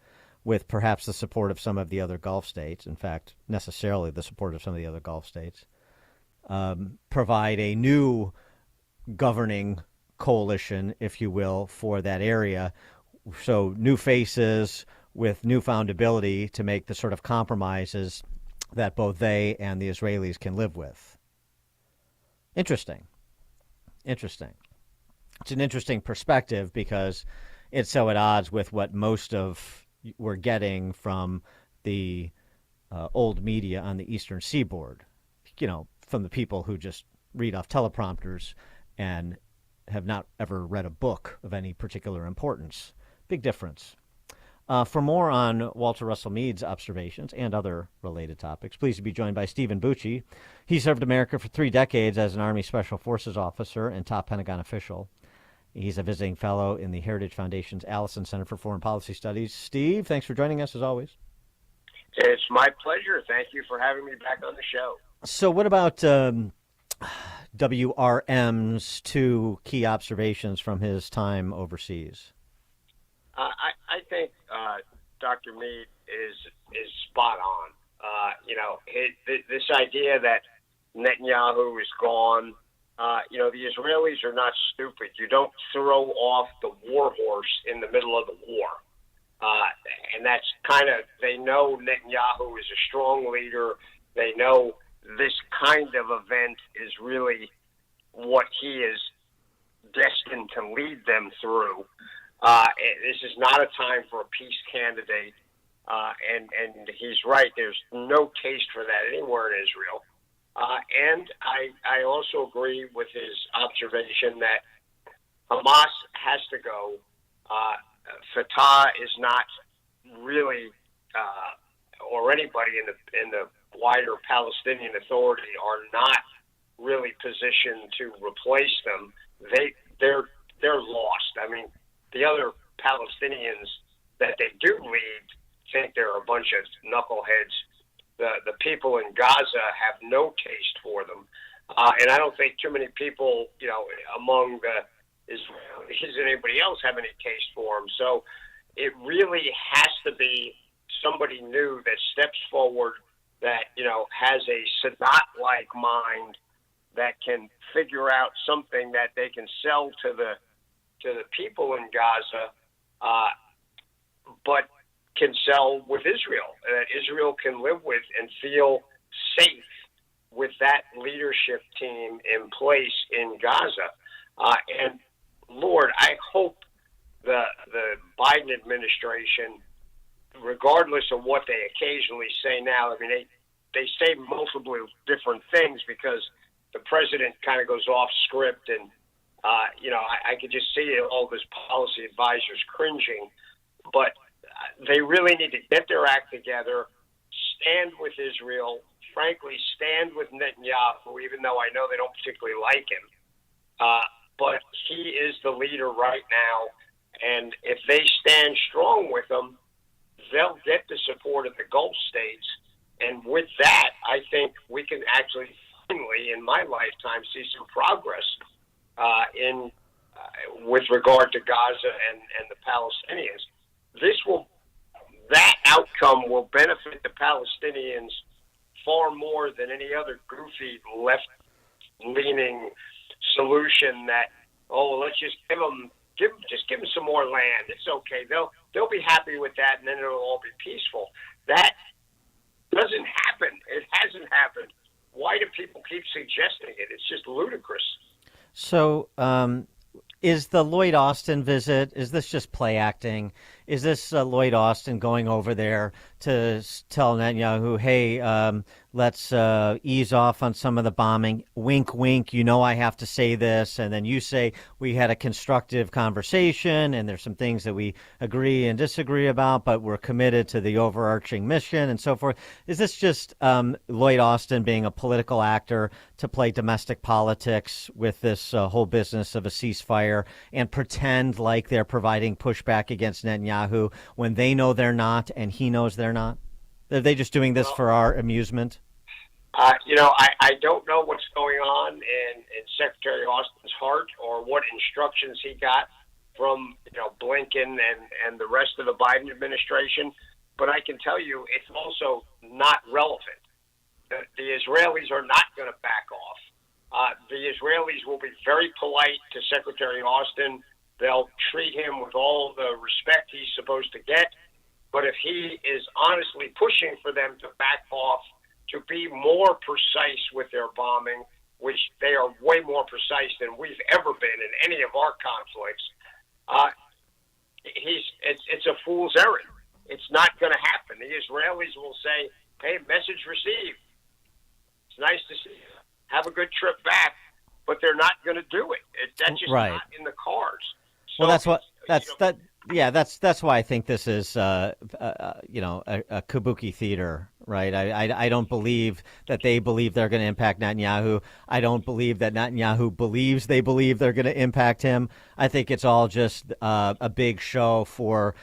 with perhaps the support of some of the other Gulf states, in fact, necessarily the support of some of the other Gulf states, provide a new governing coalition, if you will, for that area. So new faces with newfound ability to make the sort of compromises that both they and the Israelis can live with. Interesting. It's an interesting perspective because it's so at odds with what most of we're getting from the old media on the Eastern Seaboard, from the people who just read off teleprompters and have not ever read a book of any particular importance. Big difference. For more on Walter Russell Mead's observations and other related topics, pleased to be joined by Stephen Bucci. He served America for 3 decades as an Army Special Forces officer and top Pentagon official. He's a visiting fellow in the Heritage Foundation's Allison Center for Foreign Policy Studies. Steve, thanks for joining us as always. It's my pleasure. Thank you for having me back on the show. So what about WRM's 2 key observations from his time overseas? I think Dr. Mead is spot on. This idea that Netanyahu is gone. The Israelis are not stupid. You don't throw off the war horse in the middle of the war. And that's they know Netanyahu is a strong leader. They know this kind of event is really what he is destined to lead them through. This is not a time for a peace candidate. And he's right. There's no taste for that anywhere in Israel. And I also agree with his observation that Hamas has to go. Fatah is not really, or anybody in the wider Palestinian Authority are not really positioned to replace them. They're lost. I mean, the other Palestinians that they do lead think they're a bunch of knuckleheads. The people in Gaza have no taste for them. And I don't think too many people, among the Israelis and anybody else have any taste for them. So it really has to be somebody new that steps forward, that, has a Sadat-like mind, that can figure out something that they can sell to the people in Gaza, but can sell with Israel, that Israel can live with and feel safe with that leadership team in place in Gaza. And Lord, I hope the Biden administration, regardless of what they occasionally say now, I mean, they say multiple different things because the president kind of goes off script, and I could just see all of his policy advisors cringing, but they really need to get their act together, stand with Israel, frankly, stand with Netanyahu, even though I know they don't particularly like him. But he is the leader right now, and if they stand strong with him, they'll get the support of the Gulf states. And with that, I think we can actually finally, in my lifetime, see some progress with regard to Gaza and the Palestinians. That outcome will benefit the Palestinians far more than any other goofy left-leaning solution that, let's just give them some more land. It's okay. They'll be happy with that, and then it'll all be peaceful. That doesn't happen why do people keep suggesting it? It's just ludicrous. So, is the Lloyd Austin visit, is this just play acting? Is this Lloyd Austin going over there to tell Netanyahu, hey, let's ease off on some of the bombing? Wink, wink, you know I have to say this. And then you say we had a constructive conversation and there's some things that we agree and disagree about, but we're committed to the overarching mission and so forth. Is this just Lloyd Austin being a political actor to play domestic politics with this whole business of a ceasefire and pretend like they're providing pushback against Netanyahu when they know they're not and he knows they're not? Are they just doing this for our amusement? I don't know what's going on in Secretary Austin's heart or what instructions he got from, Blinken and the rest of the Biden administration. But I can tell you it's also not relevant. The Israelis are not going to back off. The Israelis will be very polite to Secretary Austin. They'll treat him with all the respect he's supposed to get. But if he is honestly pushing for them to back off, to be more precise with their bombing, which they are way more precise than we've ever been in any of our conflicts, it's a fool's errand. It's not going to happen. The Israelis will say, hey, message received. It's nice to see you. Have a good trip back. But they're not going to do it. That's just not in the cards. So well, that's why I think this is, a kabuki theater, right? I don't believe that they believe they're going to impact Netanyahu. I don't believe that Netanyahu believes they believe they're going to impact him. I think it's all just a big show for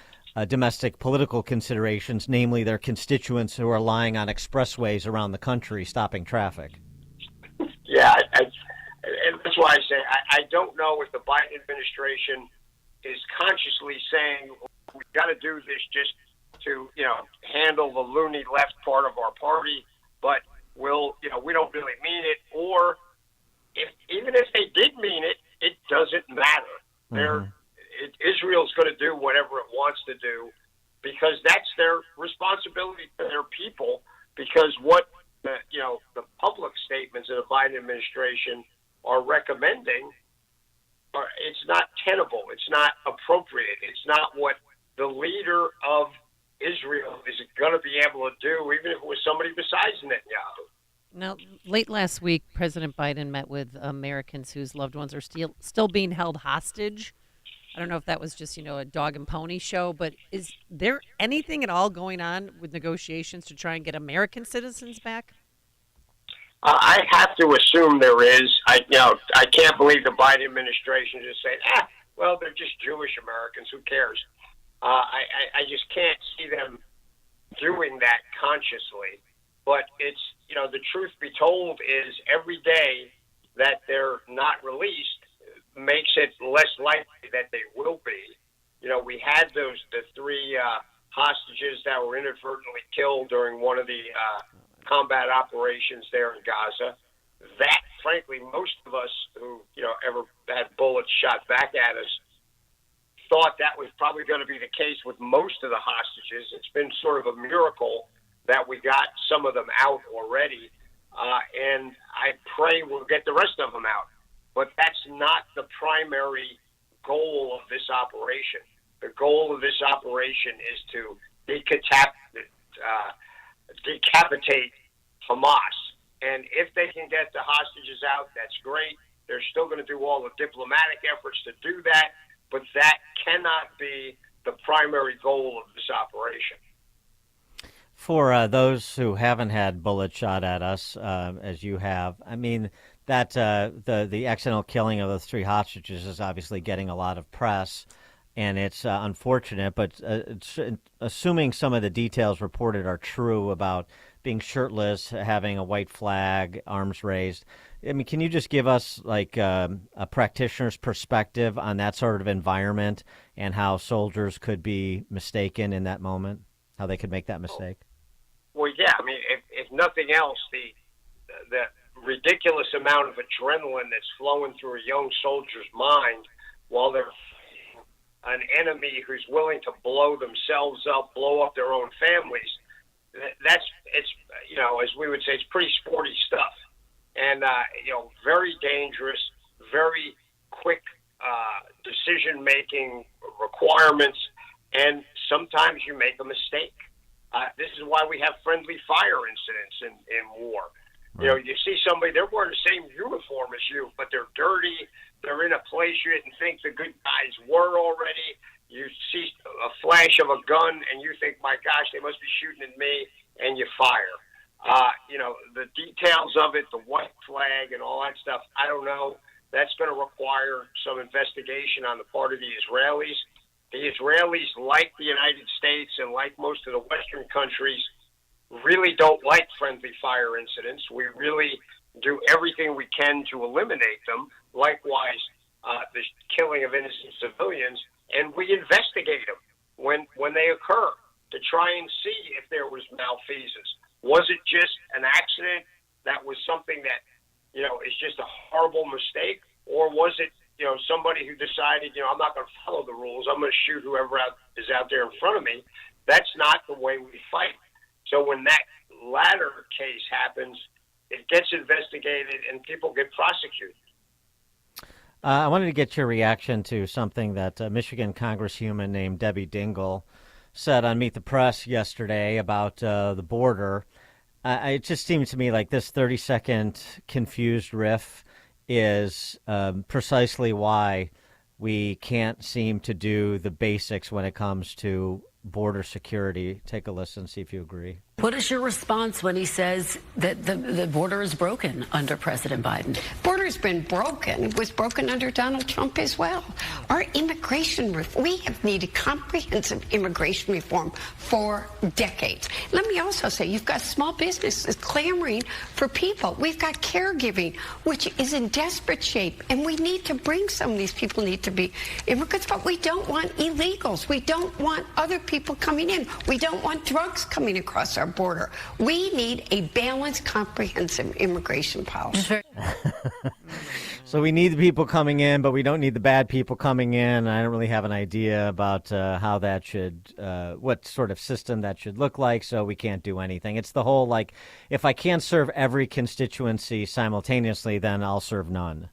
domestic political considerations, namely their constituents who are lying on expressways around the country stopping traffic. Yeah, and that's why I say I don't know if the Biden administration is consciously saying we've got to do this just to, handle the loony left part of our party, but we don't really mean it. Or even if they did mean it, it doesn't matter. Israel's going to do whatever it wants to do because that's their responsibility to their people. Because what the public statements of the Biden administration are recommending, it's not tenable. It's not appropriate. It's not what the leader of Israel is going to be able to do, even if it was somebody besides Netanyahu. Now, late last week, President Biden met with Americans whose loved ones are still being held hostage. I don't know if that was just, a dog and pony show, but is there anything at all going on with negotiations to try and get American citizens back? I have to assume there is. I can't believe the Biden administration just saying, well, they're just Jewish Americans. Who cares? I just can't see them doing that consciously. But it's, the truth be told is every day that they're not released makes it less likely that they will be. We had the three hostages that were inadvertently killed during one of the combat operations there in Gaza. That, frankly, most of us who, ever had bullets shot back at us thought that was probably going to be the case with most of the hostages. It's been sort of a miracle that we got some of them out already. And I pray we'll get the rest of them out. But that's not the primary goal of this operation. The goal of this operation is to decapitate Hamas. And if they can get the hostages out, that's great. They're still going to do all the diplomatic efforts to do that, but that cannot be the primary goal of this operation. For those who haven't had bullets shot at us, as you have, I mean, that the accidental killing of those three hostages is obviously getting a lot of press, and it's unfortunate, but assuming some of the details reported are true about being shirtless, having a white flag, arms raised, I mean, can you just give us like a practitioner's perspective on that sort of environment and how soldiers could be mistaken in that moment, how they could make that mistake? Well, yeah, I mean, if nothing else, the ridiculous amount of adrenaline that's flowing through a young soldier's mind while they're fighting an enemy who's willing to blow themselves up, blow up their own families, it's as we would say, it's pretty sporty stuff. and very dangerous, very quick decision-making requirements, and sometimes you make a mistake. This is why we have friendly fire incidents in war. Right. You see somebody, they're wearing the same uniform as you, but they're dirty. They're in a place you didn't think the good guys were already. You see a flash of a gun, and you think, my gosh, they must be shooting at me, and you fire. The details of it, the white flag and all that stuff, I don't know. That's going to require some investigation on the part of the Israelis. The Israelis, like the United States and like most of the Western countries, really don't like friendly fire incidents. We really do everything we can to eliminate them. Likewise, the killing of innocent civilians, and we investigate them when they occur to try and see if there was malfeasance. Was it just an accident that was something that, is just a horrible mistake? Or was it, somebody who decided, I'm not going to follow the rules. I'm going to shoot whoever is out there in front of me. That's not the way we fight. So when that latter case happens, it gets investigated and people get prosecuted. I wanted to get your reaction to something that Michigan Congresswoman named Debbie Dingell said on Meet the Press yesterday about the border. It just seems to me like this 30-second confused riff is precisely why we can't seem to do the basics when it comes to border security. Take a listen, see if you agree. What is your response when he says that the border is broken under President Biden? Border's been broken. It was broken under Donald Trump as well. Our immigration reform, we have needed comprehensive immigration reform for decades. Let me also say, you've got small businesses clamoring for people. We've got caregiving, which is in desperate shape, and we need to bring some of these people need to be immigrants, but we don't want illegals. We don't want other people coming in. We don't want drugs coming across our border. We need a balanced, comprehensive immigration policy. So we need the people coming in, but we don't need the bad people coming in. I don't really have an idea about how that should, what sort of system that should look like, so we can't do anything. It's the whole, if I can't serve every constituency simultaneously, then I'll serve none.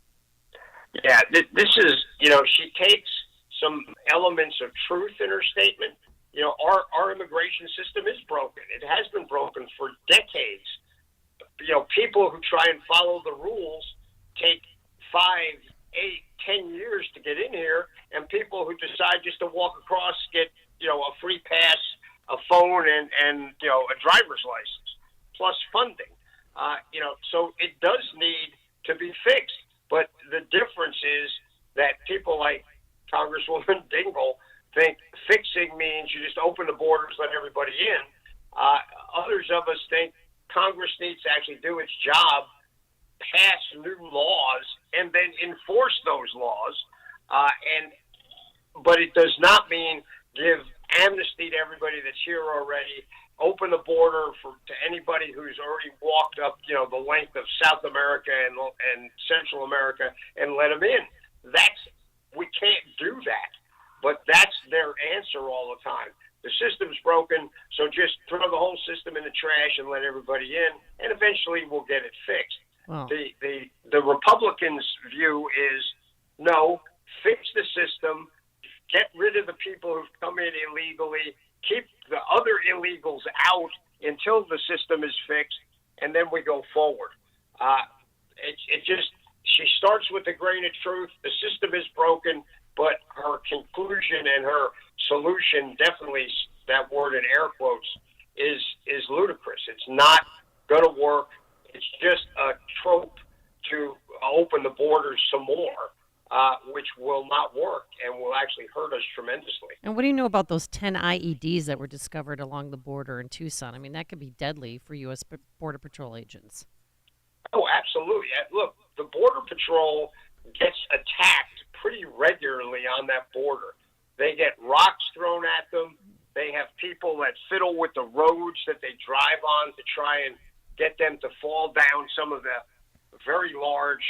Yeah, this is, she takes some elements of truth in her statement. Our immigration system is broken. It has been broken for decades. People who try and follow the rules take 5, 8, 10 years to get in here, and people who decide just to walk across get, a free pass, a phone, and a driver's license, plus funding. So it does need to be fixed. But the difference is that people like Congresswoman Dingell think fixing means you just open the borders, let everybody in. Others of us think Congress needs to actually do its job, pass new laws, and then enforce those laws. But it does not mean give amnesty to everybody that's here already, open the border to anybody who's already walked up, the length of South America and Central America, and let them in. We can't do that. But that's their answer all the time. The system's broken, so just throw the whole system in the trash and let everybody in, and eventually we'll get it fixed. Wow. The Republicans' view is, no, fix the system, get rid of the people who've come in illegally, keep the other illegals out until the system is fixed, and then we go forward. She starts with the grain of truth. The system is broken. But her conclusion and her solution, definitely that word in air quotes, is ludicrous. It's not going to work. It's just a trope to open the borders some more, which will not work and will actually hurt us tremendously. And what do you know about those 10 IEDs that were discovered along the border in Tucson? I mean, that could be deadly for U.S. Border Patrol agents. Oh, absolutely. Look, the Border Patrol gets attacked pretty regularly on that border. They get rocks thrown at them. They have people that fiddle with the roads that they drive on to try and get them to fall down some of the very large,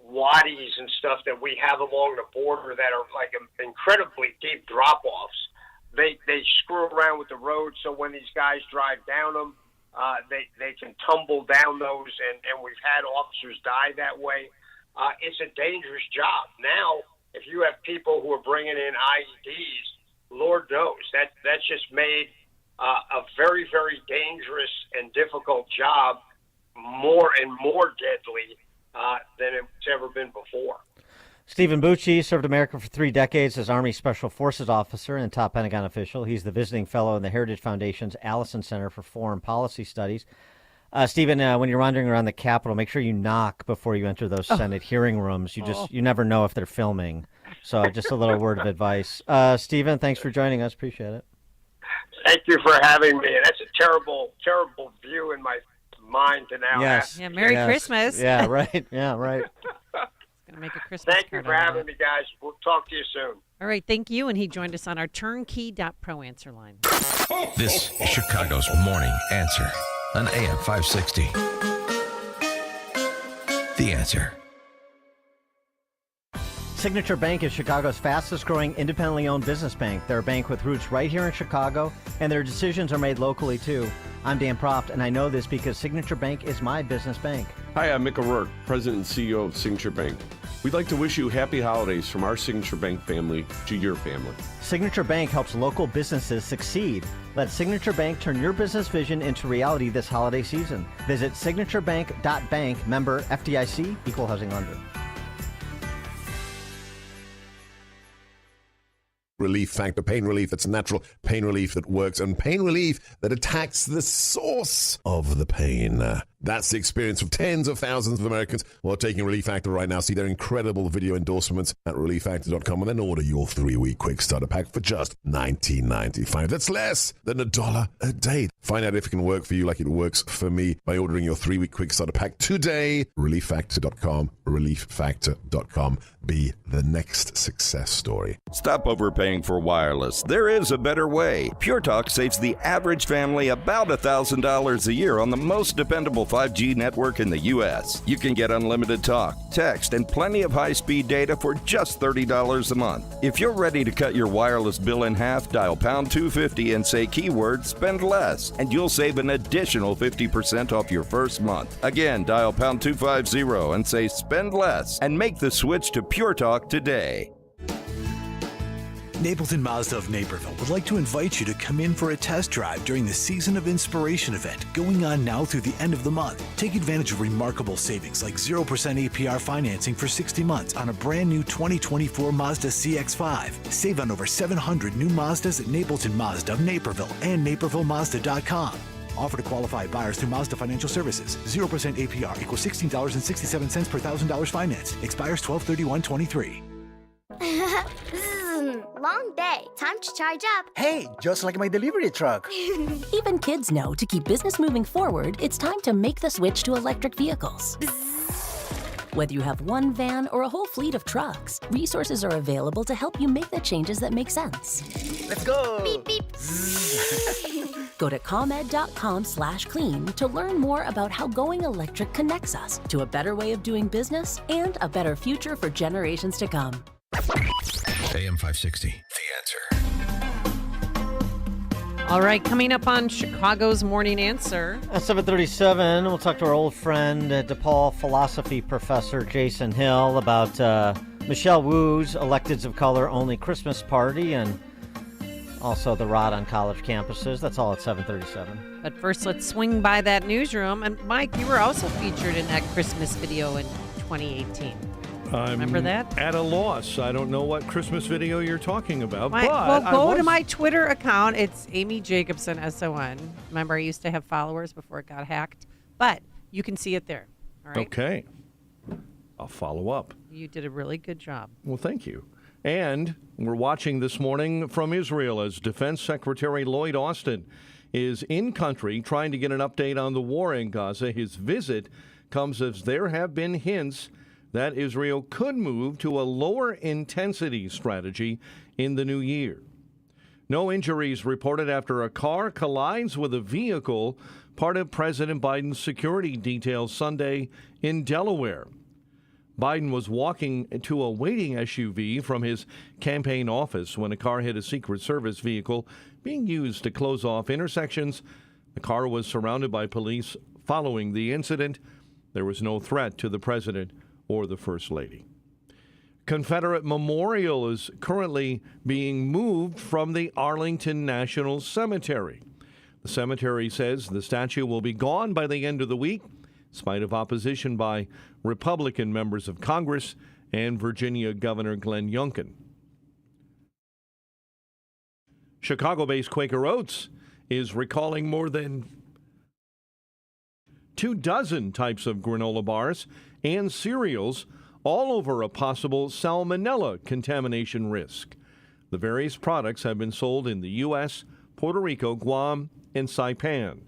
wadis and stuff that we have along the border that are like incredibly deep drop-offs. They screw around with the roads, so when these guys drive down them, they can tumble down those, and we've had officers die that way. It's a dangerous job. Now, if you have people who are bringing in IEDs, Lord knows that's just made a very, very dangerous and difficult job more and more deadly than it's ever been before. Stephen Bucci served America for 3 decades as Army Special Forces officer and top Pentagon official. He's the visiting fellow in the Heritage Foundation's Allison Center for Foreign Policy Studies. Stephen, when you're wandering around the Capitol, make sure you knock before you enter those Senate hearing rooms. You never know if they're filming. So just a little word of advice. Stephen, thanks for joining us. Appreciate it. Thank you for having me. That's a terrible, terrible view in my mind to now. Yes. Yeah, Merry Christmas. Yeah, right. Yeah, right. Gonna make a Christmas Thank you card for out of having me, guys. We'll talk to you soon. All right, thank you. And he joined us on our turnkey.pro answer line. This is Chicago's Morning Answer on AM 560. The Answer. Signature Bank is Chicago's fastest growing independently owned business bank. They're a bank with roots right here in Chicago, and their decisions are made locally too. I'm Dan Proft, and I know this because Signature Bank is my business bank. Hi, I'm Mick O'Rourke, President and CEO of Signature Bank. We'd like to wish you happy holidays from our Signature Bank family to your family. Signature Bank helps local businesses succeed. Let Signature Bank turn your business vision into reality this holiday season. Visit signaturebank.bank, member FDIC, equal housing lender. Relief Factor, pain relief that's natural, pain relief that works, and pain relief that attacks the source of the pain. That's the experience of tens of thousands of Americans who are taking Relief Factor right now. See their incredible video endorsements at relieffactor.com and then order your 3-week quick starter pack for just $19.95. That's less than $1 a day. Find out if it can work for you like it works for me by ordering your 3-week quick starter pack today. Relieffactor.com, relieffactor.com. Be the next success story. Stop overpaying for wireless. There is a better way. Pure Talk saves the average family about $1,000 a year on the most dependable 5G network in the U.S. You can get unlimited talk, text, and plenty of high-speed data for just $30 a month. If you're ready to cut your wireless bill in half, dial pound 250 and say keyword spend less, and you'll save an additional 50% off your first month. Again, dial pound 250 and say spend less, and make the switch to Pure Talk today. Napleton Mazda of Naperville would like to invite you to come in for a test drive during the Season of Inspiration event going on now through the end of the month. Take advantage of remarkable savings like 0% APR financing for 60 months on a brand new 2024 Mazda CX-5. Save on over 700 new Mazdas at Napleton Mazda of Naperville and napervillemazda.com. Offer to qualified buyers through Mazda Financial Services. 0% APR equals $16.67 per $1,000 finance. Expires 12/31/23. Long day. Time to charge up. Hey, just like my delivery truck. Even kids know to keep business moving forward, it's time to make the switch to electric vehicles. Whether you have one van or a whole fleet of trucks, resources are available to help you make the changes that make sense. Let's go. Beep, beep. Go to ComEd.com/clean to learn more about how going electric connects us to a better way of doing business and a better future for generations to come. AM 560, The Answer. All right, coming up on Chicago's Morning Answer. At 7:37, we'll talk to our old friend, DePaul philosophy professor Jason Hill about Michelle Wu's Electeds of Color Only Christmas Party and also the rot on college campuses. That's all at 7:37. But first, let's swing by that newsroom. And Mike, you were also featured in that Christmas video in 2018. Remember that? At a loss. I don't know what Christmas video you're talking about. Well, go to my Twitter account. It's Amy Jacobson, SON. Remember, I used to have followers before it got hacked. But you can see it there. All right? Okay. I'll follow up. You did a really good job. Well, thank you. And we're watching this morning from Israel as Defense Secretary Lloyd Austin is in country trying to get an update on the war in Gaza. His visit comes as there have been hints that Israel could move to a lower intensity strategy in the new year. No injuries reported after a car collides with a vehicle, part of President Biden's security details Sunday in Delaware. Biden was walking to a waiting SUV from his campaign office when a car hit a Secret Service vehicle being used to close off intersections The car was surrounded by police following the incident. There was no threat to the president or the First Lady. Confederate Memorial is currently being moved from the Arlington National Cemetery. The cemetery says the statue will be gone by the end of the week, in spite of opposition by Republican members of Congress and Virginia Governor Glenn Youngkin. Chicago-based Quaker Oats is recalling more than 24 types of granola bars and cereals, all over a possible salmonella contamination risk. The various products have been sold in the U.S., Puerto Rico, Guam, and Saipan.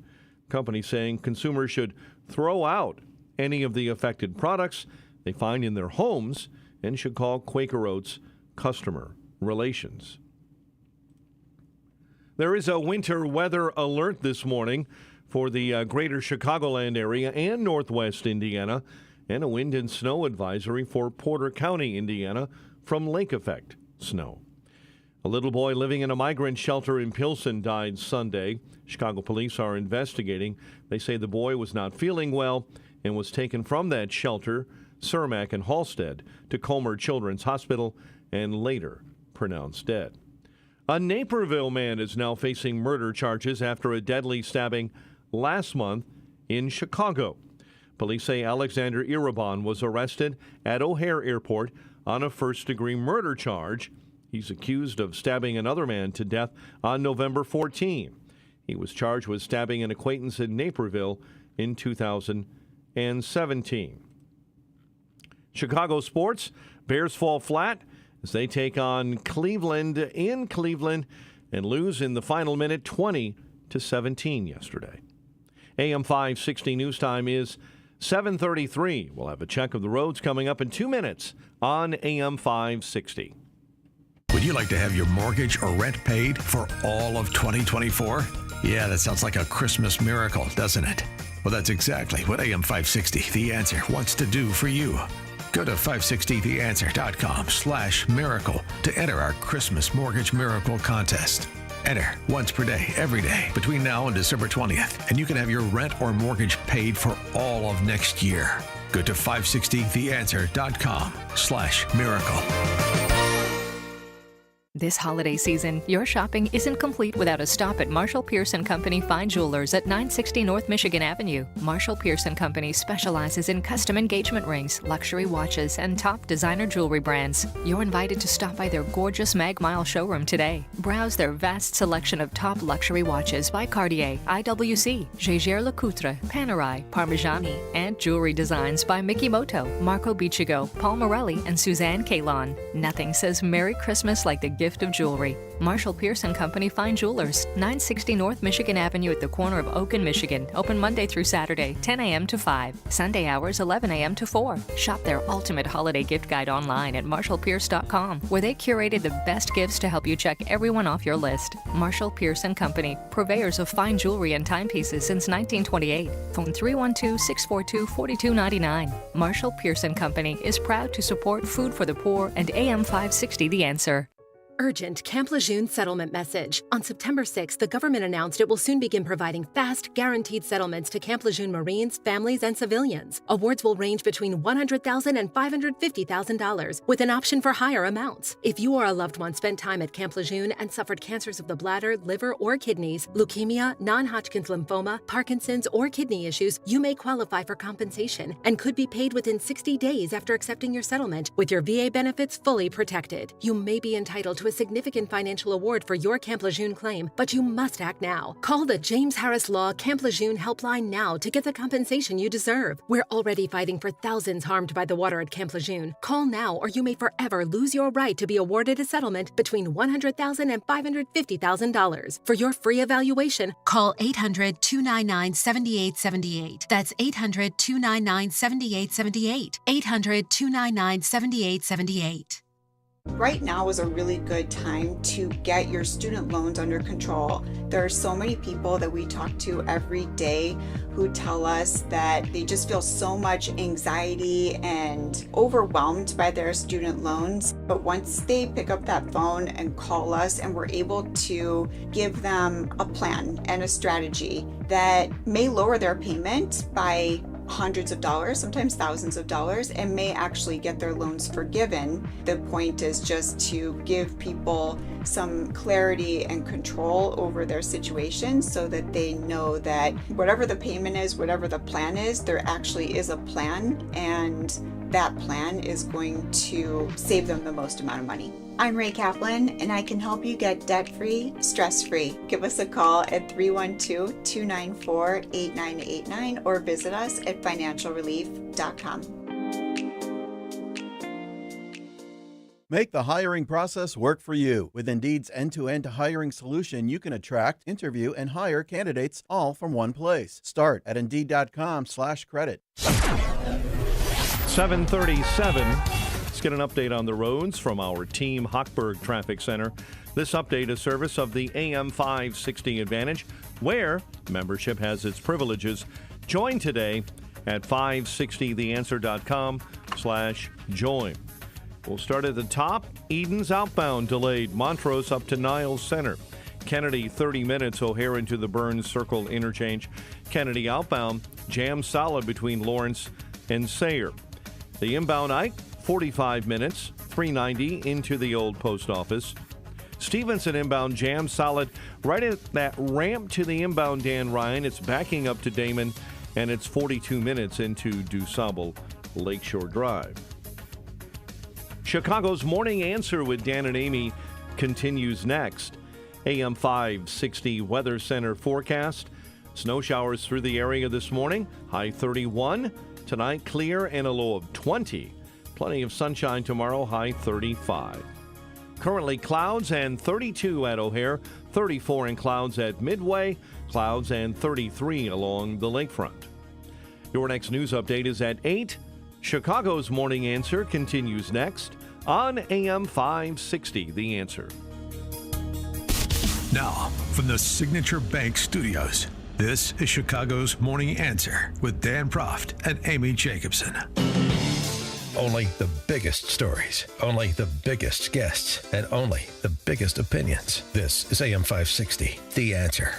Company saying consumers should throw out any of the affected products they find in their homes and should call Quaker Oats Customer Relations. There is a winter weather alert this morning for the greater Chicagoland area and northwest Indiana, and a wind and snow advisory for Porter County, Indiana, from lake effect snow. A little boy living in a migrant shelter in Pilsen died Sunday. Chicago police are investigating. They say the boy was not feeling well and was taken from that shelter, Cermak and Halstead, to Comer Children's Hospital and later pronounced dead. A Naperville man is now facing murder charges after a deadly stabbing last month in Chicago. Police say Alexander Irabon was arrested at O'Hare Airport on a first-degree murder charge. He's accused of stabbing another man to death on November 14. He was charged with stabbing an acquaintance in Naperville in 2017. Chicago sports, Bears fall flat as they take on Cleveland in Cleveland and lose in the final minute 20-17 yesterday. AM 560 news time is 7:33. We'll have a check of the roads coming up in 2 minutes on AM 560. Would you like to have your mortgage or rent paid for all of 2024? Yeah, that sounds like a Christmas miracle, doesn't it? Well, that's exactly what AM 560, The Answer, wants to do for you. Go to 560theanswer.com/miracle to enter our Christmas Mortgage Miracle Contest. Enter once per day, every day, between now and December 20th, and you can have your rent or mortgage paid for all of next year. Go to 560theanswer.com/miracle. This holiday season, your shopping isn't complete without a stop at Marshall Pierce & Company Fine Jewelers at 960 North Michigan Avenue. Marshall Pierce & Company specializes in custom engagement rings, luxury watches, and top designer jewelry brands. You're invited to stop by their gorgeous Mag Mile showroom today. Browse their vast selection of top luxury watches by Cartier, IWC, Jaeger-LeCoultre, Panerai, Parmigiani, and jewelry designs by Mikimoto, Marco Biccigo, Paul Morelli, and Suzanne Kalon. Nothing says Merry Christmas like the gift of jewelry. Marshall Pierce & Company Fine Jewelers, 960 North Michigan Avenue at the corner of Oak and Michigan. Open Monday through Saturday, 10 a.m. to 5. Sunday hours, 11 a.m. to 4. Shop their ultimate holiday gift guide online at marshallpierce.com, where they curated the best gifts to help you check everyone off your list. Marshall Pierce & Company, purveyors of fine jewelry and timepieces since 1928. Phone 312-642-4299. Marshall Pierce & Company is proud to support Food for the Poor and AM 560 The Answer. Urgent Camp Lejeune settlement message. On September 6th, the government announced it will soon begin providing fast, guaranteed settlements to Camp Lejeune Marines, families, and civilians. Awards will range between $100,000 and $550,000, with an option for higher amounts. If you or a loved one spent time at Camp Lejeune and suffered cancers of the bladder, liver, or kidneys, leukemia, non-Hodgkin's lymphoma, Parkinson's, or kidney issues, you may qualify for compensation and could be paid within 60 days after accepting your settlement, with your VA benefits fully protected. You may be entitled to a significant financial award for your Camp Lejeune claim, but you must act now. Call the James Harris Law Camp Lejeune helpline now to get the compensation you deserve. We're already fighting for thousands harmed by the water at Camp Lejeune. Call now or you may forever lose your right to be awarded a settlement between $100,000 and $550,000. For your free evaluation, call 800-299-7878. That's 800-299-7878. 800-299-7878. Right now is a really good time to get your student loans under control. There are so many people that we talk to every day who tell us that they just feel so much anxiety and overwhelmed by their student loans. But once they pick up that phone and call us and we're able to give them a plan and a strategy that may lower their payment by hundreds of dollars, sometimes thousands of dollars, and may actually get their loans forgiven. The point is just to give people some clarity and control over their situation so that they know that whatever the payment is, whatever the plan is, there actually is a plan, and that plan is going to save them the most amount of money. I'm Ray Kaplan, and I can help you get debt-free, stress-free. Give us a call at 312-294-8989 or visit us at financialrelief.com. Make the hiring process work for you. With Indeed's end-to-end hiring solution, you can attract, interview, and hire candidates all from one place. Start at Indeed.com/credit. 737. Let's get an update on the roads from our Team Hochberg Traffic Center. This update is service of the AM 560 Advantage, where membership has its privileges. Join today at 560theanswer.com/join. We'll start at the top. Eden's outbound delayed. Montrose up to Niles Center. Kennedy 30 minutes. O'Hare into the Burns Circle interchange. Kennedy outbound jam solid between Lawrence and Sayre. The inbound Ike 45 minutes. 390 into the old post office. Stevenson inbound jam solid right at that ramp to the inbound Dan Ryan. It's backing up to Damon, and it's 42 minutes into DuSable Lakeshore Drive. Chicago's Morning Answer with Dan and Amy continues next. AM 560 Weather Center forecast. Snow showers through the area this morning. High 31. Tonight clear and a low of 20. Plenty of sunshine tomorrow. High 35. Currently clouds and 32 at O'Hare. 34 in clouds at Midway. Clouds and 33 along the lakefront. Your next news update is at 8. Chicago's Morning Answer continues next on AM 560, The Answer. Now, from the Signature Bank Studios, this is Chicago's Morning Answer with Dan Proft and Amy Jacobson. Only the biggest stories, only the biggest guests, and only the biggest opinions. This is AM 560, The Answer.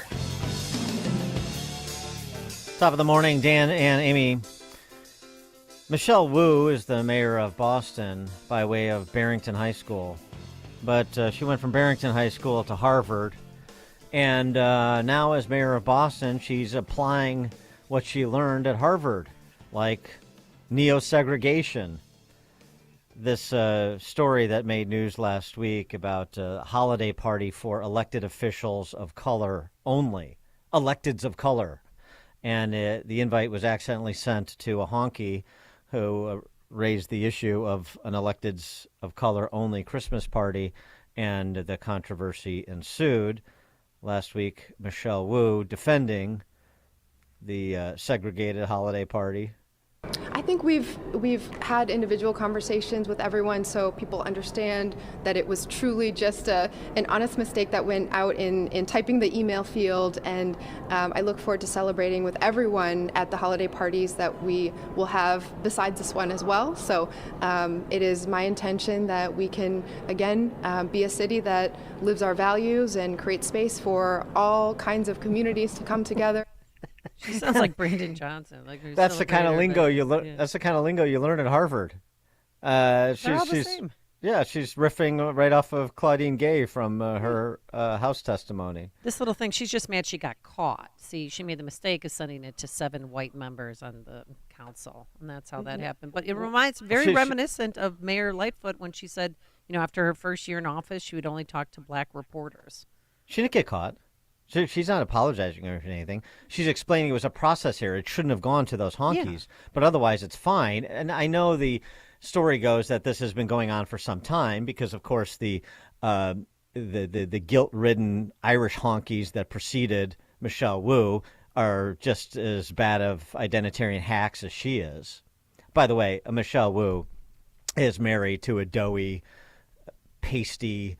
Top of the morning, Dan and Amy. Michelle Wu is the mayor of Boston by way of Barrington High School. But she went from Barrington High School to Harvard. And now as mayor of Boston, she's applying what she learned at Harvard, like neo-segregation. This story that made news last week about a holiday party for elected officials of color only, electeds of color. And the invite was accidentally sent to a honky who raised the issue of an electeds of color only Christmas party, and the controversy ensued. Last week, Michelle Wu defending the segregated holiday party. I think we've had individual conversations with everyone so people understand that it was truly just an honest mistake that went out in typing the email field, and I look forward to celebrating with everyone at the holiday parties that we will have besides this one as well. So it is my intention that we can again be a city that lives our values and creates space for all kinds of communities to come together. She sounds like Brandon Johnson. That's the kind of lingo you learn. Yeah. That's the kind of lingo you learn at Harvard. They're all the same. Yeah, she's riffing right off of Claudine Gay from her House testimony. This little thing, she's just mad she got caught. See, she made the mistake of sending it to 7 white members on the council, and that's how that happened. But it reminds, reminiscent of Mayor Lightfoot when she said, after her first year in office, she would only talk to black reporters. She didn't get caught. She's not apologizing or anything. She's explaining it was a process here. It shouldn't have gone to those honkies, but otherwise it's fine. And I know the story goes that this has been going on for some time because, of course, the guilt-ridden Irish honkies that preceded Michelle Wu are just as bad of identitarian hacks as she is. By the way, Michelle Wu is married to a doughy pasty,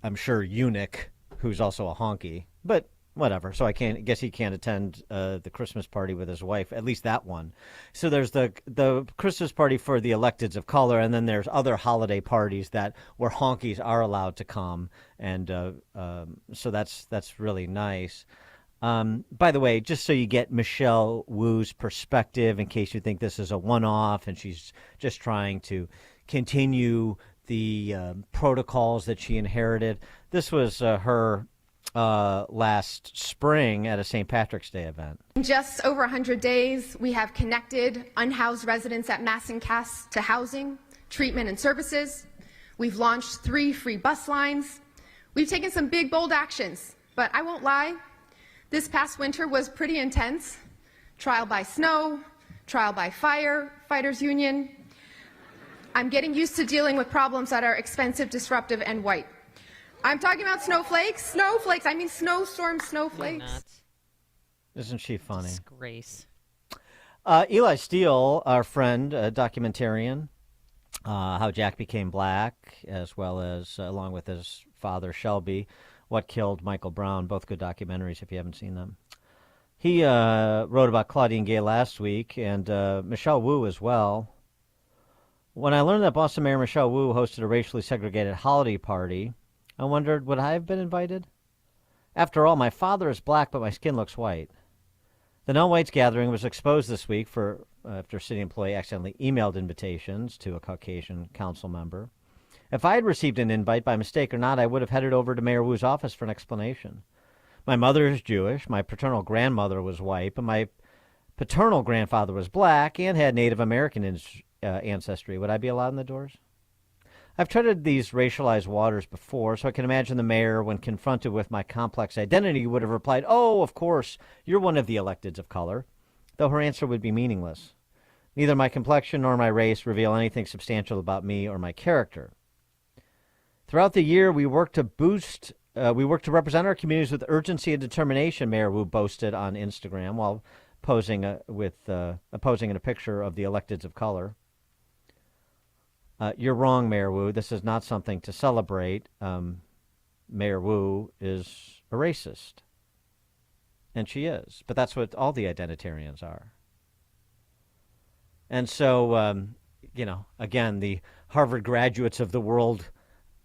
I'm sure, eunuch who's also a honky. But whatever. So I guess he can't attend the Christmas party with his wife, at least that one. So there's the Christmas party for the electeds of color, and then there's other holiday parties where honkies are allowed to come, and so that's really nice. By the way, just so you get Michelle Wu's perspective, in case you think this is a one-off and she's just trying to continue the protocols that she inherited, this was her last spring at a St. Patrick's Day event. In just over 100 days, we have connected unhoused residents at Mass and Cass to housing, treatment, and services. We've launched 3 free bus lines. We've taken some big, bold actions, but I won't lie. This past winter was pretty intense. Trial by snow, trial by fire, fighters union. I'm getting used to dealing with problems that are expensive, disruptive, and white. I'm talking about snowflakes. Snowflakes. I mean snowstorm snowflakes. Isn't she funny? Disgrace. Eli Steele, our friend, documentarian, How Jack Became Black, as well as, along with his father, Shelby, What Killed Michael Brown, both good documentaries if you haven't seen them. He wrote about Claudine Gay last week, and Michelle Wu as well. When I learned that Boston Mayor Michelle Wu hosted a racially segregated holiday party, I wondered, would I have been invited? After all, my father is black, but my skin looks white. The non-whites gathering was exposed this week after a city employee accidentally emailed invitations to a Caucasian council member. If I had received an invite by mistake or not, I would have headed over to Mayor Wu's office for an explanation. My mother is Jewish, my paternal grandmother was white, but my paternal grandfather was black and had Native American ancestry. Would I be allowed in the doors? I've treaded these racialized waters before, so I can imagine the mayor, when confronted with my complex identity, would have replied, "Oh, of course, you're one of the electeds of color," though her answer would be meaningless. Neither my complexion nor my race reveal anything substantial about me or my character. Throughout the year, we work to represent our communities with urgency and determination, Mayor Wu boasted on Instagram while posing in a picture of the electeds of color. You're wrong, Mayor Wu. This is not something to celebrate. Mayor Wu is a racist. And she is. But that's what all the identitarians are. And so, again, the Harvard graduates of the world,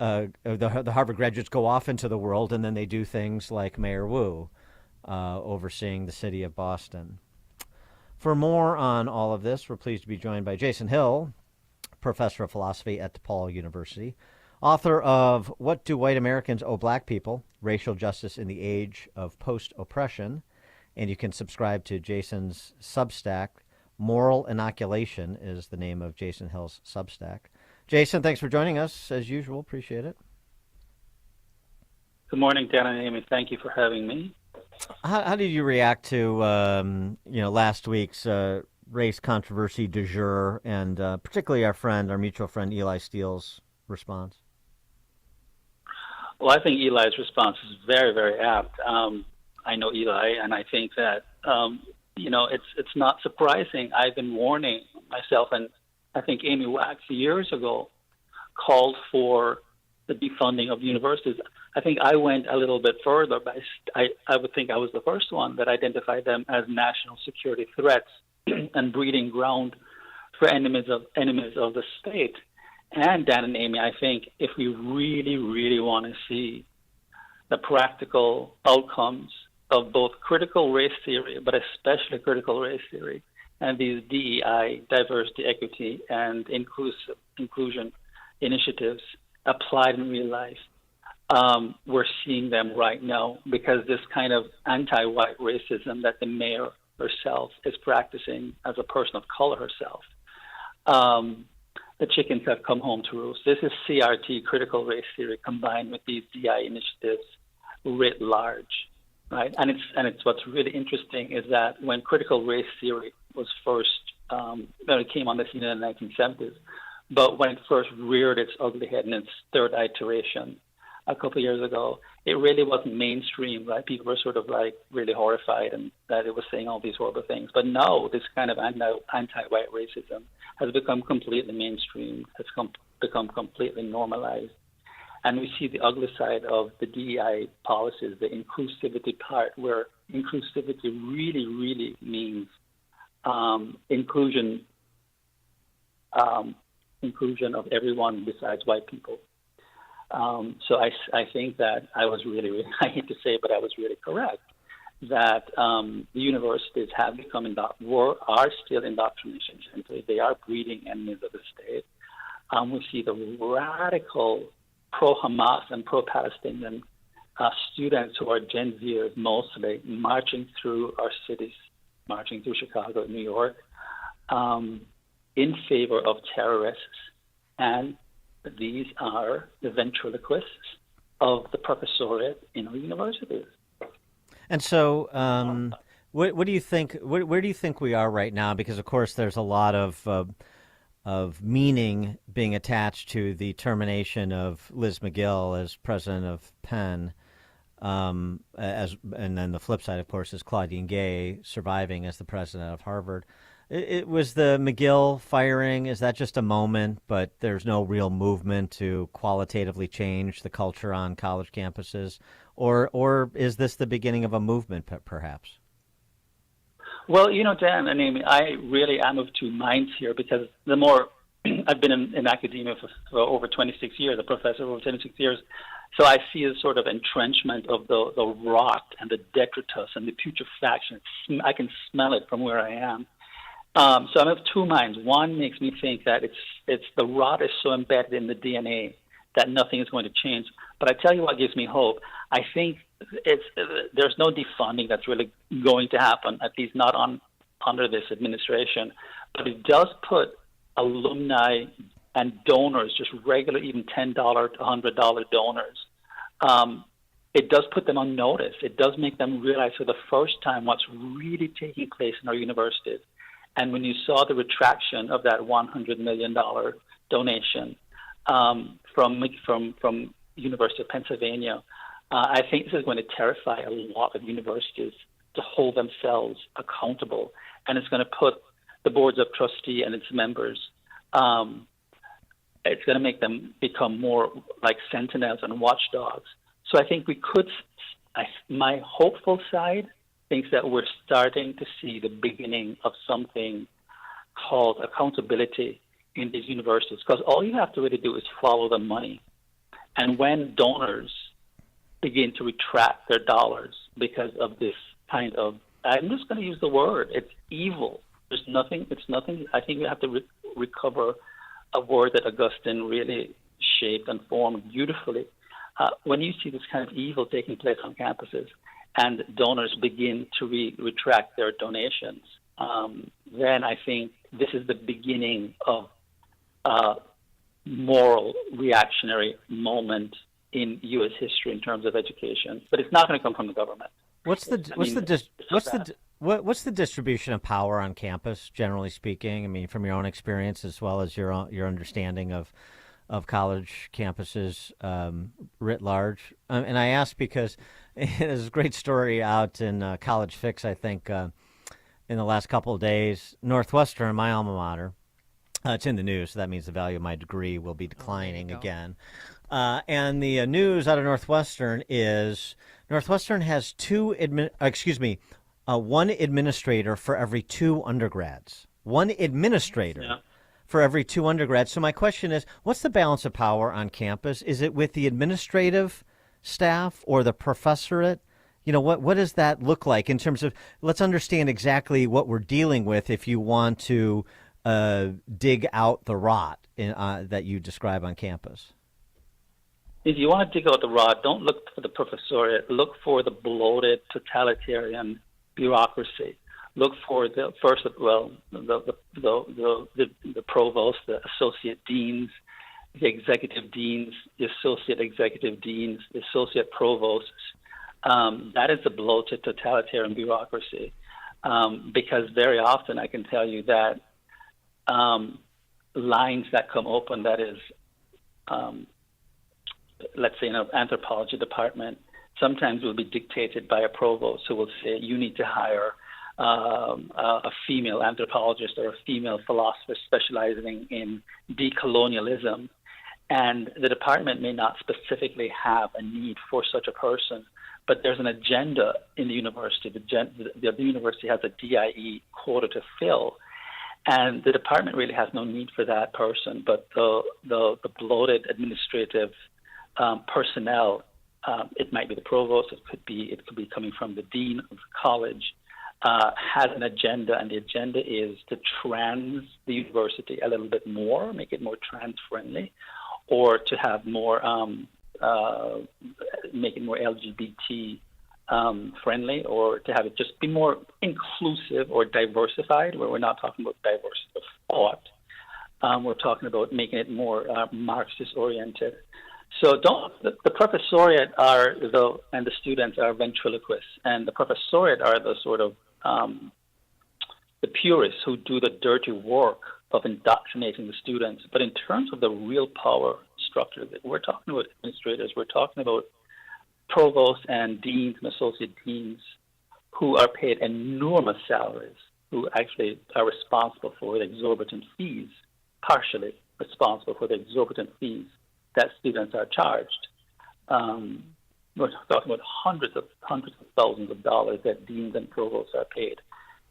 the Harvard graduates go off into the world, and then they do things like Mayor Wu, overseeing the city of Boston. For more on all of this, we're pleased to be joined by Jason Hill, professor of philosophy at DePaul University, author of What Do White Americans Owe Black People? Racial Justice in the Age of Post-Oppression. And you can subscribe to Jason's Substack. Moral Inoculation is the name of Jason Hill's Substack. Jason, thanks for joining us, as usual. Appreciate it. Good morning, Dan and Amy. Thank you for having me. How did you react to, last week's race controversy du jour, and particularly our mutual friend Eli Steele's response? Well, I think Eli's response is very, very apt. I know Eli, and I think that, it's not surprising. I've been warning myself, and I think Amy Wax years ago called for the defunding of universities. I think I went a little bit further, but I would think I was the first one that identified them as national security threats and breeding ground for enemies of the state. And Dan and Amy, I think if we really, really want to see the practical outcomes of both critical race theory, but especially critical race theory, and these DEI, diversity, equity, and inclusion initiatives applied in real life, we're seeing them right now, because this kind of anti-white racism that the mayor herself is practicing as a person of color herself, the chickens have come home to roost. This is CRT, critical race theory, combined with these DI initiatives writ large, right? And it's what's really interesting is that when critical race theory was first, it came on the scene in the 1970s, but when it first reared its ugly head in its third iteration a couple of years ago, it really wasn't mainstream, right? People were sort of like really horrified and that it was saying all these horrible things. But now this kind of anti-white racism has become completely mainstream, has become completely normalized. And we see the ugly side of the DEI policies, the inclusivity part, where inclusivity really, really means inclusion of everyone besides white people. So I think that I was really, I hate to say it, but I was really correct, that the universities have become, are still indoctrination centers. They are breeding enemies of the state. We see the radical pro-Hamas and pro-Palestinian students who are Gen Zers mostly marching through our cities, marching through Chicago, New York, in favor of terrorists. And these are the ventriloquists of the professoriate in our universities. And so, what do you think? Where do you think we are right now? Because of course, there's a lot of meaning being attached to the termination of Liz McGill as president of Penn, and then the flip side, of course, is Claudine Gay surviving as the president of Harvard. It was the McGill firing. Is that just a moment, but there's no real movement to qualitatively change the culture on college campuses? Or is this the beginning of a movement, perhaps? Well, Dan, I really am of two minds here, because the more I've been in academia for over 26 years, a professor for over 26 years, so I see a sort of entrenchment of the rot and the detritus and the putrefaction. I can smell it from where I am. So I'm of two minds. One makes me think that it's the rot is so embedded in the DNA that nothing is going to change. But I tell you what gives me hope. I think there's no defunding that's really going to happen, at least not under this administration. But it does put alumni and donors, just regular, even $10 to $100 donors, it does put them on notice. It does make them realize for the first time what's really taking place in our universities. And when you saw the retraction of that $100 million donation from University of Pennsylvania, I think this is going to terrify a lot of universities to hold themselves accountable, and it's going to put the boards of trustee and its members. It's going to make them become more like sentinels and watchdogs. So I think we could. My hopeful side thinks that we're starting to see the beginning of something called accountability in these universities, because all you have to really do is follow the money. And when donors begin to retract their dollars because of this kind of, I'm just going to use the word, it's evil. It's nothing. I think we have to recover a word that Augustine really shaped and formed beautifully. When you see this kind of evil taking place on campuses, and donors begin to retract their donations, then I think this is the beginning of a moral reactionary moment in U.S. history in terms of education. But it's not going to come from the government. What's the distribution of power on campus, generally speaking? I mean, from your own experience as well as your understanding of college campuses writ large. And I ask because there's a great story out in College Fix, I think, in the last couple of days. Northwestern, my alma mater, it's in the news, so that means the value of my degree will be declining again. And the news out of Northwestern is Northwestern has one administrator for every two undergrads. One administrator. Yeah. For every two undergrads. So my question is, what's the balance of power on campus? Is it with the administrative staff or the professorate? What does that look like in terms of, let's understand exactly what we're dealing with if you want to dig out the rot that you describe on campus. If you want to dig out the rot, don't look for the professoriate. Look for the bloated totalitarian bureaucracy. Look for the provost, the associate deans, the executive deans, the associate executive deans, the associate provosts. That is the bloated totalitarian bureaucracy. Because very often I can tell you that lines that come open, that is, let's say in an anthropology department, sometimes will be dictated by a provost who will say, you need to hire a female anthropologist or a female philosopher specializing in decolonialism. And the department may not specifically have a need for such a person, but there's an agenda in the university. The university has a DIE quota to fill, and the department really has no need for that person. But the bloated administrative personnel, it might be the provost, it could be coming from the dean of the college, has an agenda, and the agenda is to trans the university a little bit more, make it more trans-friendly, or to have more, make it more LGBT friendly, or to have it just be more inclusive or diversified, where we're not talking about diversity of thought. We're talking about making it more Marxist-oriented. So the professoriate and the students are ventriloquists, and the professoriate are the sort of the purists who do the dirty work of indoctrinating the students. But in terms of the real power structure, we're talking about administrators, we're talking about provosts and deans and associate deans who are paid enormous salaries, who actually are responsible for the exorbitant fees, partially responsible for the exorbitant fees that students are charged. We're talking about hundreds of thousands of dollars that deans and provosts are paid.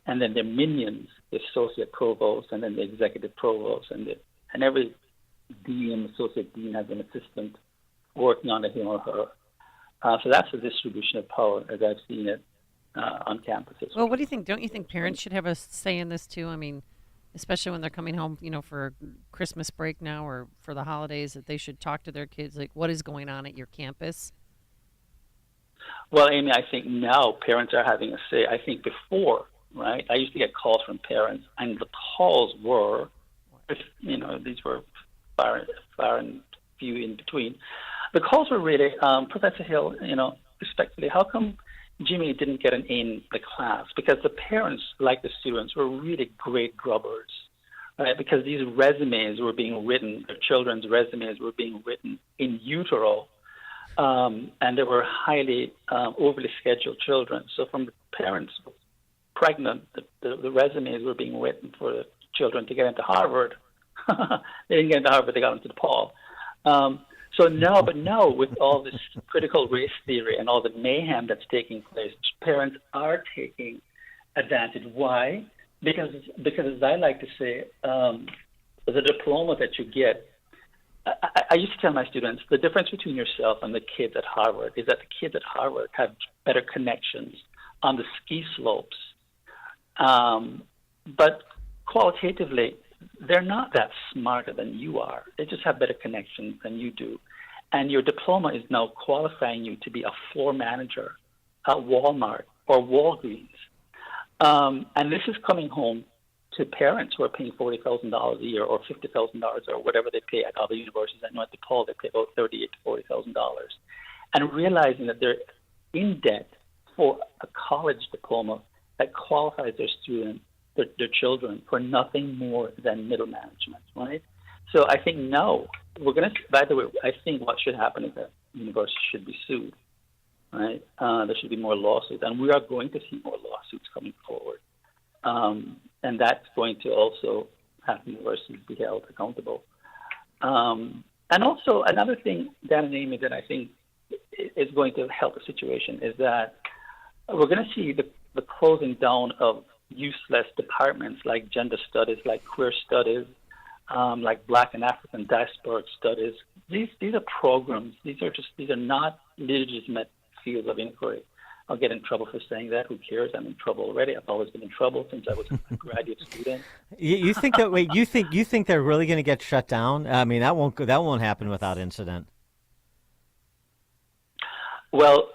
And then their minions, the associate provost, and then the executive provost, and every dean, associate dean has an assistant working under him or her. So that's the distribution of power as I've seen it on campuses. Well, what do you think? Don't you think parents should have a say in this too? I mean, especially when they're coming home, for Christmas break now or for the holidays, that they should talk to their kids, like, what is going on at your campus? Well, Amy, I think now parents are having a say. I think before, right, I used to get calls from parents, and the calls were, these were far and few in between. The calls were really, Professor Hill, respectfully, how come Jimmy didn't get an A in the class? Because the parents, like the students, were really great grubbers, right? Because these resumes were being written, their children's resumes were being written in utero, and they were highly overly scheduled children. So from the parents pregnant, the resumes were being written for the children to get into Harvard. They didn't get into Harvard, they got into DePaul. So now with all this critical race theory and all the mayhem that's taking place, parents are taking advantage. Why? Because as I like to say, the diploma that you get, I used to tell my students, the difference between yourself and the kids at Harvard is that the kids at Harvard have better connections on the ski slopes. But qualitatively, they're not that smarter than you are. They just have better connections than you do. And your diploma is now qualifying you to be a floor manager at Walmart or Walgreens. And this is coming home to parents who are paying $40,000 a year or $50,000 or whatever they pay at other universities. I know at DePaul they pay about $38,000 to $40,000. And realizing that they're in debt for a college diploma that qualifies their students, their children, for nothing more than middle management, right? So I think now we're going to, by the way, I think what should happen is that universities should be sued, right? There should be more lawsuits, and we are going to see more lawsuits coming forward. And that's going to also have universities be held accountable. And also another thing, Dan and Amy, that I think is going to help the situation is that we're going to see the closing down of useless departments like gender studies, like queer studies, like Black and African diasporic studies. These are programs. These are not legitimate fields of inquiry. I'll get in trouble for saying that. Who cares? I'm in trouble already. I've always been in trouble since I was a graduate student. You think that? Wait, you think they're really going to get shut down? I mean, that won't happen without incident. Well,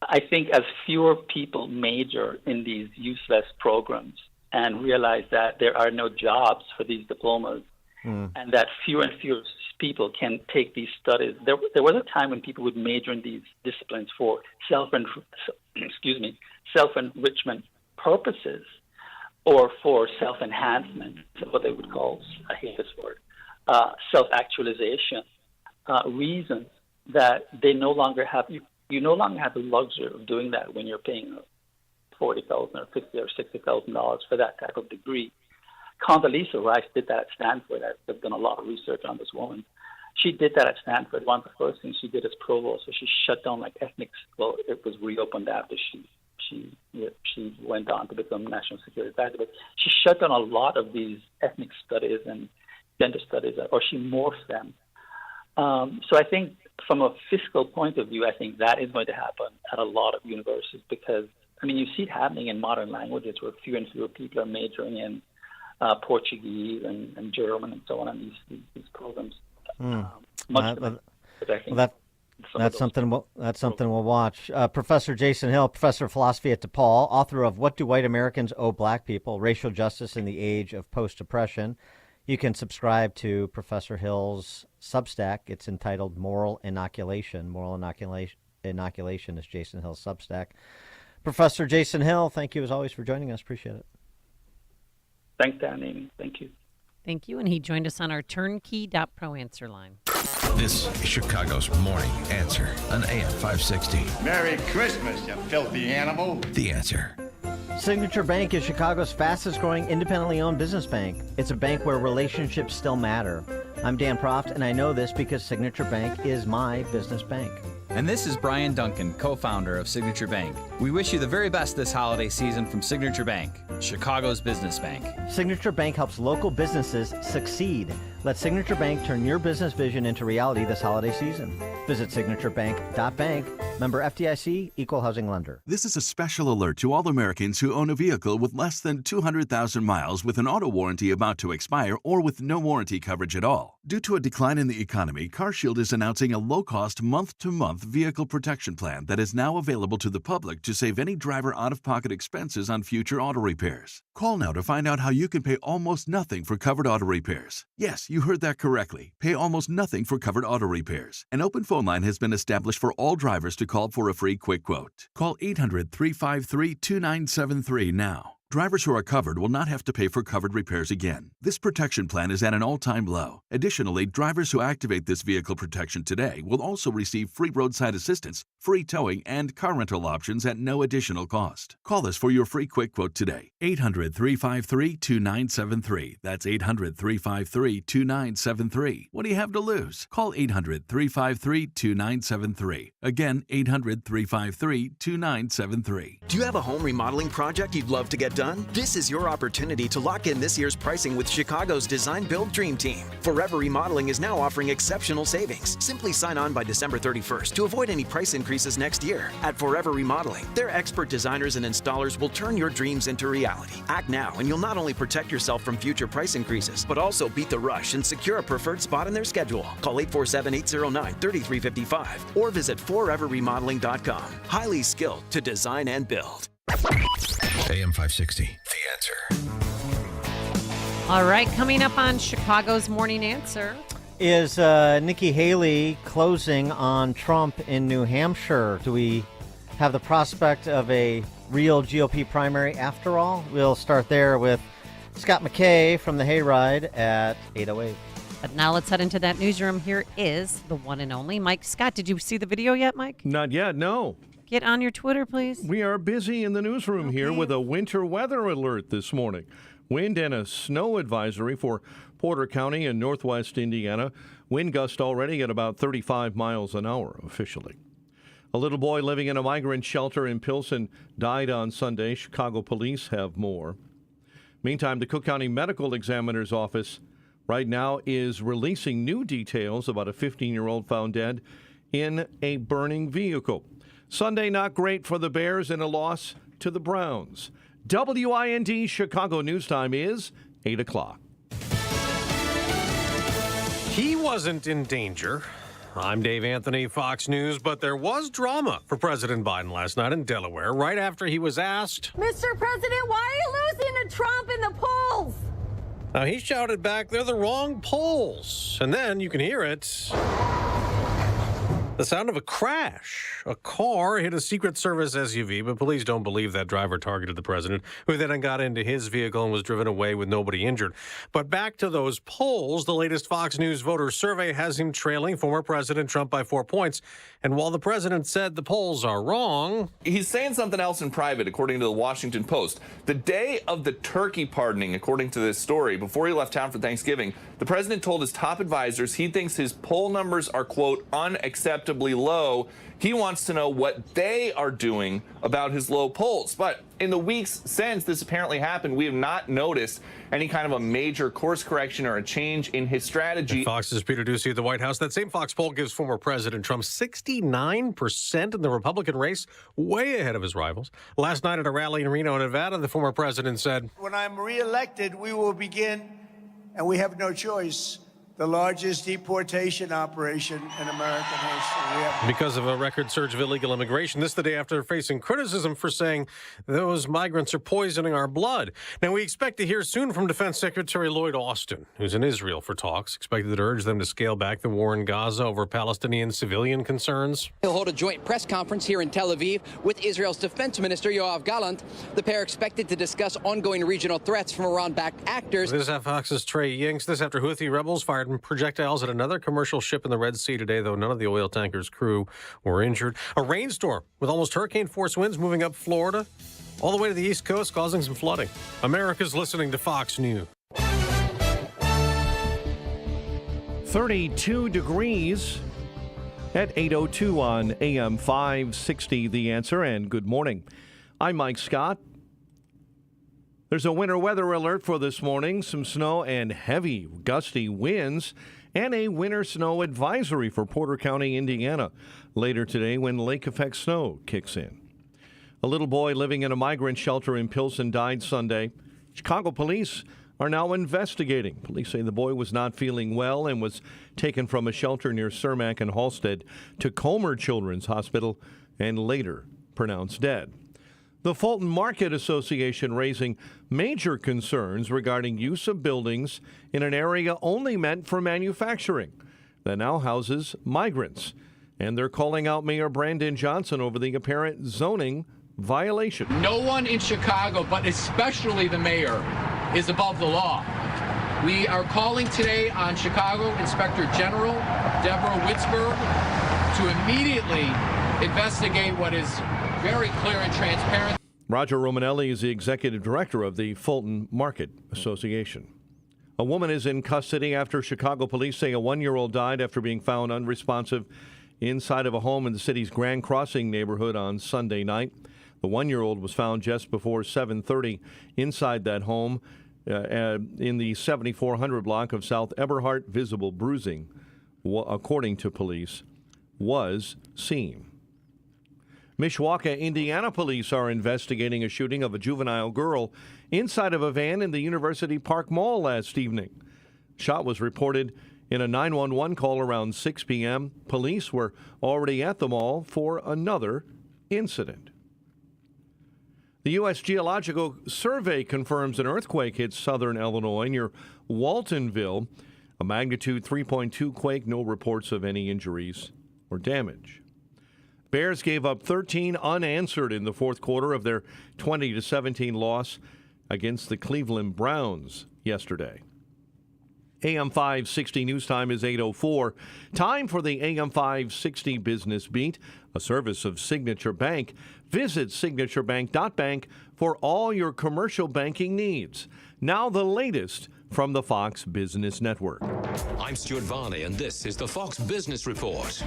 I think as fewer people major in these useless programs and realize that there are no jobs for these diplomas, and that fewer and fewer people can take these studies. There was a time when people would major in these disciplines for self-enrichment purposes or for self-enhancement, what they would call, I hate this word, self-actualization, reasons that they no longer have. You no longer have the luxury of doing that when you're paying $40,000 or $50,000 or $60,000 for that type of degree. Condoleezza Rice did that at Stanford. I've done a lot of research on this woman. She did that at Stanford. One of the first things she did as provost, so she shut down like ethnic. Well, it was reopened after she went on to become national security advisor. But she shut down a lot of these ethnic studies and gender studies, or she morphed them. So I think from a fiscal point of view, I think that is going to happen at a lot of universities because, I mean, you see it happening in modern languages where fewer and fewer people are majoring in Portuguese and German and so on in these programs. That's something we'll watch. Professor Jason Hill, professor of philosophy at DePaul, author of What Do White Americans Owe Black People? Racial Justice in the Age of Post-Oppression. You can subscribe to Professor Hill's Substack. It's entitled Moral Inoculation. Moral Inoculation is Jason Hill's Substack. Professor Jason Hill, thank you as always for joining us. Appreciate it. Thanks, Dan, Amy. Thank you. Thank you. And he joined us on our turnkey.pro answer line. This is Chicago's Morning Answer on AM 560. Merry Christmas, you filthy animal. The Answer. Signature Bank is Chicago's fastest growing independently owned business bank. It's a bank where relationships still matter. I'm Dan Proft, and I know this because Signature Bank is my business bank. And this is Brian Duncan, co-founder of Signature Bank. We wish you the very best this holiday season from Signature Bank, Chicago's business bank. Signature Bank helps local businesses succeed. Let Signature Bank turn your business vision into reality this holiday season. Visit signaturebank.bank. Member FDIC, Equal Housing Lender. This is a special alert to all Americans who own a vehicle with less than 200,000 miles with an auto warranty about to expire or with no warranty coverage at all. Due to a decline in the economy, CarShield is announcing a low-cost month-to-month vehicle protection plan that is now available to the public to save any driver out-of-pocket expenses on future auto repairs. Call now to find out how you can pay almost nothing for covered auto repairs. Yes, you heard that correctly. Pay almost nothing for covered auto repairs. An open phone line has been established for all drivers to call for a free quick quote. Call 800-353-2973 now. Drivers who are covered will not have to pay for covered repairs again. This protection plan is at an all-time low. Additionally, drivers who activate this vehicle protection today will also receive free roadside assistance, free towing, and car rental options at no additional cost. Call us for your free quick quote today. 800-353-2973. That's 800-353-2973. What do you have to lose? Call 800-353-2973. Again, 800-353-2973. Do you have a home remodeling project you'd love to get done? This is your opportunity to lock in this year's pricing with Chicago's Design Build Dream Team. Forever Remodeling is now offering exceptional savings. Simply sign on by December 31st to avoid any price increases next year. At Forever Remodeling, their expert designers and installers will turn your dreams into reality. Act now and you'll not only protect yourself from future price increases, but also beat the rush and secure a preferred spot in their schedule. Call 847-809-3355 or visit foreverremodeling.com. Highly skilled to design and build. AM 560, The Answer. All right, coming up on Chicago's Morning Answer. Is Nikki Haley closing on Trump in New Hampshire? Do we have the prospect of a real GOP primary after all? We'll start there with Scott McKay from the Hayride at 8:08. But now let's head into that newsroom. Here is the one and only Mike Scott. Did you see the video yet, Mike? Not yet, no. Get on your Twitter, please. We are busy in the newsroom here with a winter weather alert this morning. Wind and a snow advisory for Porter County and northwest Indiana. Wind gust already at about 35 miles an hour officially. A little boy living in a migrant shelter in Pilsen died on Sunday. Chicago police have more. Meantime, the Cook County Medical Examiner's Office right now is releasing new details about a 15-year-old found dead in a burning vehicle. Sunday not great for the Bears and a loss to the Browns. WIND Chicago News Time is 8 o'clock. He wasn't in danger. I'm Dave Anthony, Fox News, but there was drama for President Biden last night in Delaware right after he was asked, Mr. President, why are you losing to Trump in the polls? Now he shouted back, they're the wrong polls. And then you can hear it. The The sound of a crash. A car hit a Secret Service SUV, but police don't believe that driver targeted the president, who then got into his vehicle and was driven away with nobody injured. But back to those polls, the latest Fox News voter survey has him trailing former President Trump by 4 points. And while the president said the polls are wrong, he's saying something else in private, according to the Washington Post. The day of the turkey pardoning, according to this story, before he left town for Thanksgiving, the president told his top advisors he thinks his poll numbers are, quote, unacceptably low. He wants to know what they are doing about his low polls. But in the weeks since this apparently happened, we have not noticed any kind of a major course correction or a change in his strategy. And Fox's Peter Doocy at the White House. That same Fox poll gives former President Trump 69% in the Republican race, way ahead of his rivals. Last night at a rally in Reno, Nevada, the former president said, "When I'm reelected, we will begin, and we have no choice, the largest deportation operation in American history." Because of a record surge of illegal immigration, this the day after facing criticism for saying those migrants are poisoning our blood. Now, we expect to hear soon from Defense Secretary Lloyd Austin, who's in Israel for talks, expected to urge them to scale back the war in Gaza over Palestinian civilian concerns. He'll hold a joint press conference here in Tel Aviv with Israel's Defense Minister Yoav Gallant. The pair expected to discuss ongoing regional threats from Iran-backed actors. This is Fox's Trey Yinks. This after Houthi rebels fired projectiles at another commercial ship in the Red Sea today, though none of the oil tanker's crew were injured. A rainstorm with almost hurricane-force winds moving up Florida all the way to the East Coast, causing some flooding. America's listening to Fox News. 32 degrees at 8:02 on AM 560, The Answer, and good morning. I'm Mike Scott. There's a winter weather alert for this morning, some snow and heavy gusty winds, and a winter snow advisory for Porter County, Indiana, later today when lake effect snow kicks in. A little boy living in a migrant shelter in Pilsen died Sunday. Chicago police are now investigating. Police say the boy was not feeling well and was taken from a shelter near Cermak and Halstead to Comer Children's Hospital and later pronounced dead. The Fulton Market Association raising major concerns regarding use of buildings in an area only meant for manufacturing that now houses migrants. And they're calling out Mayor Brandon Johnson over the apparent zoning violation. No one in Chicago, but especially the mayor, is above the law. We are calling today on Chicago Inspector General Deborah Witzberg to immediately investigate what is very clear and transparent. Roger Romanelli is the executive director of the Fulton Market Association. A woman is in custody after Chicago police say a 1-year-old died after being found unresponsive inside of a home in the city's Grand Crossing neighborhood on Sunday night. The 1-year-old was found just before 7:30 inside that home in the 7400 block of South Eberhart. Visible bruising, according to police, was seen. Mishawaka, Indiana police are investigating a shooting of a juvenile girl inside of a van in the University Park Mall last evening. Shot was reported in a 911 call around 6 p.m. Police were already at the mall for another incident. The U.S. Geological Survey confirms an earthquake hit southern Illinois near Waltonville. A magnitude 3.2 quake, no reports of any injuries or damage. Bears gave up 13 unanswered in the fourth quarter of their 20-17 loss against the Cleveland Browns yesterday. AM 560 news time is 8:04. Time for the AM 560 Business Beat, a service of Signature Bank. Visit signaturebank.bank for all your commercial banking needs. Now the latest from the Fox Business Network. I'm Stuart Varney, and this is the Fox Business Report.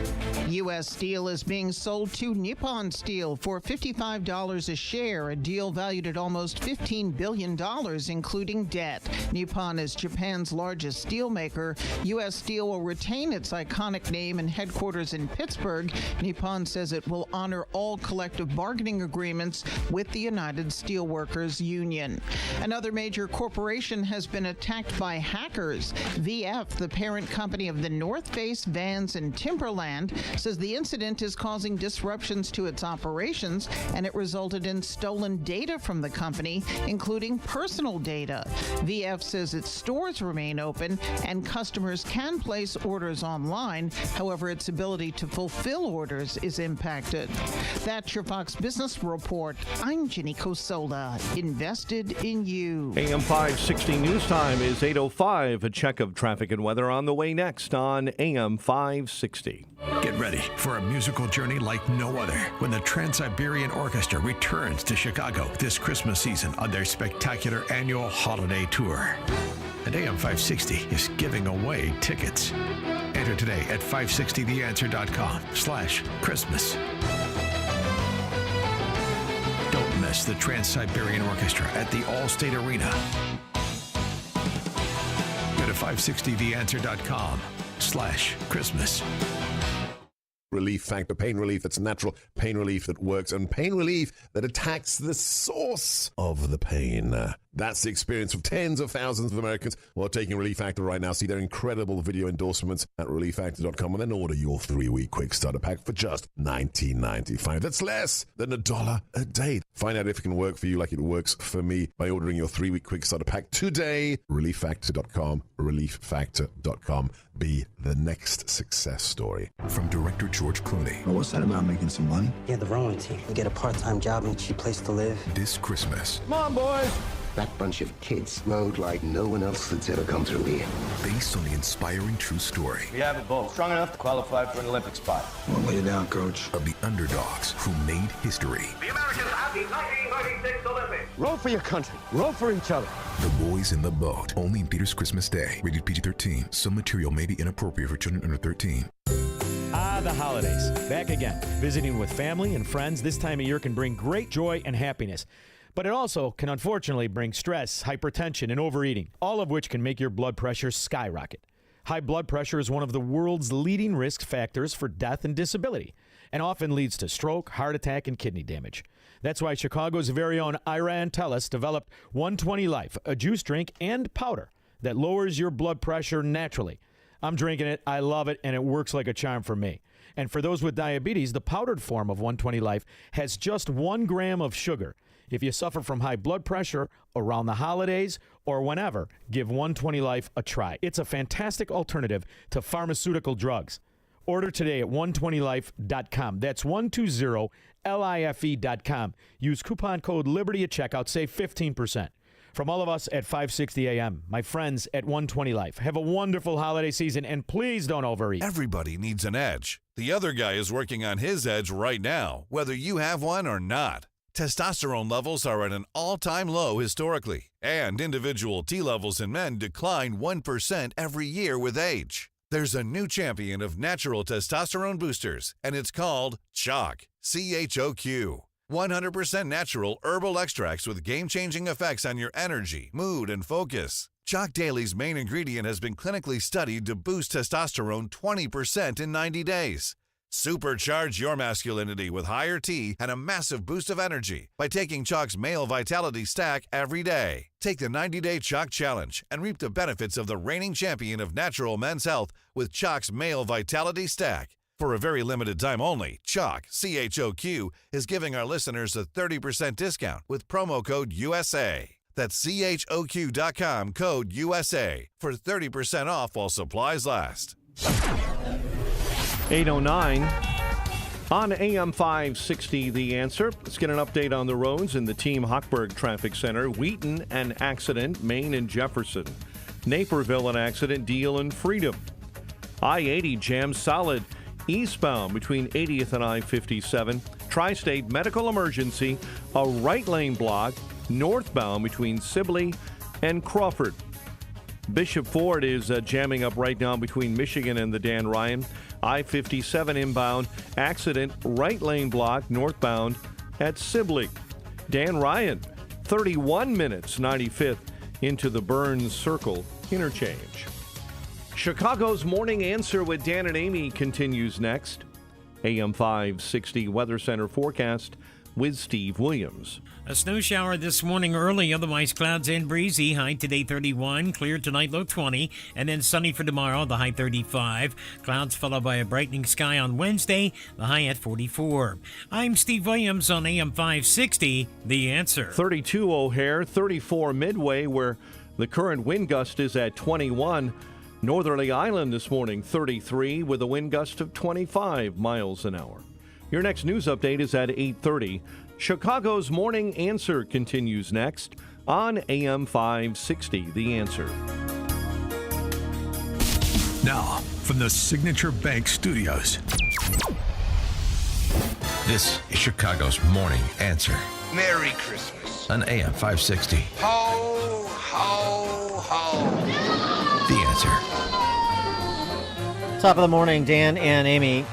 U.S. Steel is being sold to Nippon Steel for $55 a share, a deal valued at almost $15 billion, including debt. Nippon is Japan's largest steelmaker. U.S. Steel will retain its iconic name and headquarters in Pittsburgh. Nippon says it will honor all collective bargaining agreements with the United Steelworkers Union. Another major corporate corporation has been attacked by hackers. VF, the parent company of the North Face, Vans, and Timberland, says the incident is causing disruptions to its operations, and it resulted in stolen data from the company, including personal data. VF says its stores remain open and customers can place orders online. However, its ability to fulfill orders is impacted. That's your Fox Business Report. I'm Ginny Cosola, invested in you. AM 560 news time is 8:05. A check of traffic and weather on the way next on AM 560. Get ready for a musical journey like no other when the Trans-Siberian Orchestra returns to Chicago this Christmas season on their spectacular annual holiday tour. And AM 560 is giving away tickets. Enter today at 560theanswer.com/Christmas. Don't miss the Trans-Siberian Orchestra at the All-State Arena. Go to 560theanswer.com/Christmas. Relief Factor, pain relief that's natural, pain relief that works, and pain relief that attacks the source of the pain. That's the experience of tens of thousands of Americans who are taking Relief Factor right now. See their incredible video endorsements at relieffactor.com and then order your 3-week quick starter pack for just $19.95. That's less than $1 a day. Find out if it can work for you like it works for me by ordering your 3-week quick starter pack today. relieffactor.com, relieffactor.com. Be the next success story. From director George Clooney. Well, what's that about making some money? Yeah, the rowing team. You get a part-time job and a cheap place to live. This Christmas. Come on, boys. That bunch of kids rode like no one else that's ever come through here. Based on the inspiring true story. We have a boat strong enough to qualify for an Olympic spot. Well, lay it down, Coach. Of the underdogs who made history. The Americans have the 1996 Olympics. Row for your country. Row for each other. The Boys in the Boat. Only in theaters Christmas Day. Rated PG-13. Some material may be inappropriate for children under 13. The holidays. Back again. Visiting with family and friends this time of year can bring great joy and happiness. But it also can unfortunately bring stress, hypertension, and overeating, all of which can make your blood pressure skyrocket. High blood pressure is one of the world's leading risk factors for death and disability, and often leads to stroke, heart attack, and kidney damage. That's why Chicago's very own Ira Antelis developed 120 Life, a juice drink and powder that lowers your blood pressure naturally. I'm drinking it, I love it, and it works like a charm for me. And for those with diabetes, the powdered form of 120 Life has just 1 gram of sugar. If you suffer from high blood pressure around the holidays or whenever, give 120 Life a try. It's a fantastic alternative to pharmaceutical drugs. Order today at 120life.com. That's 120life.com. Use coupon code LIBERTY at checkout. Save 15%. From all of us at 560 AM, my friends at 120 Life, have a wonderful holiday season, and please don't overeat. Everybody needs an edge. The other guy is working on his edge right now, whether you have one or not. Testosterone levels are at an all-time low historically, and individual T levels in men decline 1% every year with age. There's a new champion of natural testosterone boosters, and it's called CHOQ, C-H-O-Q. 100% natural herbal extracts with game-changing effects on your energy, mood, and focus. CHOQ Daily's main ingredient has been clinically studied to boost testosterone 20% in 90 days. Supercharge your masculinity with higher T and a massive boost of energy by taking CHOQ's Male Vitality Stack every day. Take the 90-day CHOQ Challenge and reap the benefits of the reigning champion of natural men's health with CHOQ's Male Vitality Stack. For a very limited time only, CHOQ, C-H-O-Q, is giving our listeners a 30% discount with promo code USA. That's CHOQ.com, code USA, for 30% off while supplies last. 8:09 on AM 560, The Answer. Let's get an update on the roads in the Team Hochberg Traffic Center. Wheaton, an accident. Main and Jefferson. Naperville, an accident. Deal and Freedom. I-80 jams solid eastbound between 80th and I-57. Tri-State medical emergency. A right lane block northbound between Sibley and Crawford. Bishop Ford is jamming up right now between Michigan and the Dan Ryan. I-57 inbound accident, right lane block northbound at Sibley. Dan Ryan, 31 minutes, 95th into the Burns Circle interchange. Chicago's Morning Answer with Dan and Amy continues next. AM 560 Weather Center forecast with Steve Williams. A snow shower this morning early, otherwise clouds and breezy. High today 31, clear tonight low 20, and then sunny for tomorrow, the high 35. Clouds followed by a brightening sky on Wednesday, the high at 44. I'm Steve Williams on AM 560, The Answer. 32 O'Hare, 34 Midway, where the current wind gust is at 21. Northerly Island this morning, 33, with a wind gust of 25 miles an hour. Your next news update is at 8:30. Chicago's Morning Answer continues next on AM 560, The Answer. Now, from the Signature Bank Studios, this is Chicago's Morning Answer Merry Christmas. on AM 560. Ho, ho, ho. The Answer. Top of the morning, Dan and Amy.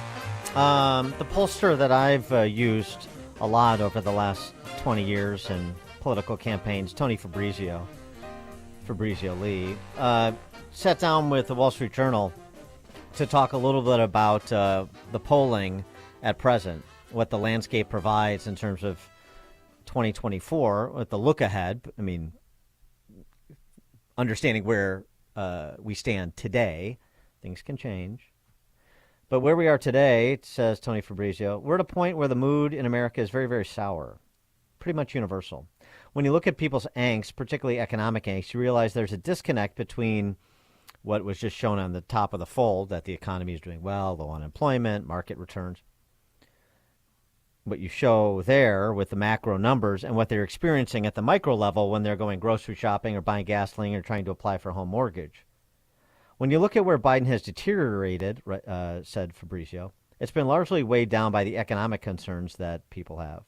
The pollster that I've used a lot over the last 20 years in political campaigns, Tony Fabrizio Lee, sat down with the Wall Street Journal to talk a little bit about the polling at present, what the landscape provides in terms of 2024, with the look ahead. I mean, understanding where we stand today, things can change. But where we are today, says Tony Fabrizio, we're at a point where the mood in America is very, very sour, pretty much universal. When you look at people's angst, particularly economic angst, you realize there's a disconnect between what was just shown on the top of the fold, that the economy is doing well, low unemployment, market returns. What you show there with the macro numbers and what they're experiencing at the micro level when they're going grocery shopping or buying gasoline or trying to apply for a home mortgage. When you look at where Biden has deteriorated, said Fabrizio, it's been largely weighed down by the economic concerns that people have.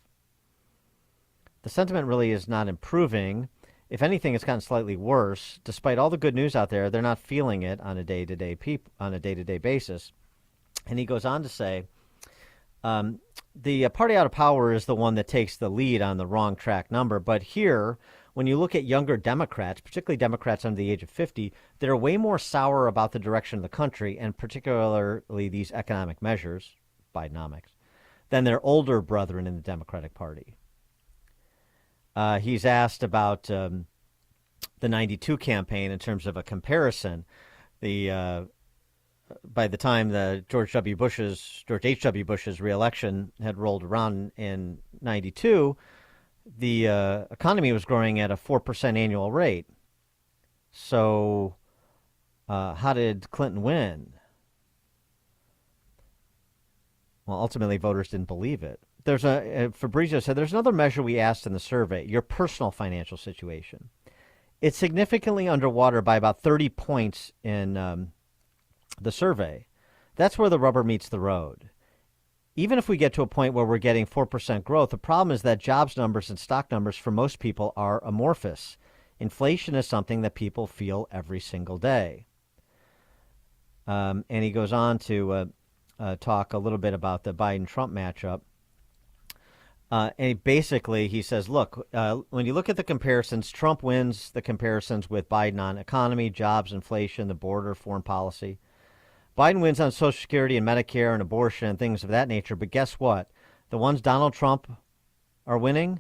The sentiment really is not improving. If anything, it's gotten slightly worse. Despite all the good news out there, they're not feeling it on a day-to-day basis. And he goes on to say, the party out of power is the one that takes the lead on the wrong track number. But here, when you look at younger Democrats, particularly Democrats under the age of 50, they're way more sour about the direction of the country, and particularly these economic measures, Bidenomics, than their older brethren in the Democratic Party. He's asked about the 92 campaign in terms of a comparison. By the time the George H.W. Bush's reelection had rolled around in 92, the economy was growing at a 4% annual rate. So how did Clinton win? Well, ultimately, voters didn't believe it. Fabrizio said, there's another measure we asked in the survey, your personal financial situation. It's significantly underwater by about 30 points in the survey. That's where the rubber meets the road. Even if we get to a point where we're getting 4% growth, the problem is that jobs numbers and stock numbers for most people are amorphous. Inflation is something that people feel every single day. And he goes on to talk a little bit about the Biden-Trump matchup. And he says, look, when you look at the comparisons, Trump wins the comparisons with Biden on economy, jobs, inflation, the border, foreign policy. Biden wins on Social Security and Medicare and abortion and things of that nature. But guess what? The ones Donald Trump are winning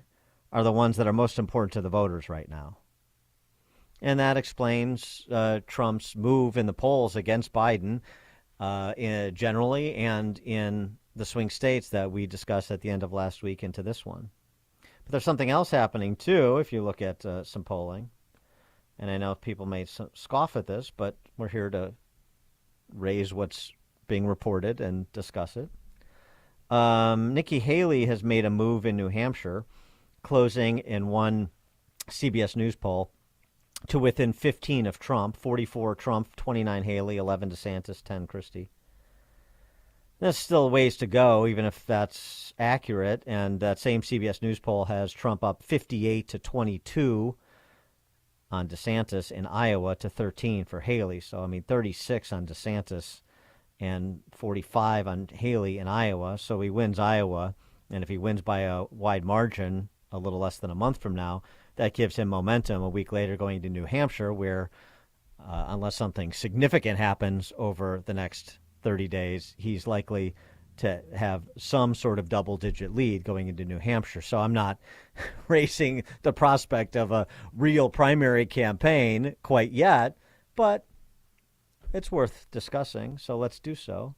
are the ones that are most important to the voters right now. And that explains Trump's move in the polls against Biden generally and in the swing states that we discussed at the end of last week into this one. But there's something else happening, too, if you look at some polling. And I know people may scoff at this, but we're here to raise what's being reported and discuss it. Nikki Haley has made a move in New Hampshire, closing in one CBS News poll to within 15 of Trump, 44 Trump, 29 Haley, 11 DeSantis, 10 Christie. There's still ways to go, even if that's accurate. And that same CBS News poll has Trump up 58-22 on DeSantis in Iowa to 13 for Haley. So, 36 on DeSantis and 45 on Haley in Iowa. So he wins Iowa. And if he wins by a wide margin a little less than a month from now, that gives him momentum a week later going to New Hampshire, where unless something significant happens over the next 30 days, he's likely to have some sort of double-digit lead going into New Hampshire. So I'm not racing the prospect of a real primary campaign quite yet, but it's worth discussing. So let's do so.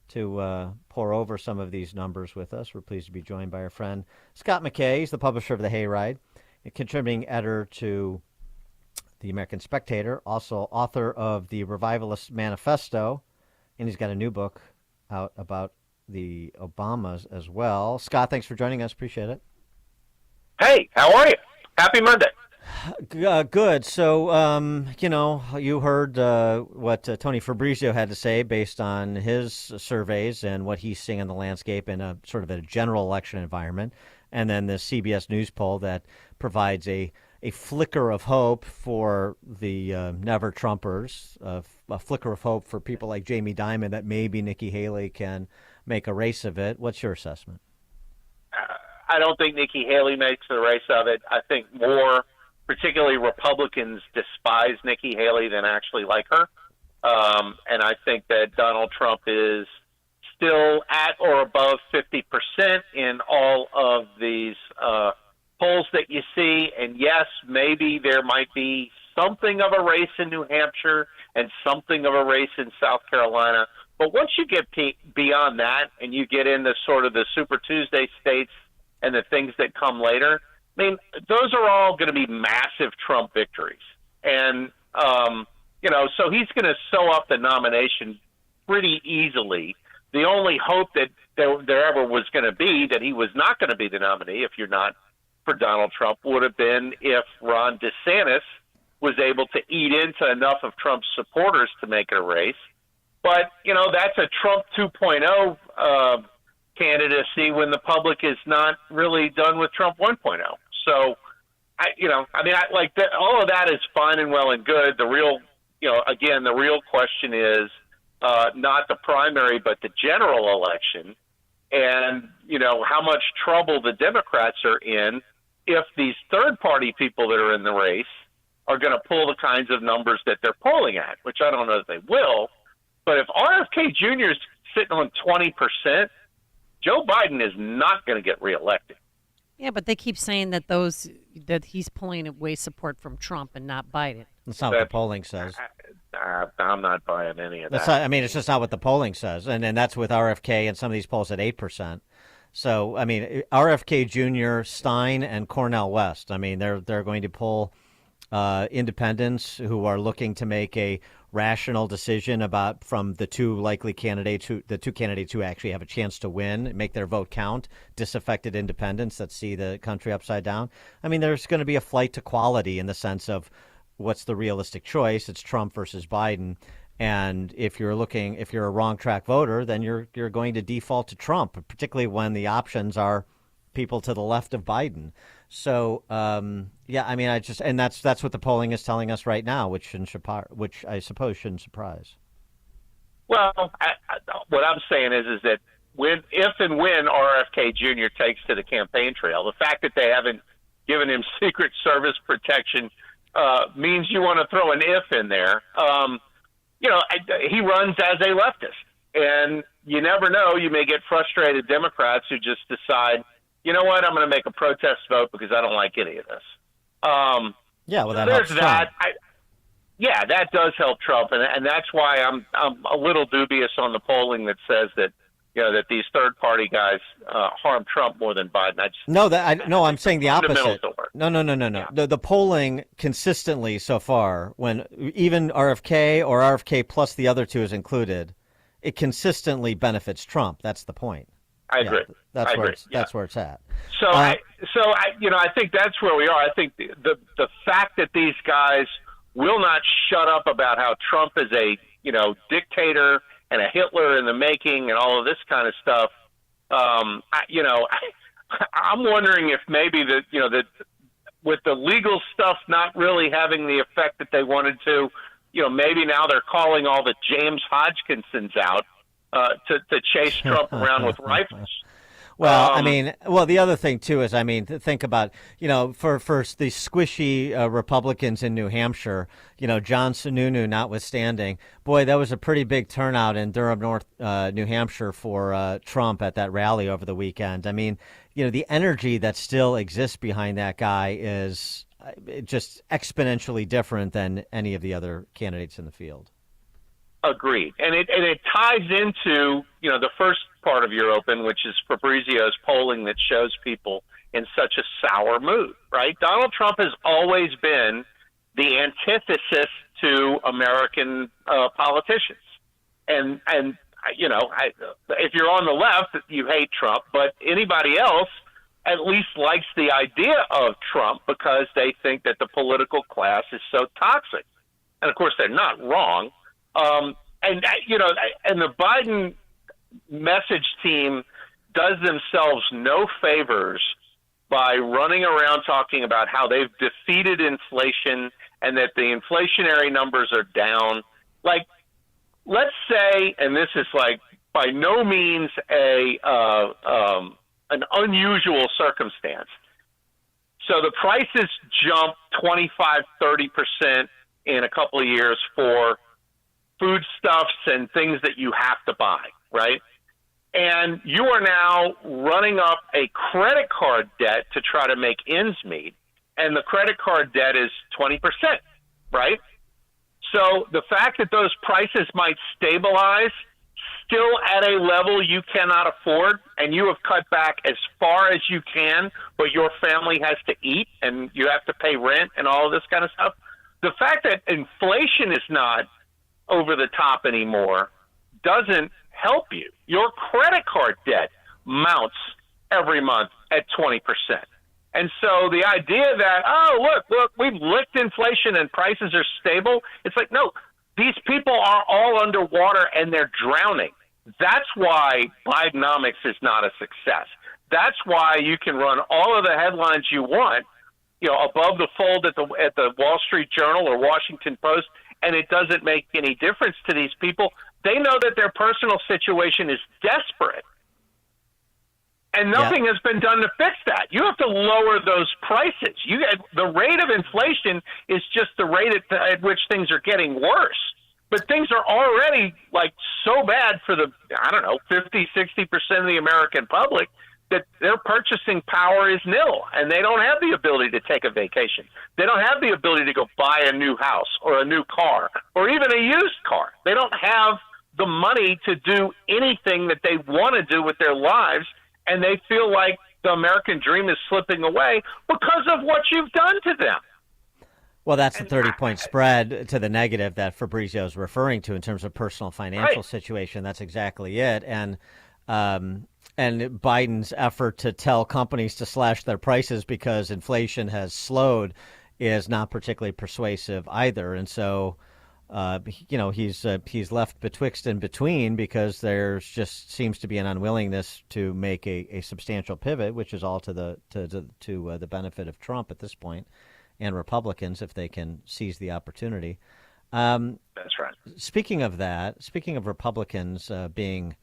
To pour over some of these numbers with us, we're pleased to be joined by our friend Scott McKay. He's the publisher of The Hayride, a contributing editor to The American Spectator, also author of The Revivalist Manifesto, and he's got a new book out about the Obamas as well. Scott, thanks for joining us. Appreciate it. Hey, how are you? Happy Monday. Good. So, you heard what Tony Fabrizio had to say based on his surveys and what he's seeing in the landscape in a sort of a general election environment. And then the CBS News poll that provides a flicker of hope for the never Trumpers, a flicker of hope for people like Jamie Dimon that maybe Nikki Haley can make a race of it. What's your assessment? I don't think Nikki Haley makes a race of it. I think more, particularly Republicans, despise Nikki Haley than actually like her. And I think that Donald Trump is still at or above 50% in all of these polls that you see. And yes, maybe there might be something of a race in New Hampshire and something of a race in South Carolina. But once you get beyond that and you get into sort of the Super Tuesday states and the things that come later, I mean, those are all going to be massive Trump victories. And, so he's going to sew up the nomination pretty easily. The only hope that there ever was going to be that he was not going to be the nominee, if you're not for Donald Trump, would have been if Ron DeSantis was able to eat into enough of Trump's supporters to make it a race. But, that's a Trump 2.0 candidacy when the public is not really done with Trump 1.0. So, all of that is fine and well and good. The real, the real question is not the primary, but the general election. And, how much trouble the Democrats are in if these third-party people that are in the race are going to pull the kinds of numbers that they're polling at, which I don't know if they will. But if RFK Jr. is sitting on 20%, Joe Biden is not going to get reelected. Yeah, but they keep saying that he's pulling away support from Trump and not Biden. That's not what the polling says. I'm not buying any of that. It's just not what the polling says. And that's with RFK and some of these polls at 8%. So, RFK Jr., Stein, and Cornel West, they're going to pull independents who are looking to make a rational decision from the two likely candidates, the two candidates who actually have a chance to win, make their vote count, disaffected independents that see the country upside down. There's going to be a flight to quality in the sense of what's the realistic choice. It's Trump versus Biden. And if you're a wrong track voter, then you're going to default to Trump, particularly when the options are people to the left of Biden. So, that's what the polling is telling us right now, which I suppose shouldn't surprise. Well, what I'm saying is that if and when RFK Jr. takes to the campaign trail, the fact that they haven't given him Secret Service protection means you want to throw an if in there. He runs as a leftist, and you never know. You may get frustrated Democrats who just decide, you know what, I'm going to make a protest vote because I don't like any of this. That there's helps that. Trump. That does help Trump, and that's why I'm a little dubious on the polling that says that that these third-party guys harm Trump more than Biden. I'm saying the opposite. No. Yeah. The polling consistently so far, when even RFK or RFK plus the other two is included, it consistently benefits Trump. That's the point. I agree. That's where it's at. So I think that's where we are. I think the fact that these guys will not shut up about how Trump is a dictator and a Hitler in the making and all of this kind of stuff. I'm wondering if maybe that with the legal stuff not really having the effect that they wanted to, maybe now they're calling all the James Hodgkinsons out to chase Trump around with rifles. Well, the other thing, too, is, think about, for the squishy Republicans in New Hampshire, John Sununu notwithstanding, boy, that was a pretty big turnout in Durham, North New Hampshire for Trump at that rally over the weekend. The energy that still exists behind that guy is just exponentially different than any of the other candidates in the field. Agreed. And it ties into, the first part of your open, which is Fabrizio's polling that shows people in such a sour mood, right? Donald Trump has always been the antithesis to American politicians. And if you're on the left, you hate Trump, but anybody else at least likes the idea of Trump because they think that the political class is so toxic. And of course, they're not wrong. And the Biden message team does themselves no favors by running around talking about how they've defeated inflation and that the inflationary numbers are down. Like, let's say, and this is like by no means an unusual circumstance. So the prices jump 25-30% in a couple of years for foodstuffs and things that you have to buy, right? And you are now running up a credit card debt to try to make ends meet, and the credit card debt is 20%, right? So the fact that those prices might stabilize still at a level you cannot afford, and you have cut back as far as you can, but your family has to eat and you have to pay rent and all of this kind of stuff. The fact that inflation is not over the top anymore doesn't help you. Your credit card debt mounts every month at 20%. And so the idea that, look, we've licked inflation and prices are stable, it's like, no, these people are all underwater and they're drowning. That's why Bidenomics is not a success. That's why you can run all of the headlines you want, above the fold at the Wall Street Journal or Washington Post, and it doesn't make any difference to these people. They know that their personal situation is desperate, and nothing has been done to fix that. You have to lower those prices. The rate of inflation is just the rate at which things are getting worse. But things are already so bad for the 50, 60% of the American public that their purchasing power is nil, and they don't have the ability to take a vacation. They don't have the ability to go buy a new house or a new car or even a used car. They don't have the money to do anything that they want to do with their lives, and they feel like the American dream is slipping away because of what you've done to them. Well, that's the 30-point spread to the negative that Fabrizio is referring to in terms of personal financial situation. That's exactly it. And Biden's effort to tell companies to slash their prices because inflation has slowed is not particularly persuasive either. And so, he's left betwixt and between because there's just seems to be an unwillingness to make a substantial pivot, which is all to the benefit of Trump at this point and Republicans if they can seize the opportunity. That's right. Speaking of Republicans being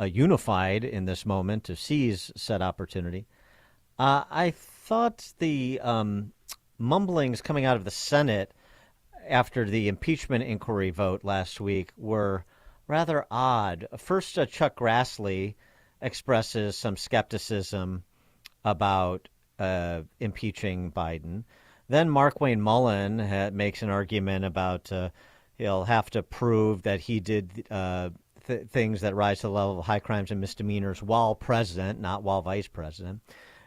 unified in this moment to seize said opportunity, I thought the mumblings coming out of the Senate after the impeachment inquiry vote last week were rather odd. First, Chuck Grassley expresses some skepticism about impeaching Biden. Then Markwayne Mullin makes an argument about he'll have to prove that he did things that rise to the level of high crimes and misdemeanors while president, not while vice president.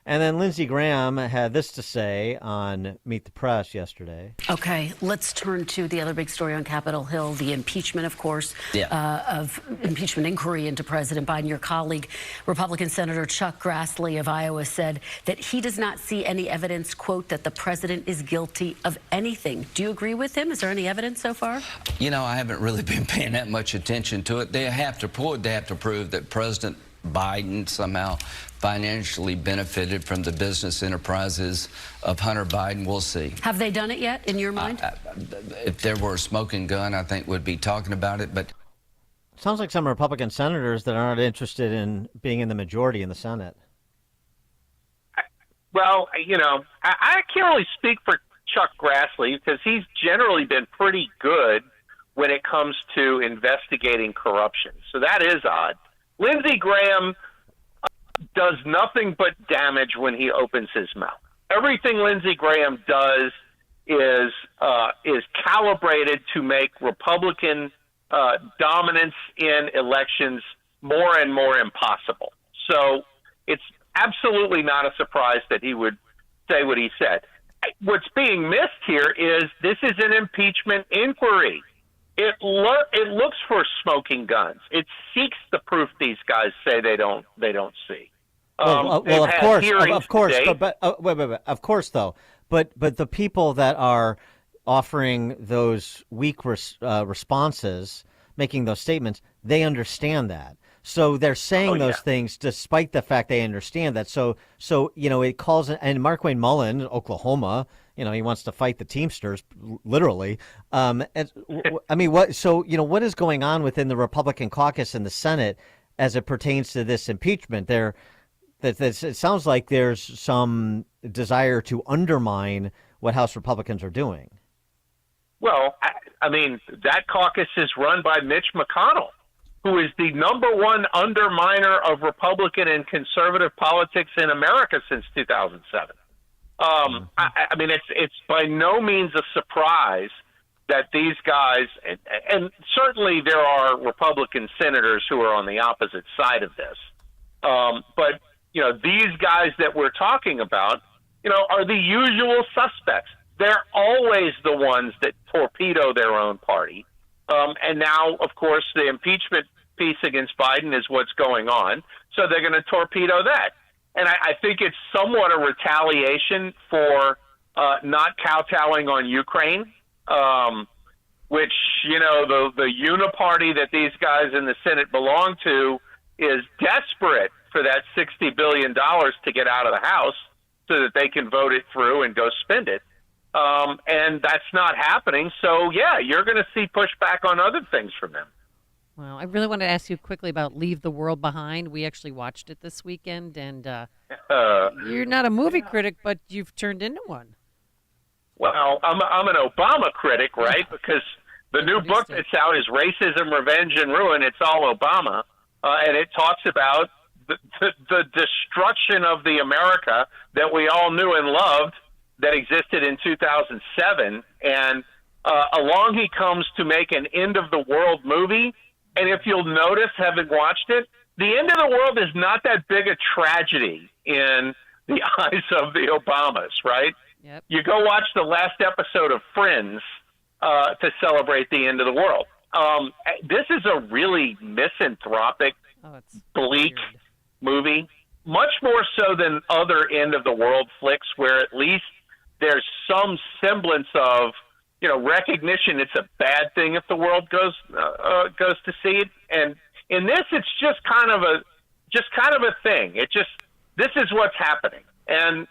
And then Lindsey Graham had this to say on Meet the Press yesterday. Okay, let's turn to the other big story on Capitol Hill, the impeachment, of course, of impeachment inquiry into President Biden. Your colleague, Republican Senator Chuck Grassley of Iowa, said that he does not see any evidence, quote, that the president is guilty of anything. Do you agree with him? Is there any evidence so far? I haven't really been paying that much attention to it. They have to prove that President Biden somehow financially benefited from the business enterprises of Hunter Biden. We'll see. Have they done it yet, in your mind? If there were a smoking gun, I think we'd be talking about it. But Sounds like some Republican senators that aren't interested in being in the majority in the Senate. Well, I can't really speak for Chuck Grassley because he's generally been pretty good when it comes to investigating corruption. So that is odd. Lindsey Graham does nothing but damage when he opens his mouth. Everything Lindsey Graham does is calibrated to make Republican dominance in elections more and more impossible. So it's absolutely not a surprise that he would say what he said. What's being missed here is this is an impeachment inquiry. It looks for smoking guns. It seeks the proof these guys say they don't see. Of course, of course, though. But the people that are offering those weak responses, making those statements, they understand that. So they're saying those things despite the fact they understand that. So it calls, and Markwayne Mullin, Oklahoma, he wants to fight the Teamsters, literally. What is going on within the Republican caucus in the Senate as it pertains to this impeachment? It sounds like there's some desire to undermine what House Republicans are doing. Well, that caucus is run by Mitch McConnell, who is the number one underminer of Republican and conservative politics in America since 2007. It's by no means a surprise that these guys, and certainly there are Republican senators who are on the opposite side of this, but these guys that we're talking about, are the usual suspects. They're always the ones that torpedo their own party. And now, of course, the impeachment piece against Biden is what's going on. So they're going to torpedo that. And I think it's somewhat a retaliation for not kowtowing on Ukraine, which, the uniparty that these guys in the Senate belong to is desperate for that $60 billion to get out of the House so that they can vote it through and go spend it. And that's not happening. So, you're going to see pushback on other things from them. Well, I really want to ask you quickly about Leave the World Behind. We actually watched it this weekend, and you're not a movie critic, but you've turned into one. Well, I'm an Obama critic, right? Because the new book that's out is Racism, Revenge, and Ruin. It's all Obama, and it talks about the destruction of the America that we all knew and loved that existed in 2007. And along he comes to make an end-of-the-world movie. And if you'll notice, having watched it, the end of the world is not that big a tragedy in the eyes of the Obamas, right? Yep. You go watch the last episode of Friends to celebrate the end of the world. This is a really misanthropic, bleak movie, much more so than other end-of-the-world flicks where at least there's some semblance of recognition it's a bad thing if the world goes to seed. And in this, it's just kind of a thing. This is what's happening. And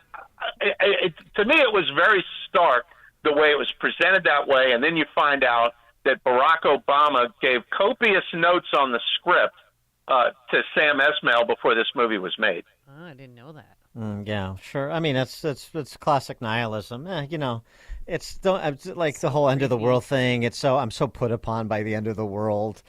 to me, it was very stark the way it was presented that way. And then you find out that Barack Obama gave copious notes on the script to Sam Esmail before this movie was made. Oh, I didn't know that. Yeah, sure. It's classic nihilism. It's like the whole end of the world thing. I'm so put upon by the end of the world.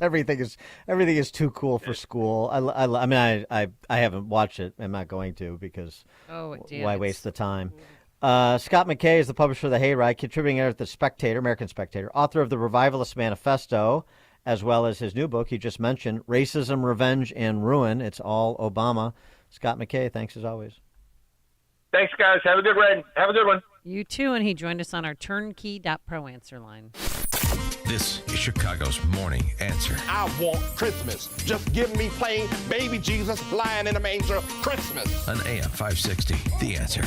Everything is too cool for school. I haven't watched it. I'm not going to because why waste the time? Scott McKay is the publisher of The Hayride, contributing editor at The Spectator, American Spectator, author of the Revivalist Manifesto, as well as his new book you just mentioned, Racism, Revenge, and Ruin. It's all Obama. Scott McKay, thanks as always. Thanks, guys. Have a good one. You too, and he joined us on our turnkey.pro answer line. This is Chicago's Morning Answer. I want Christmas. Just give me plain baby Jesus lying in a manger Christmas. On AM 560, The Answer.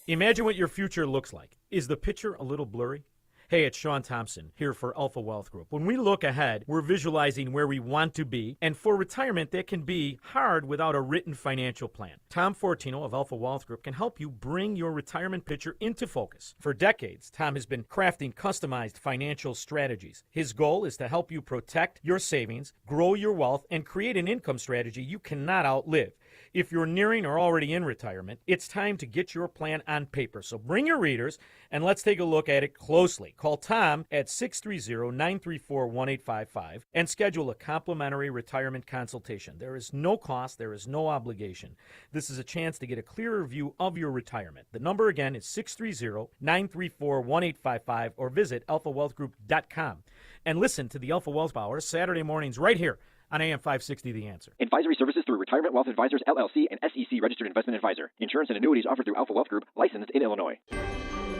Imagine what your future looks like. Is the picture a little blurry? Hey, it's Sean Thompson here for Alpha Wealth Group. When we look ahead, we're visualizing where we want to be, and for retirement, that can be hard without a written financial plan. Tom Fortino of Alpha Wealth Group can help you bring your retirement picture into focus. For decades, Tom has been crafting customized financial strategies. His goal is to help you protect your savings, grow your wealth, and create an income strategy you cannot outlive. If you're nearing or already in retirement, it's time to get your plan on paper. So bring your readers and let's take a look at it closely. Call Tom at 630-934-1855 and schedule a complimentary retirement consultation. There is no cost, there is no obligation. This is a chance to get a clearer view of your retirement. The number again is 630-934-1855 or visit alphawealthgroup.com. And listen to the Alpha Wealth Hour Saturday mornings right here on AM 560 The Answer. Advisory services through Retirement Wealth Advisors, LLC, and SEC Registered Investment Advisor. Insurance and annuities offered through Alpha Wealth Group, licensed in Illinois.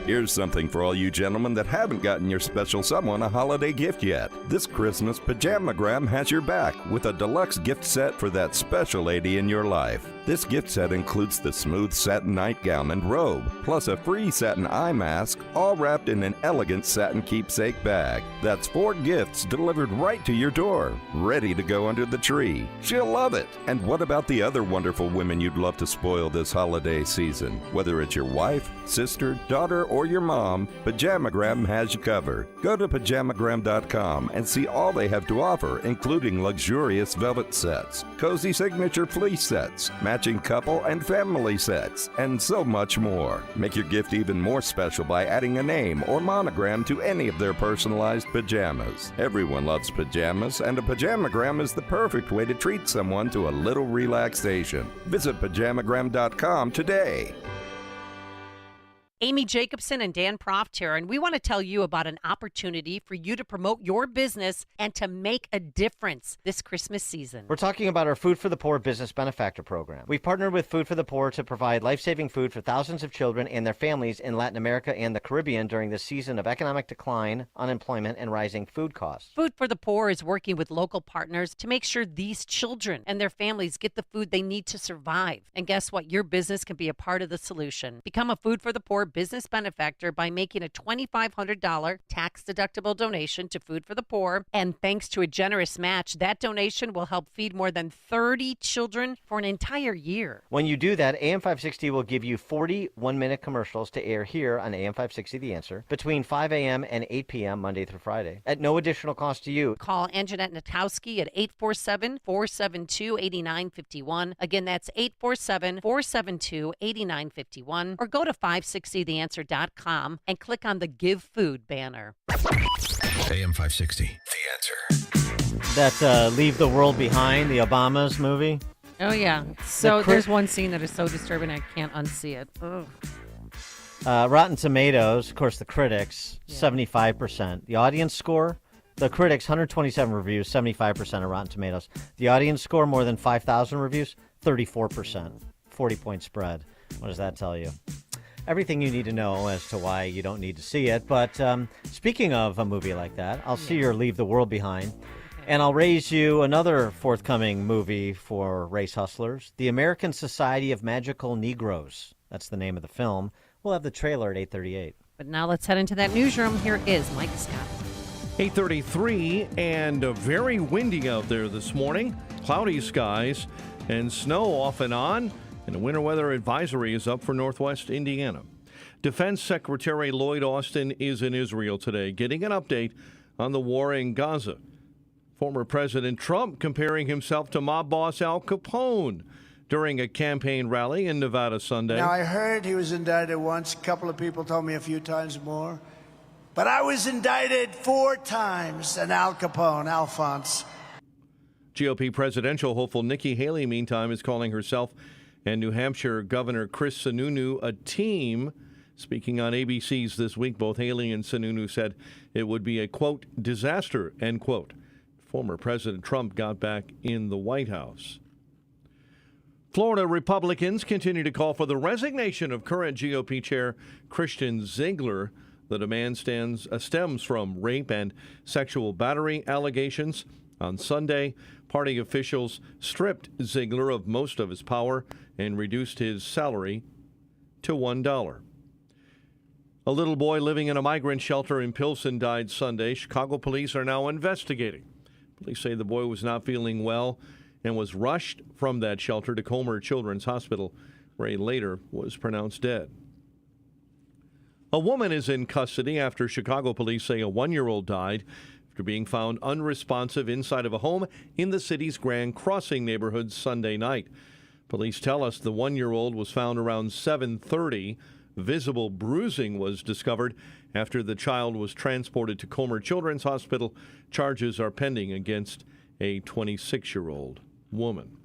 Here's something for all you gentlemen that haven't gotten your special someone a holiday gift yet. This Christmas, Pajamagram has your back with a deluxe gift set for that special lady in your life. This gift set includes the smooth satin nightgown and robe, plus a free satin eye mask, all wrapped in an elegant satin keepsake bag. That's 4 gifts delivered right to your door, ready to go under the tree. She'll love it. And what about the other wonderful women you'd love to spoil this holiday season? Whether it's your wife, sister, daughter, or your mom, Pajamagram has you covered. Go to pajamagram.com and see all they have to offer, including luxurious velvet sets, cozy signature fleece sets, matching couple and family sets, and so much more. Make your gift even more special by adding a name or monogram to any of their personalized pajamas. Everyone loves pajamas, and a pajamagram is the perfect way to treat someone to a little relaxation. Visit pajamagram.com today. Amy Jacobson and Dan Proft here, and we want to tell you about an opportunity for you to promote your business and to make a difference this Christmas season. We're talking about our Food for the Poor Business Benefactor program. We've partnered with Food for the Poor to provide life-saving food for thousands of children and their families in Latin America and the Caribbean during this season of economic decline, unemployment, and rising food costs. Food for the Poor is working with local partners to make sure these children and their families get the food they need to survive. And guess what? Your business can be a part of the solution. Become a Food for the Poor business benefactor by making a $2,500 tax-deductible donation to Food for the Poor. And thanks to a generous match, that donation will help feed more than 30 children for an entire year. When you do that, AM 560 will give you 40 one-minute commercials to air here on AM 560 The Answer between 5 a.m. and 8 p.m. Monday through Friday at no additional cost to you. Call Anjanette Natowski at 847-472-8951. Again, that's 847-472-8951. Or go to 560theanswer.com and click on the Give Food banner. AM 560, The Answer. That Leave the World Behind, the Obamas movie. Oh, yeah. So there's one scene that is so disturbing I can't unsee it. Ugh. Rotten Tomatoes, of course, the critics, 75%. The audience score, the critics, 127 reviews, 75% of Rotten Tomatoes. The audience score, more than 5,000 reviews, 34%. 40-point spread. What does that tell you? Everything you need to know as to why you don't need to see it. But speaking of a movie like that, I'll see your Leave the World Behind. And I'll raise you another forthcoming movie for race hustlers, The American Society of Magical Negroes. That's the name of the film. We'll have the trailer at 8:38. But now let's head into that newsroom. Here is Mike Scott. 8:33 and very windy out there this morning. Cloudy skies and snow off and on. And a winter weather advisory is up for Northwest Indiana. Defense Secretary Lloyd Austin is in Israel today, getting an update on the war in Gaza. Former President Trump comparing himself to mob boss Al Capone during a campaign rally in Nevada Sunday. Now, I heard he was indicted once. A couple of people told me a few times more. But I was indicted 4 times, and Al Capone, Alphonse. GOP presidential hopeful Nikki Haley, meantime, is calling herself and New Hampshire Governor Chris Sununu a team. Speaking on ABC's This Week, both Haley and Sununu said it would be a, quote, disaster, end quote. Former President Trump got back in the White House. Florida Republicans continue to call for the resignation of current GOP Chair Christian Ziegler. The demand stems from rape and sexual battery allegations. On Sunday, party officials stripped Ziegler of most of his power and reduced his salary to $1. A little boy living in a migrant shelter in Pilsen died Sunday. Chicago police are now investigating. Police say the boy was not feeling well and was rushed from that shelter to Comer Children's Hospital, where he later was pronounced dead. A woman is in custody after Chicago police say a 1-year-old died after being found unresponsive inside of a home in the city's Grand Crossing neighborhood Sunday night. Police tell us the 1-year-old was found around 7:30. Visible bruising was discovered after the child was transported to Comer Children's Hospital. Charges are pending against a 26-year-old woman.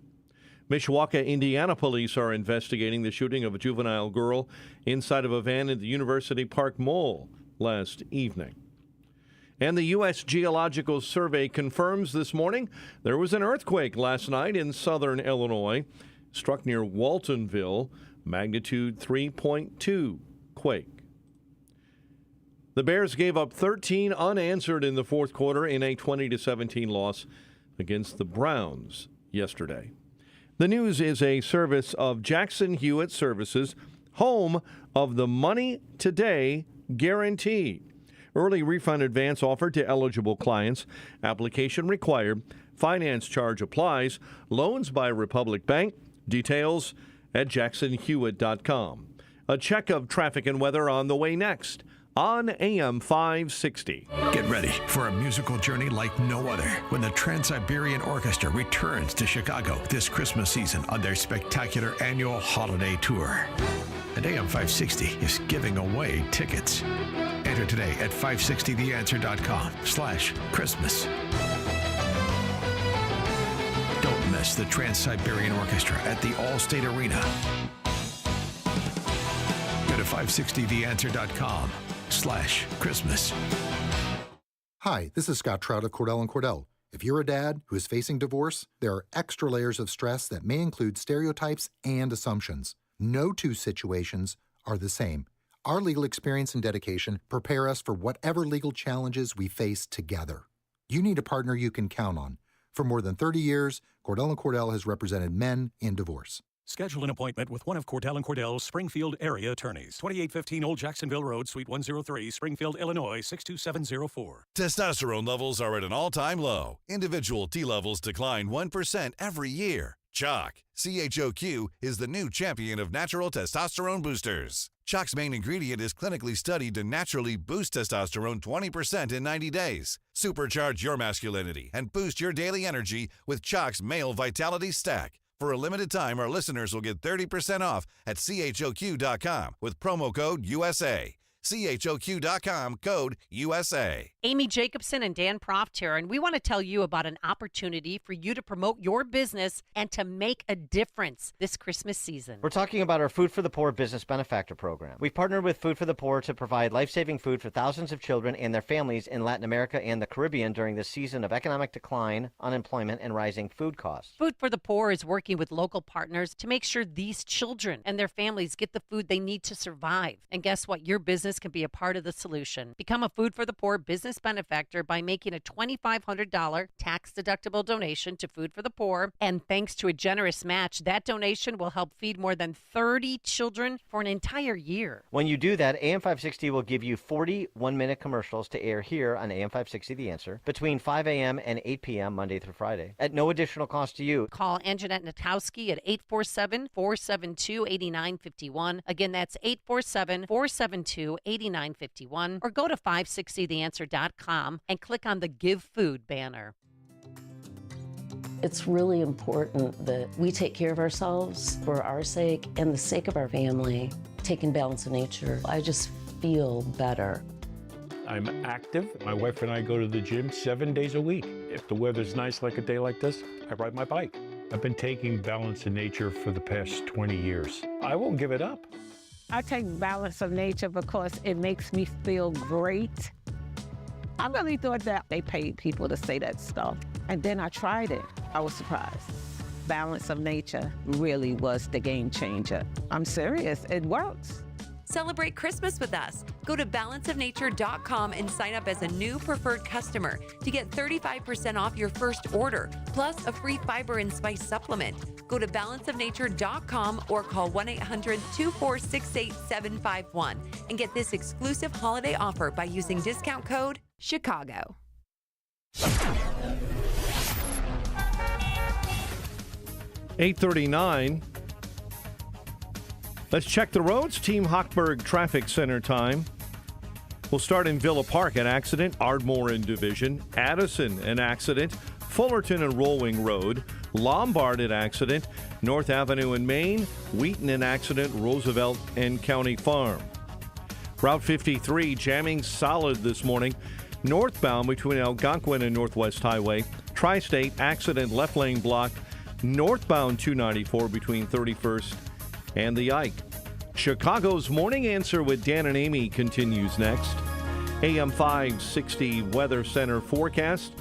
Mishawaka, Indiana police are investigating the shooting of a juvenile girl inside of a van at the University Park Mall last evening. And the U.S. Geological Survey confirms this morning there was an earthquake last night in southern Illinois, struck near Waltonville, magnitude 3.2 quake. The Bears gave up 13 unanswered in the fourth quarter in a 20-17 loss against the Browns yesterday. The news is a service of Jackson Hewitt Services, home of the Money Today Guarantee. Early refund advance offered to eligible clients. Application required. Finance charge applies. Loans by Republic Bank. Details at jacksonhewitt.com. A check of traffic and weather on the way next on AM 560. Get ready for a musical journey like no other when the Trans-Siberian Orchestra returns to Chicago this Christmas season on their spectacular annual holiday tour. And AM 560 is giving away tickets. Enter today at 560theanswer.com/Christmas. Don't miss the Trans-Siberian Orchestra at the All-State Arena. Go to 560theanswer.com/Christmas. Hi, this is Scott Trout of Cordell & Cordell. If you're a dad who is facing divorce, there are extra layers of stress that may include stereotypes and assumptions. No two situations are the same. Our legal experience and dedication prepare us for whatever legal challenges we face together. You need a partner you can count on. For more than 30 years, Cordell & Cordell has represented men in divorce. Schedule an appointment with one of Cordell & Cordell's Springfield area attorneys. 2815 Old Jacksonville Road, Suite 103, Springfield, Illinois, 62704. Testosterone levels are at an all-time low. Individual T levels decline 1% every year. Chalk, CHOQ, is the new champion of natural testosterone boosters. Chalk's main ingredient is clinically studied to naturally boost testosterone 20% in 90 days. Supercharge your masculinity and boost your daily energy with Chalk's Male Vitality Stack. For a limited time, our listeners will get 30% off at CHOQ.com with promo code USA. CHOQ.com, code USA. Amy Jacobson and Dan Proft here, and we want to tell you about an opportunity for you to promote your business and to make a difference this Christmas season. We're talking about our Food for the Poor Business Benefactor program. We've partnered with Food for the Poor to provide life-saving food for thousands of children and their families in Latin America and the Caribbean during this season of economic decline, unemployment, and rising food costs. Food for the Poor is working with local partners to make sure these children and their families get the food they need to survive. And guess what? Your business can be a part of the solution. Become a Food for the Poor business benefactor by making a $2,500 tax-deductible donation to Food for the Poor. And thanks to a generous match, that donation will help feed more than 30 children for an entire year. When you do that, AM 560 will give you 40 one-minute commercials to air here on AM 560 The Answer between 5 a.m. and 8 p.m. Monday through Friday at no additional cost to you. Call Anjanette Natowski at 847-472-8951. Again, that's 847-472-8951. Or go to 560theanswer.com and click on the Give Food banner. It's really important that we take care of ourselves for our sake and the sake of our family. Taking balance of nature, I just feel better. I'm active. My wife and I go to the gym 7 days a week. If the weather's nice like a day like this, I ride my bike. I've been taking balance of nature for the past 20 years. I won't give it up. I take balance of nature because it makes me feel great. I really thought that they paid people to say that stuff. And then I tried it. I was surprised. Balance of nature really was the game changer. I'm serious. It works. Celebrate Christmas with us. Go to balanceofnature.com and sign up as a new preferred customer to get 35% off your first order, plus a free fiber and spice supplement. Go to balanceofnature.com or call 1-800-246-8751 and get this exclusive holiday offer by using discount code CHICAGO. $8:39. Let's check the roads. Team Hochberg Traffic Center time. We'll start in Villa Park, an accident. Ardmore and Division. Addison, an accident. Fullerton and Rolling Road. Lombard, an accident. North Avenue and Main. Wheaton, an accident. Roosevelt and County Farm. Route 53 jamming solid this morning. Northbound between Algonquin and Northwest Highway. Tri-State accident, left lane blocked. Northbound 294 between 31st and the Ike. Chicago's Morning Answer with Dan and Amy continues next. AM 560 Weather Center forecast.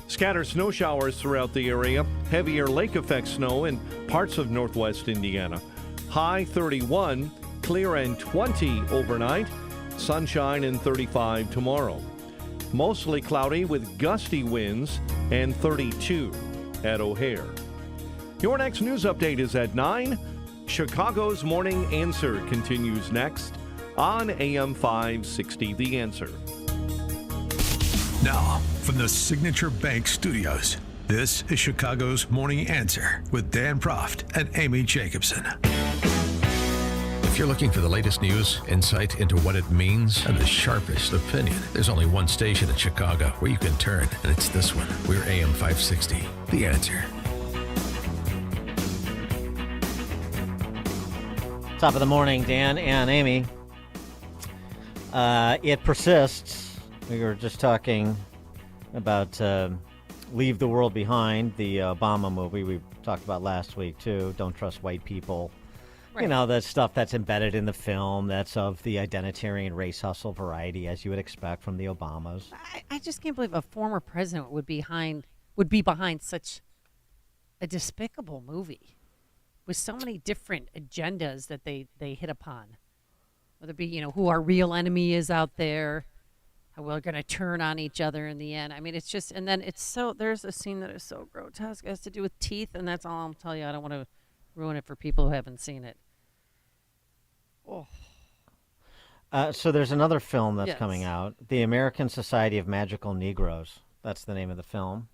Scattered snow showers throughout the area. Heavier lake effect snow in parts of northwest Indiana. High 31, clear and 20 overnight. Sunshine and 35 tomorrow. Mostly cloudy with gusty winds and 32 at O'Hare. Your next news update is at 9. Chicago's Morning Answer continues next on AM 560 The Answer. Now, from the Signature Bank Studios, this is Chicago's Morning Answer with Dan Proft and Amy Jacobson. If you're looking for the latest news, insight into what it means, and the sharpest opinion, there's only one station in Chicago where you can turn, and it's this one. We're AM 560 The Answer. Top of the morning, Dan and Amy. It persists. We were just talking about Leave the World Behind, the Obama movie we talked about last week, too. Don't trust white people. Right. You know, that stuff that's embedded in the film, that's of the identitarian race hustle variety, as you would expect from the Obamas. I just can't believe a former president would be behind such a despicable movie with so many different agendas that they hit upon. Whether it be, who our real enemy is out there, how we're going to turn on each other in the end. I mean, it's just, and then there's a scene that is so grotesque. It has to do with teeth, and that's all I'll tell you. I don't want to ruin it for people who haven't seen it. Oh. So there's another film that's coming out, The American Society of Magical Negroes. That's the name of the film.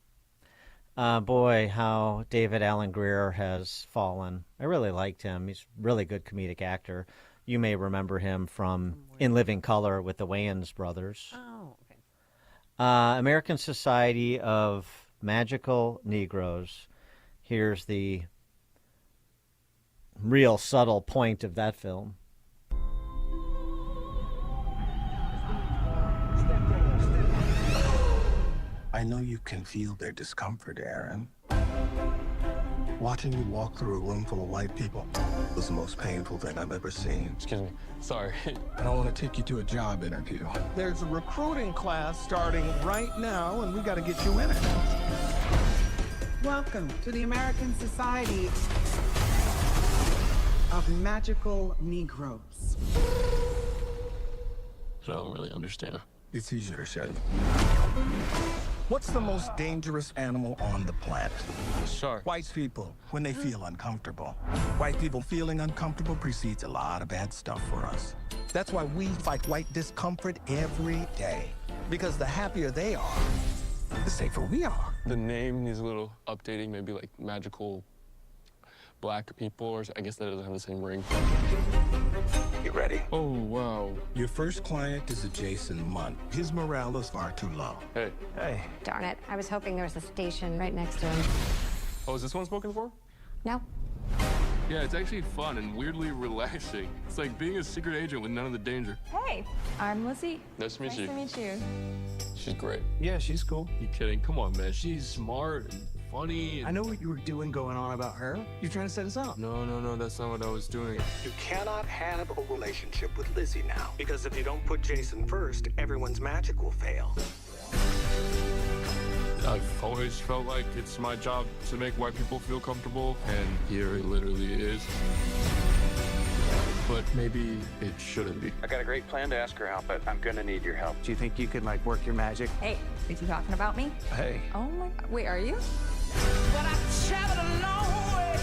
Boy, how David Alan Grier has fallen. I really liked him. He's a really good comedic actor. You may remember him from In Living Color with the Wayans brothers. Oh, okay. American Society of Magical Negroes. Here's the real subtle point of that film. I know you can feel their discomfort, Aaron. Watching you walk through a room full of white people was the most painful thing I've ever seen. Excuse me. Sorry. I don't want to take you to a job interview. There's a recruiting class starting right now, and we got to get you in it. Welcome to the American Society of Magical Negroes. I don't really understand. It's easier to say. What's the most dangerous animal on the planet? Shark. White people, when they feel uncomfortable. White people feeling uncomfortable precedes a lot of bad stuff for us. That's why we fight white discomfort every day. Because the happier they are, the safer we are. The name needs a little updating, maybe like magical black people, or I guess that doesn't have the same ring. You ready? Oh, wow. Your first client is a Jason Munn. His morale is far too low. Hey. Hey. Darn it. I was hoping there was a station right next to him. Oh, is this one spoken for? No. Yeah, it's actually fun and weirdly relaxing. It's like being a secret agent with none of the danger. Hey, I'm Lizzie. Nice to meet you. Nice to meet you. She's great. Yeah, she's cool. You kidding? Come on, man. She's smart and funny. And... I know what you were doing going on about her. You're trying to set us up. No, that's not what I was doing. You cannot have a relationship with Lizzie now. Because if you don't put Jason first, everyone's magic will fail. I've always felt like it's my job to make white people feel comfortable, and here it literally is. but maybe it shouldn't be. I got a great plan to ask her out, but I'm gonna need your help. Do you think you could, like, work your magic? Hey, is he talking about me? Hey. Oh my, wait, are you? But I've traveled a long way.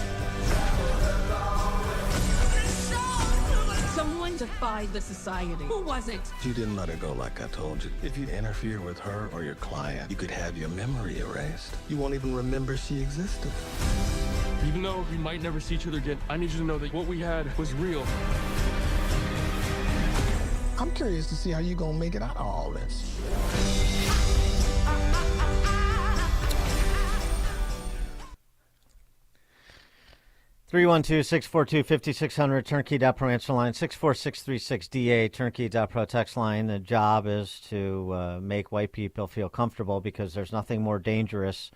Someone defied the society. Who was it? You didn't let her go like I told you. If you interfere with her or your client, you could have your memory erased. You won't even remember she existed. Even though we might never see each other again, I need you to know that what we had was real. I'm curious to see how you gonna make it out of all this. (312-642-5600) turnkey.pro answer line 64636DA turnkey.pro text line. The job is to make white people feel comfortable, because there's nothing more dangerous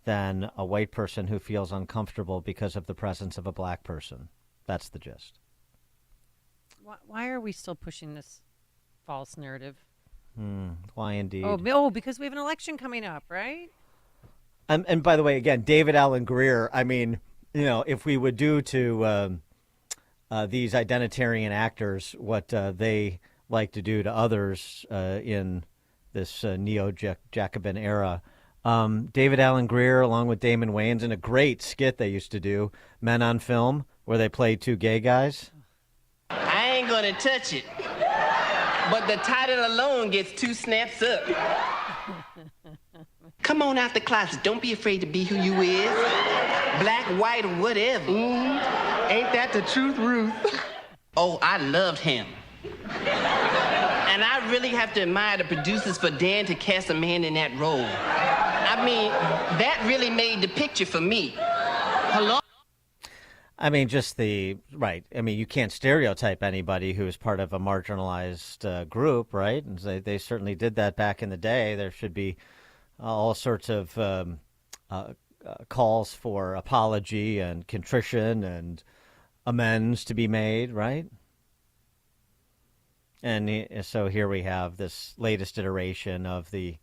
than a white person who feels uncomfortable because of the presence of a black person. That's the gist. Why are we still pushing this false narrative? Why indeed? Oh, because we have an election coming up, right? And by the way, again, David Allen Greer, I mean, you know, if we would do to these identitarian actors what they like to do to others in this neo-Jacobin era, David Allen Greer, along with Damon Wayans, in a great skit they used to do, Men on Film, where they played two gay guys. I ain't gonna touch it, but the title alone gets 2 snaps up. Come on out the closet. Don't be afraid to be who you is. Black, white, or whatever. Ain't that the truth, Ruth? Oh, I loved him. And I really have to admire the producers for daring to cast a man in that role. I mean, that really made the picture for me. Hello? I mean, just the, right. I mean, you can't stereotype anybody who is part of a marginalized group, right? And they certainly did that back in the day. There should be all sorts of calls for apology and contrition and amends to be made, right? And so here we have this latest iteration of the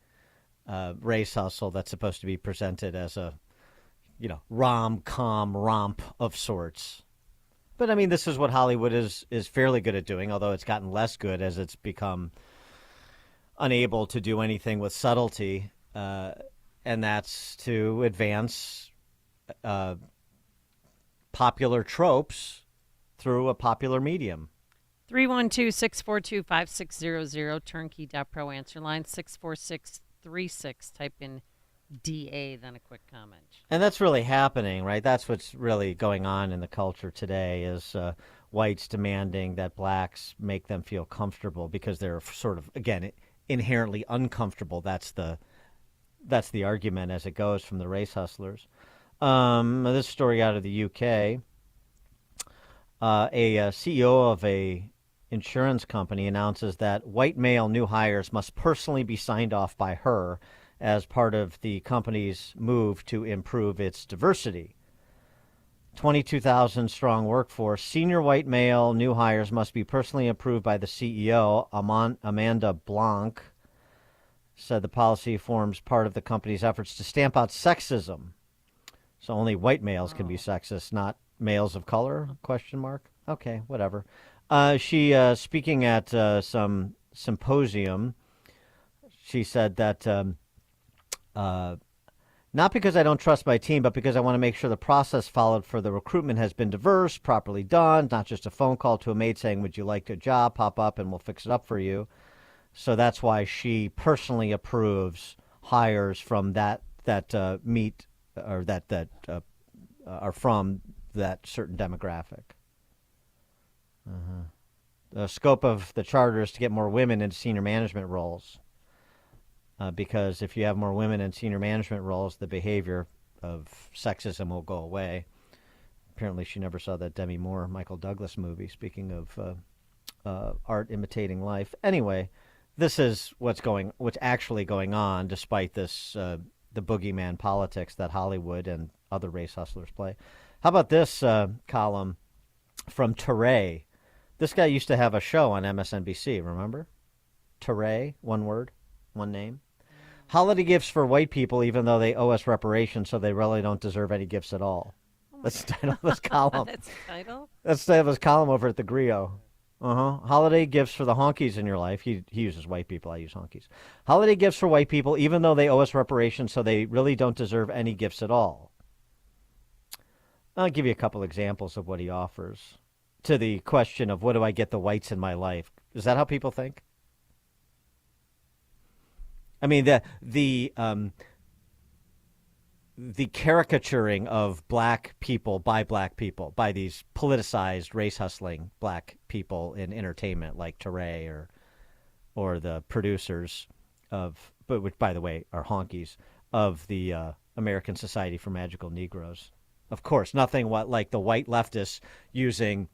race hustle that's supposed to be presented as a, you know, rom-com romp of sorts. But I mean, this is what Hollywood is fairly good at doing, although it's gotten less good as it's become unable to do anything with subtlety. And that's to advance popular tropes through a popular medium. 312-642-5600, turnkey.pro answer line 64636. Type in DA, then a quick comment. And that's really happening, right? That's what's really going on in the culture today is whites demanding that blacks make them feel comfortable because they're sort of, again, inherently uncomfortable. That's the argument as it goes from the race hustlers. This story out of the UK, a CEO of a insurance company announces that white male new hires must personally be signed off by her as part of the company's move to improve its diversity. 22,000 strong workforce. Senior white male new hires must be personally approved by the CEO, Amanda Blanc, said the policy forms part of the company's efforts to stamp out sexism. So only white males can be sexist, not males of color? ? Okay, whatever. She, speaking at some symposium, she said that not because I don't trust my team, but because I want to make sure the process followed for the recruitment has been diverse, properly done, not just a phone call to a mate saying, would you like a job? Pop up and we'll fix it up for you. So that's why she personally approves hires from that meet or that are from that certain demographic. The scope of the charter is to get more women into senior management roles. Because if you have more women in senior management roles, the behavior of sexism will go away. Apparently, she never saw that Demi Moore, Michael Douglas movie, speaking of art imitating life. Anyway, this is what's actually going on, despite this the boogeyman politics that Hollywood and other race hustlers play. How about this column from Teray? This guy used to have a show on MSNBC, remember? Teray, one word, one name. Holiday gifts for white people, even though they owe us reparations, so they really don't deserve any gifts at all. That's the title of this column. That's the title? That's the title of his column over at the Griot. Holiday gifts for the honkies in your life. He uses white people. I use honkies. Holiday gifts for white people, even though they owe us reparations, so they really don't deserve any gifts at all. I'll give you a couple examples of what he offers to the question of what do I get the whites in my life. Is that how people think? I mean, the caricaturing of black people, by these politicized, race-hustling black people in entertainment like Teray or the producers of, but which, by the way, are honkies, of the American Society for Magical Negroes. Of course, nothing like the white leftists using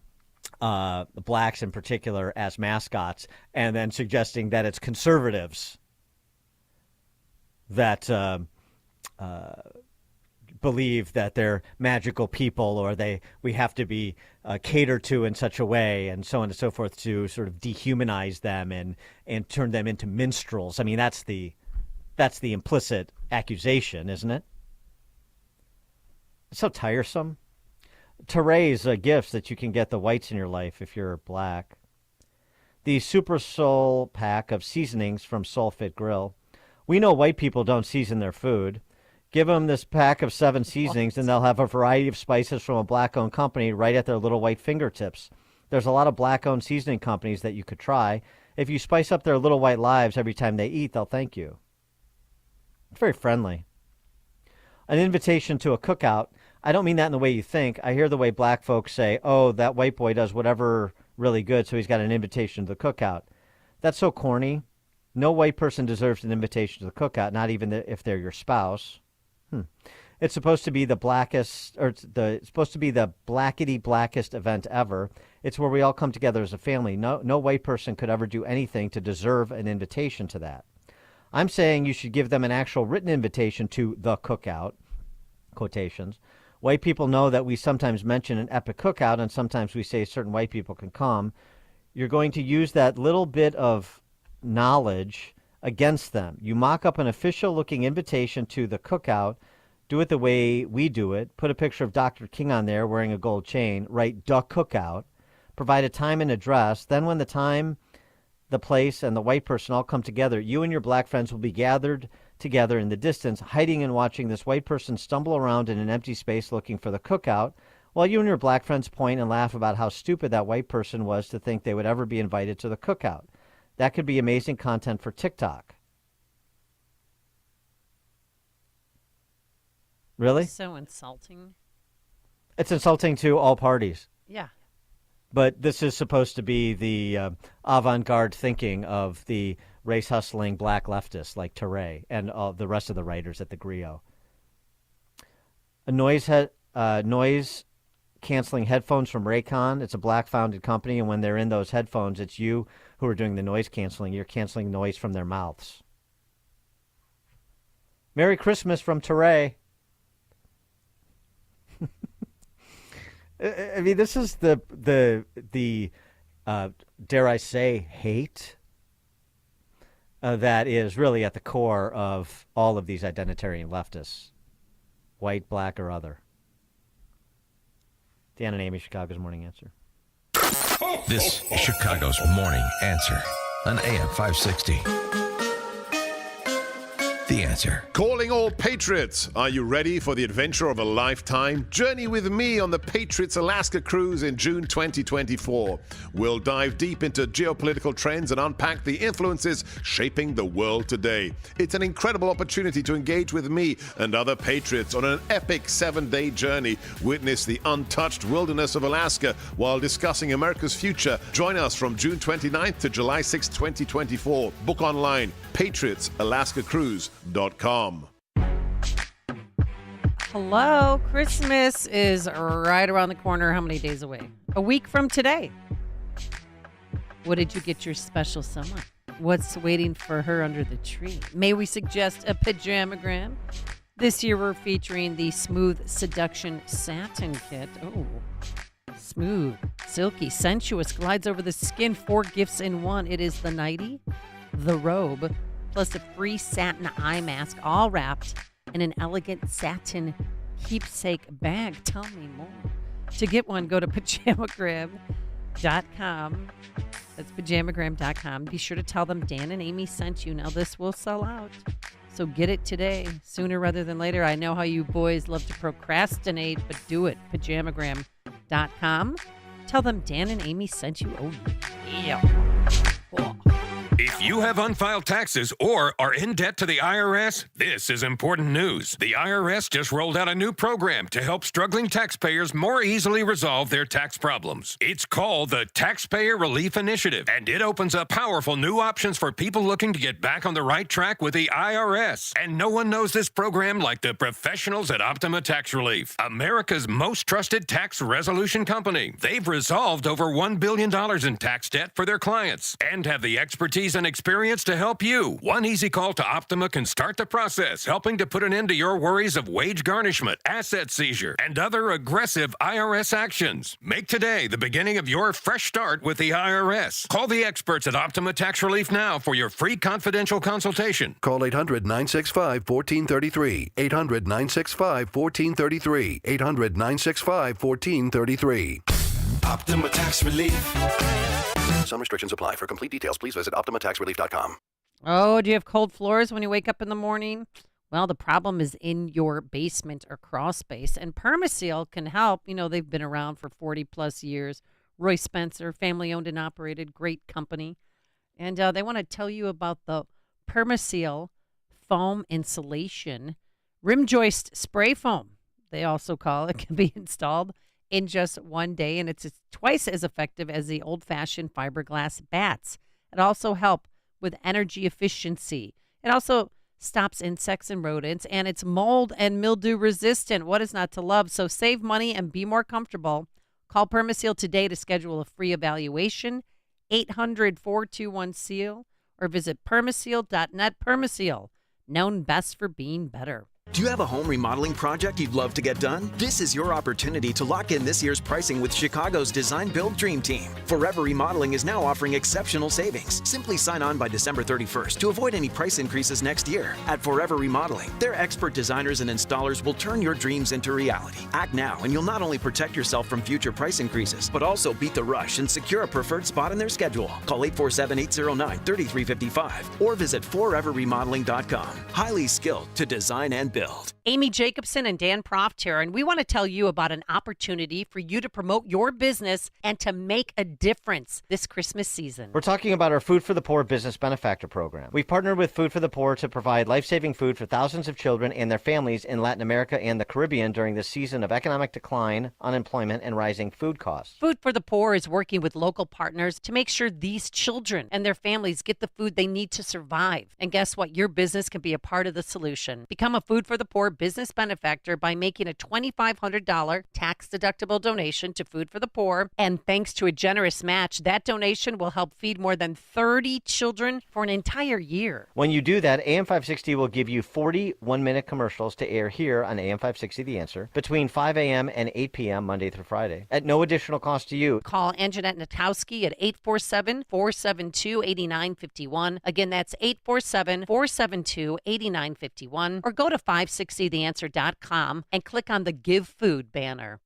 blacks in particular as mascots and then suggesting that it's conservatives that believe that they're magical people or we have to be catered to in such a way and so on and so forth to sort of dehumanize them and turn them into minstrels. I mean, that's the implicit accusation, isn't it? It's so tiresome. Teray's gifts that you can get the whites in your life if you're black. The Super Soul pack of seasonings from Soul Fit Grill. We know white people don't season their food. Give them this pack of 7 seasonings, and they'll have a variety of spices from a black-owned company right at their little white fingertips. There's a lot of black-owned seasoning companies that you could try. If you spice up their little white lives every time they eat, they'll thank you. It's very friendly. An invitation to a cookout. I don't mean that in the way you think. I hear the way black folks say, oh, that white boy does whatever really good, so he's got an invitation to the cookout. That's so corny. No white person deserves an invitation to the cookout, not even if they're your spouse. It's supposed to be the blackest, or it's supposed to be the blackety blackest event ever. It's where we all come together as a family. No white person could ever do anything to deserve an invitation to that. I'm saying you should give them an actual written invitation to the cookout, quotations. White people know that we sometimes mention an epic cookout, and sometimes we say certain white people can come. You're going to use that little bit of knowledge against them. You mock up an official-looking invitation to the cookout, do it the way we do it, put a picture of Dr. King on there wearing a gold chain, write "the cookout," provide a time and address. Then when the time, the place, and the white person all come together, you and your black friends will be gathered together in the distance, hiding and watching this white person stumble around in an empty space looking for the cookout, while you and your black friends point and laugh about how stupid that white person was to think they would ever be invited to the cookout. That could be amazing content for TikTok. Really? So insulting. It's insulting to all parties. Yeah. But this is supposed to be the avant-garde thinking of the race-hustling black leftists like Teray and the rest of the writers at the Griot. A noise-canceling headphones from Raycon. It's a black-founded company, and when they're in those headphones, it's you who are doing the noise canceling. You're canceling noise from their mouths. Merry Christmas from Teray. I mean, this is the dare I say, hate that is really at the core of all of these identitarian leftists, white, black, or other. Dan and Amy, Chicago's Morning Answer. This is Chicago's Morning Answer on AM 560. The Answer. Calling all Patriots. Are you ready for the adventure of a lifetime? Journey with me on the Patriots Alaska cruise in June 2024. We'll dive deep into geopolitical trends and unpack the influences shaping the world today. It's an incredible opportunity to engage with me and other Patriots on an epic 7-day journey. Witness the untouched wilderness of Alaska while discussing America's future. Join us from June 29th to July 6th, 2024. Book online, PatriotsAlaskaCruise.com. Hello, Christmas is right around the corner. How many days away? A week from today. What did you get your special someone? What's waiting for her under the tree? May we suggest a pajamagram? This year we're featuring the Smooth Seduction Satin Kit. Oh, smooth, silky, sensuous, glides over the skin. 4 gifts in one. It is the nightie, the robe, plus a free satin eye mask, all wrapped in an elegant satin keepsake bag. Tell me more. To get one, go to pajamagram.com pajamagram.com. That's pajamagram.com. Be sure to tell them Dan and Amy sent you. Now, this will sell out. So get it today, sooner rather than later. I know how you boys love to procrastinate, but do it. Pajamagram.com. Tell them Dan and Amy sent you. Oh, yeah. Oh. If you have unfiled taxes or are in debt to the IRS, this is important news. The IRS just rolled out a new program to help struggling taxpayers more easily resolve their tax problems. It's called the Taxpayer Relief Initiative, and it opens up powerful new options for people looking to get back on the right track with the IRS. And no one knows this program like the professionals at Optima Tax Relief, America's most trusted tax resolution company. They've resolved over $1 billion in tax debt for their clients and have the expertise and experience to help you. One easy call to Optima can start the process, helping to put an end to your worries of wage garnishment, asset seizure, and other aggressive IRS actions. Make today the beginning of your fresh start with the IRS. Call the experts at Optima Tax Relief now for your free confidential consultation. Call 800-965-1433. 800-965-1433. 800-965-1433. Optima Tax Relief. Some restrictions apply. For complete details, please visit OptimaTaxRelief.com. Oh, do you have cold floors when you wake up in the morning? Well, the problem is in your basement or crawl space, and Permaseal can help. You know, they've been around for 40-plus years. Roy Spencer, family-owned and operated, great company. And they want to tell you about the Permaseal foam insulation rim joist spray foam, they also call it, can be installed in just one day, and it's twice as effective as the old-fashioned fiberglass bats. It also helps with energy efficiency. It also stops insects and rodents, and it's mold and mildew resistant. What is not to love? So save money and be more comfortable. Call Permaseal today to schedule a free evaluation, 800-421-SEAL, or visit permaseal.net. Permaseal, known best for being better. Do you have a home remodeling project you'd love to get done? This is your opportunity to lock in this year's pricing with Chicago's Design Build Dream Team. Forever Remodeling is now offering exceptional savings. Simply sign on by December 31st to avoid any price increases next year. At Forever Remodeling, their expert designers and installers will turn your dreams into reality. Act now and you'll not only protect yourself from future price increases, but also beat the rush and secure a preferred spot in their schedule. Call 847-809-3355 or visit foreverremodeling.com. Highly skilled to design and build. Amy Jacobson and Dan Proft here, and we want to tell you about an opportunity for you to promote your business and to make a difference this Christmas season. We're talking about our Food for the Poor Business Benefactor program. We've partnered with Food for the Poor to provide life-saving food for thousands of children and their families in Latin America and the Caribbean during this season of economic decline, unemployment, and rising food costs. Food for the Poor is working with local partners to make sure these children and their families get the food they need to survive. And guess what? Your business can be a part of the solution. Become a Food for the Poor Business Benefactor by making a $2,500 tax-deductible donation to Food for the Poor. And thanks to a generous match, that donation will help feed more than 30 children for an entire year. When you do that, AM 560 will give you 40 one-minute commercials to air here on AM 560 The Answer between 5 a.m. and 8 p.m. Monday through Friday at no additional cost to you. Call Anjanette Natowski at 847-472-8951. Again, that's 847-472-8951. Or go to 560theanswer.com and click on the Give Food banner.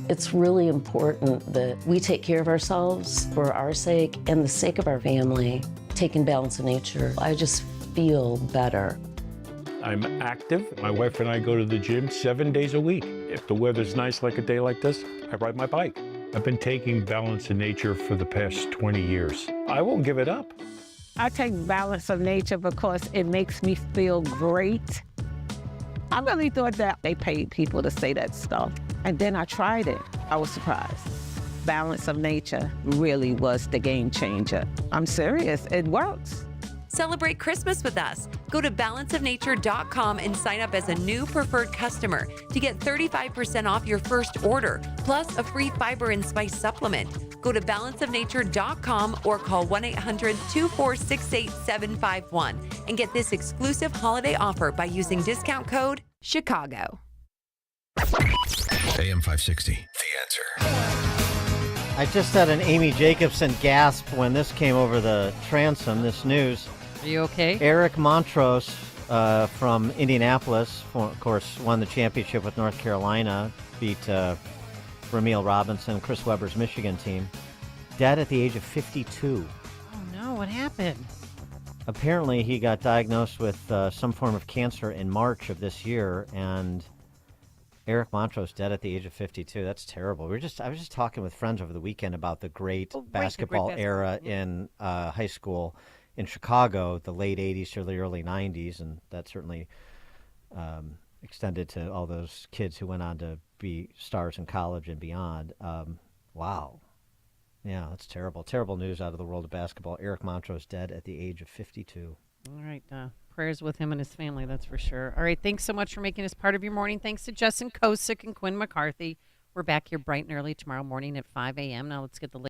It's really important that we take care of ourselves for our sake and the sake of our family. Taking balance of nature, I just feel better. I'm active. My wife and I go to the gym 7 days a week. If the weather's nice like a day like this, I ride my bike. I've been taking balance of nature for the past 20 years. I won't give it up. I take balance of nature because it makes me feel great. I really thought that they paid people to say that stuff. And then I tried it. I was surprised. Balance of nature really was the game changer. I'm serious, it works. Celebrate Christmas with us. Go to balanceofnature.com and sign up as a new preferred customer to get 35% off your first order, plus a free fiber and spice supplement. Go to balanceofnature.com or call 1-800-246-8751 and get this exclusive holiday offer by using discount code CHICAGO. AM 560, The Answer. I just had an Amy Jacobson gasp when this came over the transom, this news. Are you okay? Eric Montrose from Indianapolis, of course, won the championship with North Carolina, beat Ramil Robinson, Chris Webber's Michigan team, dead at the age of 52. Oh, no. What happened? Apparently, he got diagnosed with some form of cancer in March of this year, and Eric Montrose dead at the age of 52. That's terrible. I was just talking with friends over the weekend about the great basketball era in high school in Chicago, the late 80s to the early 90s, and that certainly extended to all those kids who went on to be stars in college and beyond. Wow. Yeah, that's terrible. Terrible news out of the world of basketball. Eric Montrose dead at the age of 52. All right. Prayers with him and his family, that's for sure. All right. Thanks so much for making us part of your morning. Thanks to Justin Kosick and Quinn McCarthy. We're back here bright and early tomorrow morning at 5 a.m. Now let's get the